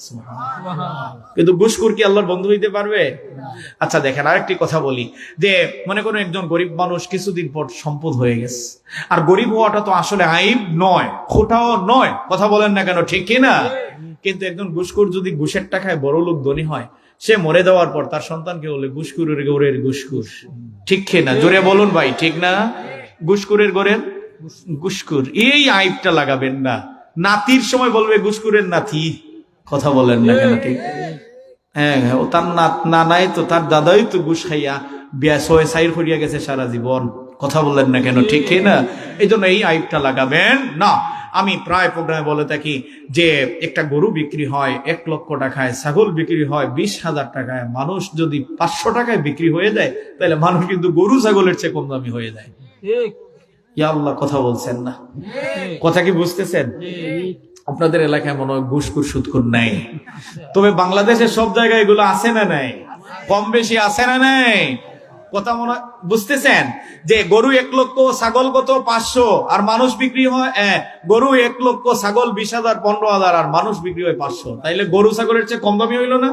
কিন্তু ঘুষখোর কি আল্লাহর বন্ধু হইতে পারবে? আচ্ছা দেখেন, আরেকটি কথা বলি, যে মনে করুন একজন গরিব মানুষ কিছুদিন পর সম্পদ হয়ে গেছে। আর গরিব হওয়াটা তো আসলে আইব নয়, খোটাও নয়। কথা বলেন না কেন, ঠিক কিনা? কিন্তু একজন ঘুষখোর যদি ঘুষের টাকায় বড় লোক ধনী হয়, সে মরে যাওয়ার পর তার সন্তানকে বলে ঘুষখোরের গোরের ঘুষখোর। ঠিক কিনা? জোরে বলুন ভাই, ঠিক না? ঘুষখোরের গোরের ঘুষখোর, এই আইবটা লাগাবেন না। নাতির সময় বলবে ঘুষখোরের নাতি। কথা বলেন না কেন, ঠিক? হ্যাঁ, ও তার নানাই তো, তার দাদাই তো ঘুষ খাইয়া বিয়া ছয় সাইর করিয়া গেছে সারা জীবন। কথা বলেন না কেন, ঠিক না? এই জন্য এই আইবটা লাগাবেন না। আমি প্রায় প্রোগ্রামে বলে থাকি যে একটা গরু বিক্রি হয় 1 লক্ষ টাকায়, ছাগল বিক্রি হয় 20,000 টাকায়। মানুষ যদি 500 টাকায় বিক্রি হয়ে যায়, তাহলে মানুষ কিন্তু গরু ছাগলের চেয়ে কম দামি হয়ে যায়। ইয়া আল্লাহ, কথা বলছেন না? কথা কি বুঝতেছেন? আপনাদের এলাকায় মনে হয় ঘুষখোর সুদখোর নাই, তবে বাংলাদেশের সব জায়গায় এগুলো আছে না নাই? কম বেশি আছে না নাই? কথা মনে বুঝতেছেন? যে গরু 1 লক্ষ, ছাগল কত 500, আর মানুষ বিক্রি হয় গরু 1 লক্ষ, ছাগল 20,000 15,000, আর মানুষ বিক্রি হয় 500। তাইলে গরু ছাগলের চেয়ে কম দামি হইল না?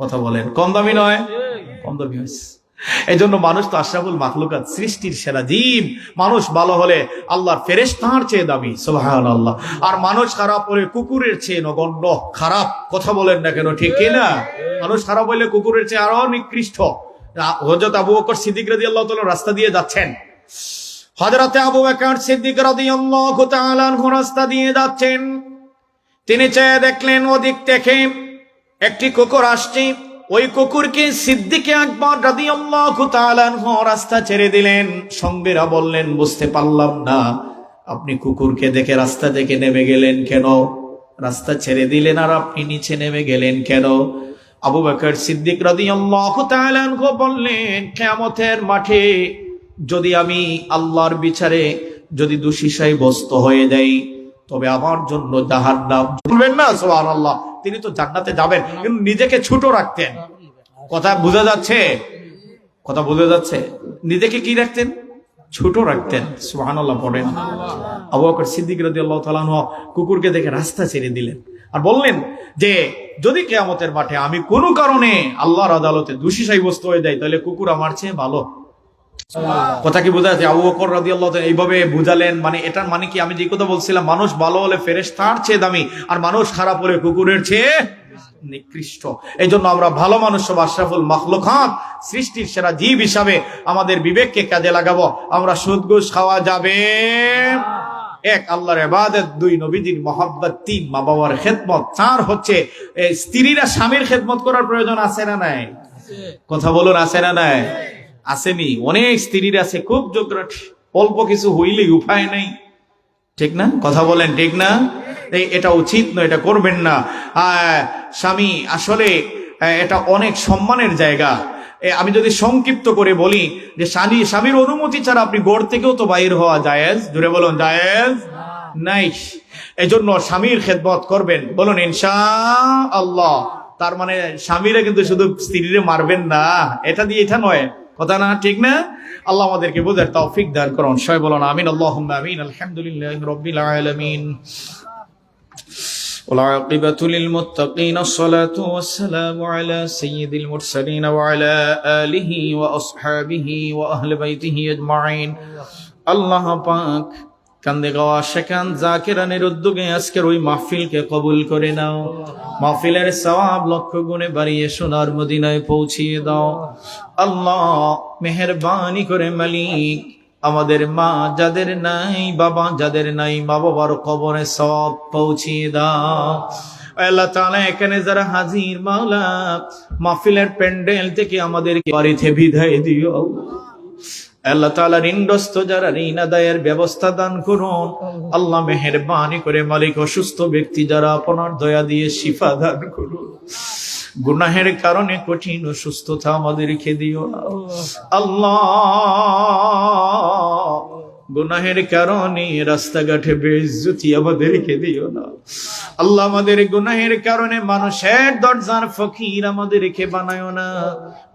কথা বলেন, কম দামি নয়? কম দামি হয়েছে। এই জন্য মানুষ তো আশরাফুল মাখলুকাত, সৃষ্টির সেরা জীব। মানুষ ভালো হলে আল্লাহর ফেরেশতার চেয়ে দামি, সুবহানাল্লাহ। আর মানুষ খারাপ হলে কুকুরের চেয়ে নগণ্য খারাপ। কথা বলেন না কেন, ঠিক কিনা? মানুষ খারাপ হলে কুকুরের চেয়ে আরো নিকৃষ্ট। হযরত আবু বকর সিদ্দিক রাদিয়াল্লাহু তাআলা রাস্তা দিয়ে যাচ্ছেন। হযরত আবু বকর সিদ্দিক রাদিয়াল্লাহু তাআলা রাস্তা দিয়ে যাচ্ছেন। তিনি চেয়ে দেখলেন, ওদিক থেকে একটি কুকুর আসছে। ওই কুকুরকে সিদ্দিকে আকবর রাদিয়াল্লাহু তাআলা রাস্তা ছেড়ে দিলেন। সঙ্গীরা বললেন, বুঝতে পারলাম না, আপনি কুকুরকে দেখে রাস্তা থেকে নেমে গেলেন কেন? রাস্তা ছেড়ে দিলেন আর আপনি নিচে নেমে গেলেন কেন? আবু বকর সিদ্দিক রাদিয়াল্লাহু তাআলা বললেন, কিয়ামতের মাঠে যদি আমি আল্লাহর বিচারে যদি দোষী সাব্যস্ত হয়ে যাই, তবে আমার জন্য জাহান্নাম। বলবেন না সুবহানাল্লাহ? তিনি তো জান্নাতে যাবেন, কিন্তু নিজেকে ছোট রাখতেন। কথা বোঝা যাচ্ছে? কথা বোঝা যাচ্ছে? নিজেকে কি রাখতেন? ছোট রাখতেন। সুবহানাল্লাহ পড়েন। আবু বকর সিদ্দিক রাদিয়াল্লাহু তাআলা কুকুরকে দেখে রাস্তা ছেড়ে দিলেন আর বললেন যে যদি কিয়ামতের মাঠে আমি কোনো কারণে আল্লাহর আদালতে দোষী সাব্যস্ত হয়ে যাই, তাহলে কুকুর আমার চেয়ে ভালো। কথা কি বোঝা যাচ্ছে? আবু বকর রাদিয়াল্লাহু তাআলা এইভাবে বুঝালেন। মানে এটার মানে কি? আমি যে কথা বলছিলাম, মানুষ ভালো হলে ফেরেশতার চেয়ে দামি, আর মানুষ খারাপ হলে কুকুরের চেয়ে নিকৃষ্ট। এই জন্য আমরা ভালো মানুষ সব আশরাফুল মাখলুকাত, সৃষ্টির সেরা জীব হিসাবে আমাদের বিবেককে কাজে লাগাবো। আমরা সুদ ঘুষ খাওয়া যাবে? 1 আল্লাহর ইবাদত, 2 নবীজির মহব্বত, 3 মা বাবার খেদমত, 4 হচ্ছে স্ত্রীরা স্বামীর খেদমত করার প্রয়োজন আছে না নাই? কথা বলুন, আছে না নাই? আসেনি? অনেক স্ত্রীর আছে খুব যোগ্রাঠি, অল্প কিছু হইলেই উপায় নেই। ঠিক না? কথা বলেন, ঠিক না? এটা উচিত নয়, এটা করবেন না। স্বামী আসলে এটা অনেক সম্মানের জায়গা। আমি যদি সংক্ষিপ্ত করে বলি যে স্বামীর অনুমতি ছাড়া আপনি ঘর থেকেও তো বাইর হওয়া জায়েজ, জুড়ে বলুন জায়েজ নাই। এজন্য স্বামীর খেদমত করবেন, বলুন ইনশাআল্লাহ। তার মানে স্বামীরা কিন্তু শুধু স্ত্রীরে মারবেন না, এটা দিয়ে এটা নয়, কথা না, ঠিক না? আল্লাহ আমাদেরকে বোঝার তৌফিক দান করুন, সবাই বলুন আমিন। আল্লাহুম্মা আমিন। আলহামদুলিল্লাহি রাব্বিল আলামিন। والعاقبة للمتقين الصلاة والسلام على سيد المرسلين وعلى آله وأصحابه وأهل بيته أجمعين। আল্লাহ পাক কান্দে গাওয়া শেখান জাকিরানের উদ্যোগে আজকের ওই মাহফিলকে কবুল করে নাও। মাহফিলের সওয়াব লক্ষ গুণে বাড়িয়ে সোনার মদিনায় পৌঁছিয়ে দাও। আল্লাহ মেহেরবানি করে মালিক আমাদের মা যাদের নাই, বাবা যাদের নাই, মা বাবার কবরে সওয়াব পৌঁছিয়ে দাও। আল্লাহ তাআলা এখানে যারা হাজির মাওলা, মাহফিলের প্যান্ডেল থেকে আমাদেরকে বাড়িতে বিদায় দিও। আল্লাহ তাআলা ঋণগ্রস্ত যারা ঋণ আদায়ের ব্যবস্থা দান করুন। আল্লাহ মেহেরবানি করে মালিক অসুস্থ ব্যক্তি যারা আপনার দয়া দিয়ে শিফা দান করুন। গুনাহের কারণে কঠিন অসুস্থতা আমাদেরকে দিও না আল্লাহ। গুনাহের কারণে রাস্তাঘাটে বেইজ্জতি আমাদেরকে দিও না আল্লাহ। আমাদের গুনাহের কারণে মানুষের দরজার ফকির আমাদেরকে বানায়ো না।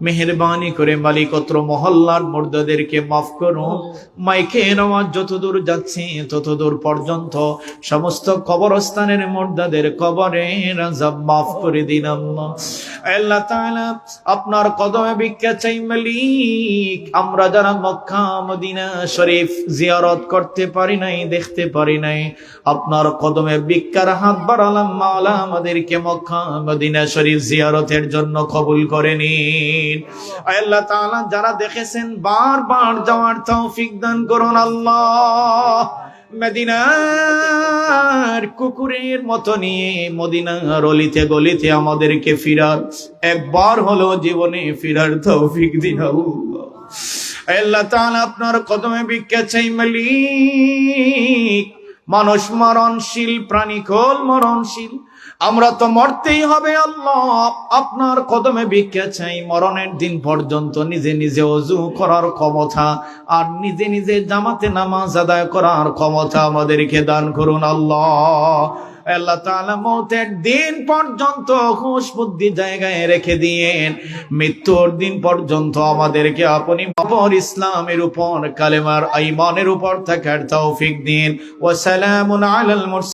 মেহেরবানি করে মালিক অত্র মহল্লার মুর্দাদেরকে মাফ করো। মাইকের আওয়াজ যতদূর যাচ্ছে ততদূর পর্যন্ত সমস্ত কবরস্থানের মুর্দাদের কবরের আযাব মাফ করে দিন আল্লাহ। আল্লাহ তাআলা আপনার কদমে ভিক্ষা চাই মালিক। আমরা যারা মক্কা মদিনা শরীফ জিয়ারত করতে পারি নাই, দেখতে পারি নাই, আপনার কদমে ভিক্ষার হাত বাড়ালাম মাওলা। আমাদেরকে মক্কা মদিনা শরীফ জিয়ারতের জন্য কবুল করে নিন আল্লাহ তাআলা। যারা দেখেছেন বারবার যাওয়ার তৌফিক দান করুন আল্লাহ। মদিনার কুকুরের মতো নিয়ে মদিনার অলিতে গলিতে আমাদেরকে ফিরার, একবার হলো জীবনে ফিরার তৌফিক দিন আল্লাহ। আল্লাহ তাআলা আপনার কদমে ভিক্ষা চাই মালিক। মানুষ মরণশীল, প্রাণী কোল মরণশীল, আমরা তো মরতেই হবে আল্লাহ। আপনার কদমে ভিক্ষা চাই মরণের দিন পর্যন্ত নিজে নিজে ওযু করার ক্ষমতা আর নিজে নিজে জামাতে নামাজ আদায় করার ক্ষমতা আমাদেরকে দান করুন আল্লাহ। আল্লাহ তাআলা মওতের দিন পর্যন্ত হুঁশ বুদ্ধি জায়গায় রেখে দিয়েন। মৃত্যুর দিন পর্যন্ত আমাদেরকে আপনি অপর ইসলামের উপর, কালেমার ঈমানের উপর থাকার তৌফিক দিন। ওয়া সালামুন আলাল মুরসালিন।